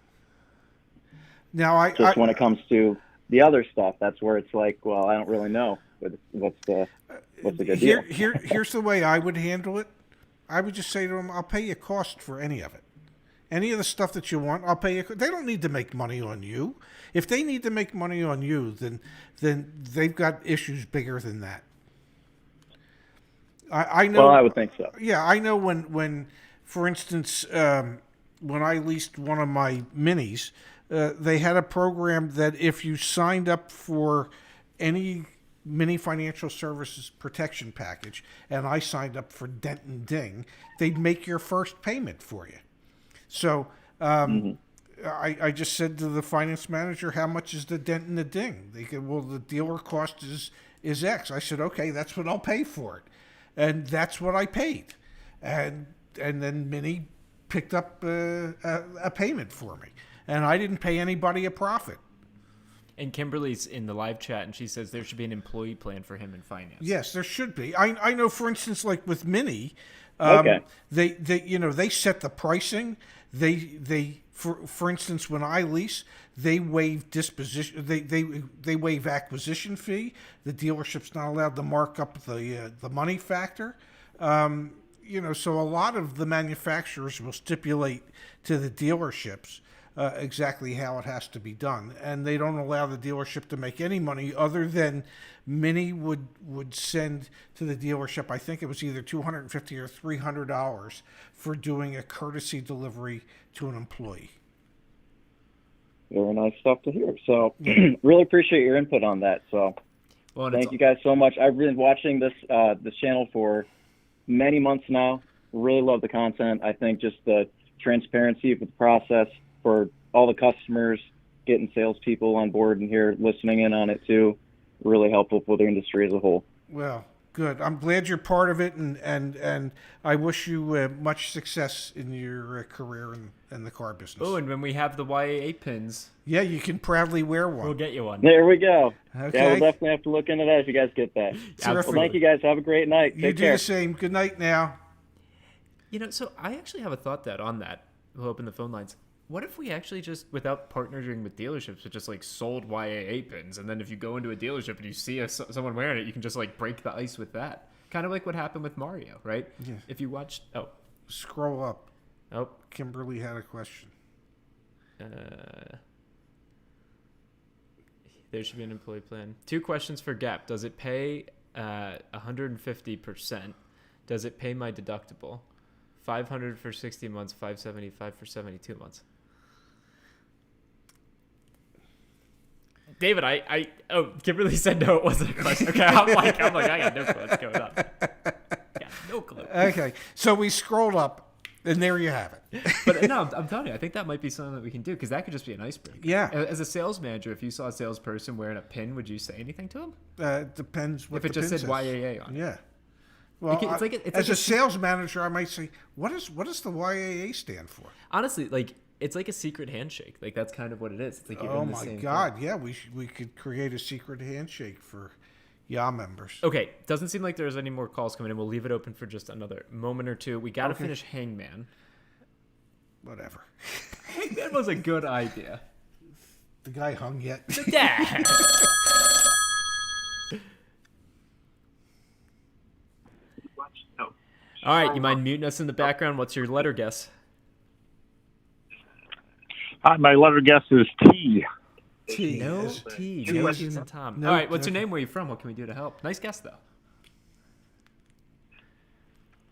Now, when it comes to the other stuff, that's where it's like, well, I don't really know what's the good deal. Here's the way I would handle it. I would just say to them, I'll pay you cost for any of it. Any of the stuff that you want, I'll pay you. They don't need to make money on you. If they need to make money on you, then they've got issues bigger than that. I know. Well, I would think so. Yeah, I know when for instance, when I leased one of my Minis, they had a program that if you signed up for any Mini Financial Services protection package, and I signed up for Dent and Ding, they'd make your first payment for you. So I just said to the finance manager, how much is the Dent and the Ding? They said, well, the dealer cost is X. I said, okay, that's what I'll pay for it. And that's what I paid. And then Mini picked up a payment for me. And I didn't pay anybody a profit. And Kimberly's in the live chat, and she says there should be an employee plan for him in finance. Yes, there should be. I know, for instance, like with Mini, okay. they set the pricing. They For instance, when I lease, they waive disposition. They waive acquisition fee. The dealership's not allowed to mark up the money factor. So a lot of the manufacturers will stipulate to the dealerships exactly how it has to be done, and they don't allow the dealership to make any money other than Mini would send to the dealership. I think it was either $250 or $300 for doing a courtesy delivery to an employee. Very nice stuff to hear. So, really appreciate your input on that. So, thank you guys so much. I've been watching this channel for many months now. Really love the content. I think just the transparency of the process for all the customers, getting salespeople on board and here listening in on it too, really helpful for the industry as a whole. Well, good. I'm glad you're part of it, and I wish you much success in your career in the car business. Oh, and when we have the YAA pins, yeah, you can proudly wear one. We'll get you one. There we go. Okay. Yeah, we'll definitely have to look into that if you guys get that. Well, thank you guys. Have a great night. You Take do care. the same. Good night now. So I actually have a thought that on that. We'll open the phone lines. What if we actually just, without partnering with dealerships, but just like sold YAA pins, and then if you go into a dealership and you see someone wearing it, you can just like break the ice with that. Kind of like what happened with Mario, right? Yeah. If you watched, scroll up. Oh, Kimberly had a question. There should be an employee plan. 2 questions for Gap. Does it pay 150%? Does it pay my deductible? 500 for 60 months, 575 for 72 months. David, Kimberly said no, it wasn't a question. Okay, I'm like, I got no clue what's going on. Yeah, no clue. Okay, so we scrolled up, and there you have it. But no, I'm telling you, I think that might be something that we can do, because that could just be an icebreaker. Yeah. As a sales manager, if you saw a salesperson wearing a pin, would you say anything to him? Depends what if it the just pin said says. YAA on it. Yeah. Well, it's as a sales manager, I might say, what does the YAA stand for? Honestly, it's like a secret handshake. Like, that's kind of what it is. It's like you're oh in the my same God, thing. yeah, we could create a secret handshake for YA members. Okay, doesn't seem like there's any more calls coming in. We'll leave it open for just another moment or two. We got to finish Hangman. Whatever. Hangman was a good idea. The guy hung yet? Yeah. All right, you mind muting us in the background? What's your letter guess? Hi, my letter guess is T. T. No T. No T than Tom. All right, what's your name? Where are you from? What can we do to help? Nice guess, though.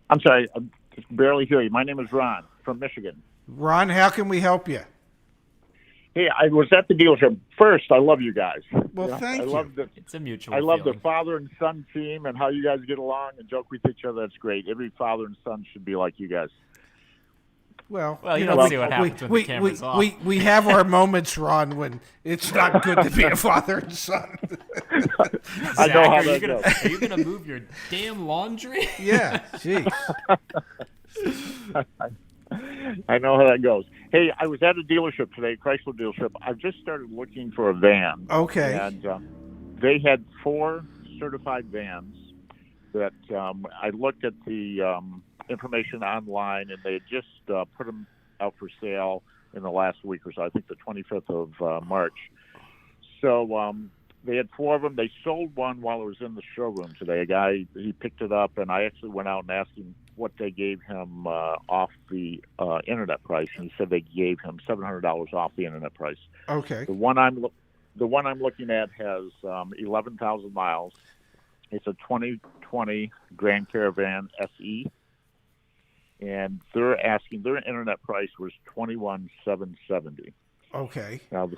I'm sorry, I just barely hear you. My name is Ron from Michigan. Ron, how can we help you? Hey, I was at the dealership. First, I love you guys. Well, thank you. It's a mutual I love the feeling. father and son team and how you guys get along and joke with each other. That's great. Every father and son should be like you guys. Well, you don't see what happens when the camera's off. We have our moments, Ron, when it's not good to be a father and son. I know how that goes. Are you going to move your damn laundry? Yeah, jeez. I know how that goes. Hey, I was at a dealership today, Chrysler dealership. I've just started looking for a van. Okay. And they had 4 certified vans that I looked at the information online, and they had just put them out for sale in the last week or so, I think the 25th of March. So they had 4 of them. They sold one while I was in the showroom today. A guy, he picked it up, and I actually went out and asked him what they gave him off the internet price, and he said they gave him $700 off the internet price. Okay. The one I'm looking at has 11,000 miles. It's a 2020 Grand Caravan SE, and their internet price was $21,770. Okay. Now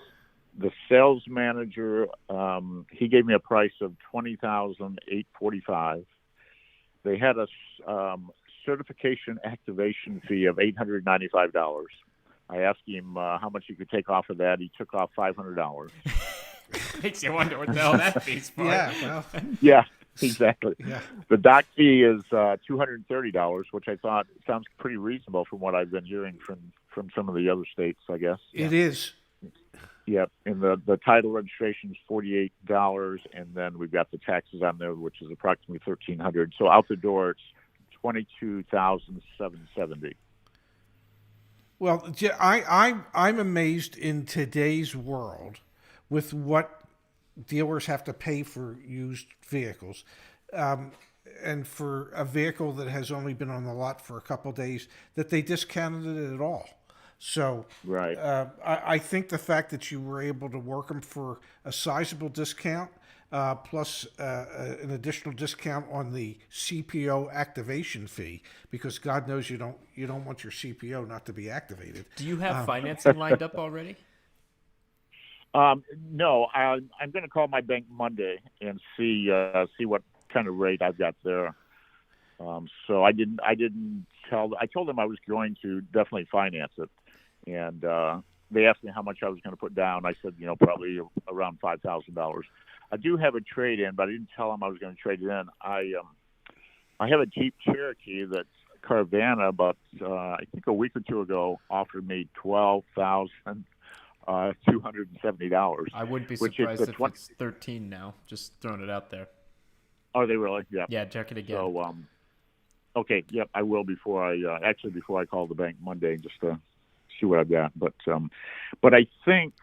the sales manager, he gave me a price of $20,845. They had a certification activation fee of $895. I asked him how much he could take off of that. He took off $500. Makes you wonder what the hell that fee's for. Yeah, well. Yeah, exactly. Yeah. The dock fee is $230, which I thought sounds pretty reasonable from what I've been hearing from some of the other states, I guess. It is. Yep, and the title registration is $48, and then we've got the taxes on there, which is approximately $1,300. So out the door, it's $22,770. Well, I'm amazed in today's world with what dealers have to pay for used vehicles. And for a vehicle that has only been on the lot for a couple days, that they discounted it at all. So Right. I think the fact that you were able to work them for a sizable discount, plus an additional discount on the CPO activation fee, because God knows you don't want your CPO not to be activated. Do you have financing lined up already? No, I'm going to call my bank Monday and see what kind of rate I've got there. So I told them I was going to definitely finance it, and they asked me how much I was going to put down. I said, probably around $5,000. I do have a trade in, but I didn't tell them I was going to trade it in. I have a Jeep Cherokee that's Carvana, but I think a week or two ago offered me $12,270. I wouldn't be surprised if it's 13 now. Just throwing it out there. Are they really? Yeah. Yeah, check it again. So, okay, yep, I will before I call the bank Monday just to see what I've got. But I think,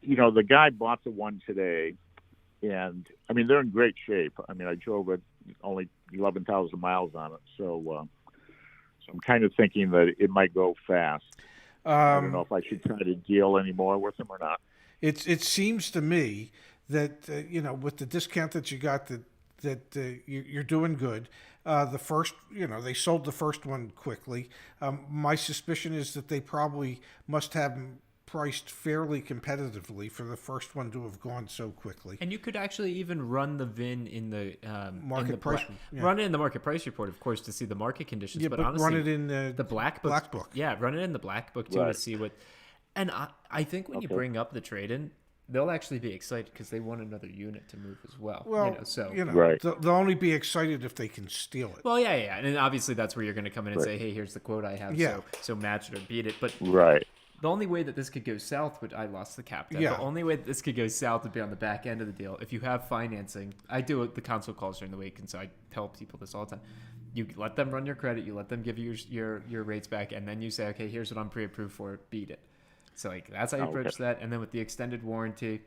the guy bought the one today, and I mean they're in great shape. I mean I drove it only 11,000 miles on it, so I'm kind of thinking that it might go fast. I don't know if I should try to deal any more with them or not. It seems to me that with the discount that you got, that you're doing good. The first, they sold the first one quickly. My suspicion is that they probably must have them priced fairly competitively for the first one to have gone so quickly. And you could actually even run the VIN in the market price. Run it in the market price report, of course, to see the market conditions. Yeah, but but honestly, run it in the black book. Black book. Yeah, run it in the black book too to see what. And I think when you bring up the trade-in, they'll actually be excited because they want another unit to move as well. Well, right. They'll only be excited if they can steal it. Well, yeah, and obviously that's where you're going to come in and say, "Hey, here's the quote I have, so match it or beat it." But right. The only way that this could go south I lost the cap. Yeah. The only way that this could go south would be on the back end of the deal. If you have financing, I do the console calls during the week, and so I tell people this all the time. You let them run your credit, you let them give you your rates back, and then you say, okay, here's what I'm pre-approved for, beat it. So that's how you approach that. And then with the extended warranty,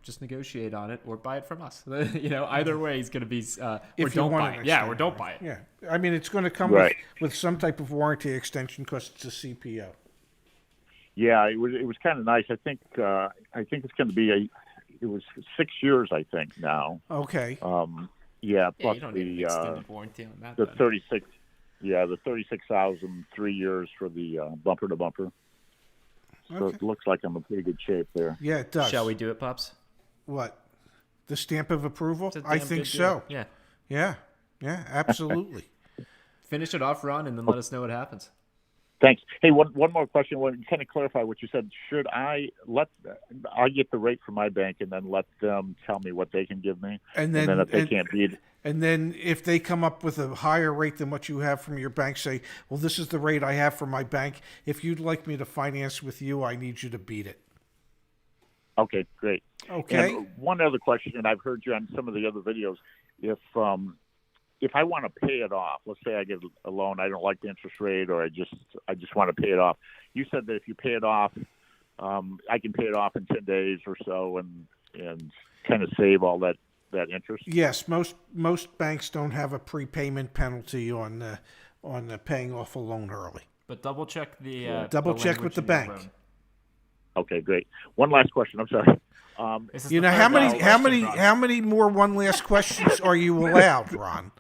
just negotiate on it or buy it from us. Either way is going to be or don't buy it. Yeah, or don't buy it. Yeah, I mean it's going to come with some type of warranty extension because it's a CPO. Yeah, it was kind of nice. I think it's going to be it was 6 years, I think now. Okay. Yeah, plus you don't need an extended warranty on that. The 36. Yeah, the 36,000, 3 years for the bumper to bumper. So it looks like I'm in pretty good shape there. Yeah, it does. Shall we do it, Pops? What? The stamp of approval? I think so. Yeah. Yeah, absolutely. Finish it off, Ron, and then let us know what happens. Thanks. Hey, one more question. Kind of clarify what you said. Should I get the rate from my bank and then let them tell me what they can give me? And then if they can't beat it. And then if they come up with a higher rate than what you have from your bank, say, well, this is the rate I have from my bank. If you'd like me to finance with you, I need you to beat it. Okay, great. Okay. And one other question, and I've heard you on some of the other videos. If I want to pay it off, let's say I get a loan, I don't like the interest rate, or I just want to pay it off. You said that if you pay it off, I can pay it off in 10 days or so, and kind of save all that interest. Yes, most banks don't have a prepayment penalty on paying off a loan early. But double check double check with the bank. Okay, great. One last question. I'm sorry. How many more one last questions are you allowed, Ron?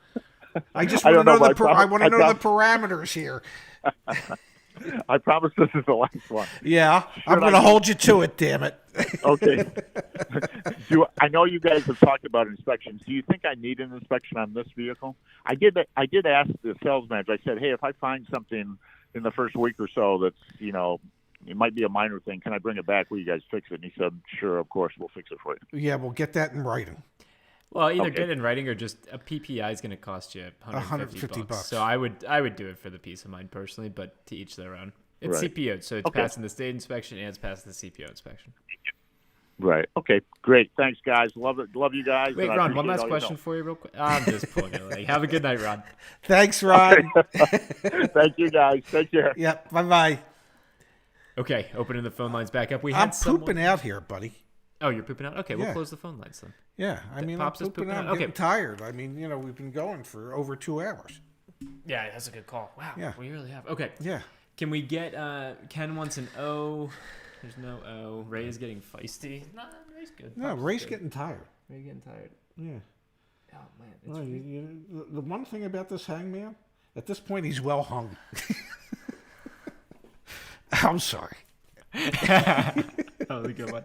I just want to know the parameters here. I promise this is the last one. Yeah, I'm going to hold you to it, damn it. Okay. I know you guys have talked about inspections. Do you think I need an inspection on this vehicle? I did ask the sales manager. I said, hey, if I find something in the first week or so that's, it might be a minor thing, can I bring it back? Will you guys fix it? And he said, sure, of course, we'll fix it for you. Yeah, we'll get that in writing. Well, either get it in writing or just a PPI is going to cost you $150. So I would do it for the peace of mind personally, but to each their own. It's CPO, so it's passing the state inspection and it's passing the CPO inspection. Right. Okay. Great. Thanks, guys. Love it. Love you guys. Wait, Ron, one last question for you real quick. I'm just pulling your leg. Have a good night, Ron. Thanks, Ron. Thank you, guys. Take care. Yep. Bye-bye. Okay, opening the phone lines back up. I'm pooping out here, buddy. Oh, you're pooping out? Okay, we'll Yeah. close the phone lines then. Yeah, I mean, Pops I'm is pooping out. I'm getting tired. I mean, we've been going for over 2 hours. Yeah, that's a good call. Wow, Yeah. we really have. Okay. Yeah. Can we get, Ken wants an O. There's no O. Ray is getting feisty. Nah, Ray's good. No, Pops is Ray's good. getting tired. Ray's getting tired. Yeah. Oh, man. It's Well, the one thing about this hangman, at this point, he's well hung. I'm sorry. That was a good one.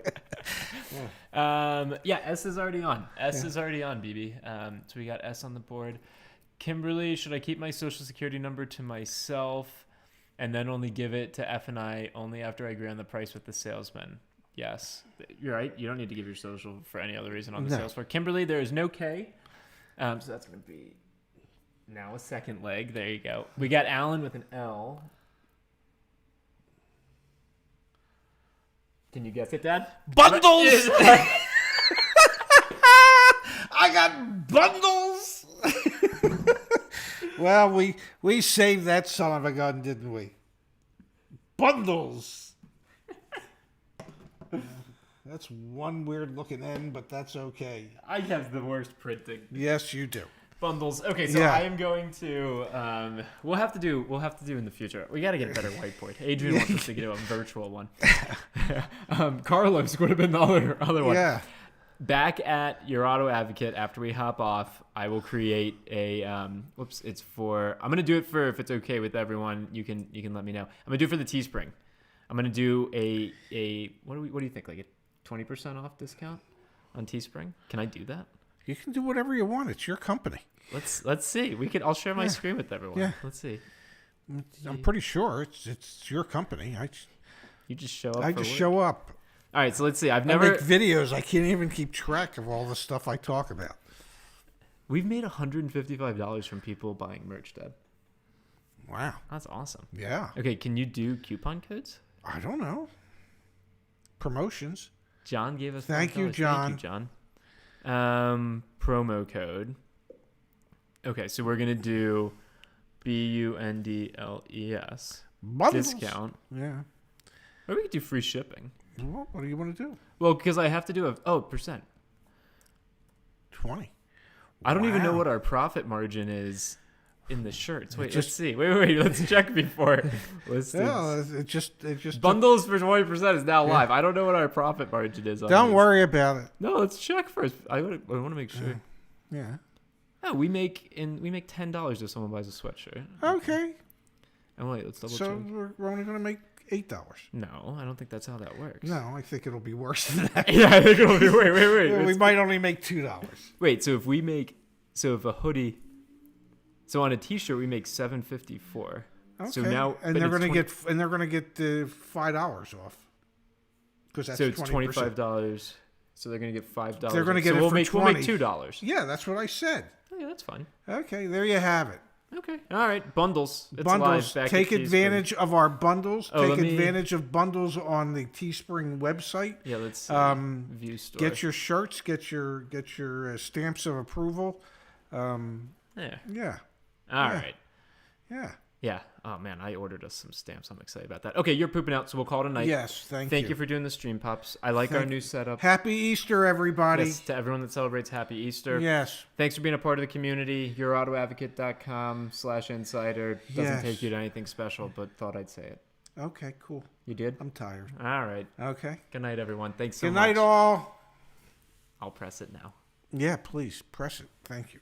Yeah, S is already on. S is already on, BB. So we got S on the board. Kimberly, should I keep my social security number to myself and then only give it to F and I only after I agree on the price with the salesman? Yes. You're right. You don't need to give your social for any other reason on the sales floor. Kimberly, there is no K. So that's going to be now a second leg. There you go. We got Alan with an L. Can you guess it, Dad? Bundles! I got bundles! Well, we saved that son of a gun, didn't we? Bundles! That's one weird looking N, but that's okay. I have the worst printing. Yes, you do. Bundles. Okay, so I am going to. We'll have to do in the future. We got to get a better whiteboard. Adrian wants us to get a virtual one. Carlos would have been the other one. Yeah. Back at your auto advocate after we hop off, I will create a. It's for. I'm gonna do it for if it's okay with everyone. You can let me know. I'm gonna do it for the Teespring. I'm gonna do a what do you think, like a 20% off discount on Teespring? Can I do that? You can do whatever you want. It's your company. Let's see. I'll share my screen with everyone. Yeah. Let's see. I'm pretty sure it's your company. You just show up. I just show up. All right, so let's see. I make videos. I can't even keep track of all the stuff I talk about. We've made $155 from people buying merch, Dad. Wow. That's awesome. Yeah. Okay, can you do coupon codes? I don't know. Promotions. John gave us Thank you, $5. John. Thank you, John. Promo code. Okay, so we're gonna do BUNDLES Bundles. discount. Yeah. Or we could do free shipping. Well, what do you want to do? Well, because I have to do percent. 20. I don't even know Wow. what our profit margin is in the shirts. Wait, let's see. Wait. Let's check before. Yeah, it just bundles for 20% is now live. I don't know what our profit margin is. Don't worry about it. No, let's check first. I want to make sure. Yeah. Oh, we make $10 if someone buys a sweatshirt. Okay. And wait, let's double So check. we're only going to make $8. No, I don't think that's how that works. No, I think it'll be worse than that. Yeah, I think it'll be. Wait. We might only make $2. Wait, so if a hoodie, so on a T-shirt we make $7.54. Okay. So now, and they're going to get $5 off. Because that's so it's 20%. $25. So they're going to get $5. They're going to get so it we'll for make, $20. We'll make $2. Yeah, that's what I said. Oh, yeah, that's fine. Okay, there you have it. Okay. All right. Bundles. It's Bundles. live back Take at advantage of our bundles. Oh, Take advantage of bundles on the Teespring website. Yeah, let's see. View store. Get your shirts. Get your stamps of approval. Yeah. Yeah. All right. Yeah. Yeah. Oh man, I ordered us some stamps. I'm excited about that. Okay, you're pooping out, so we'll call it a night. Yes, thank you. Thank you for doing the stream, Pops. I like our new setup. Happy Easter, everybody. Yes, to everyone that celebrates Happy Easter. Yes. Thanks for being a part of the community. YourAutoAdvocate.com/insider. Doesn't Yes. take you to anything special, but thought I'd say it. Okay, cool. You did? I'm tired. All right. Okay. Good night, everyone. Thanks so Good much. night, all. I'll press it now. Yeah, please press it. Thank you.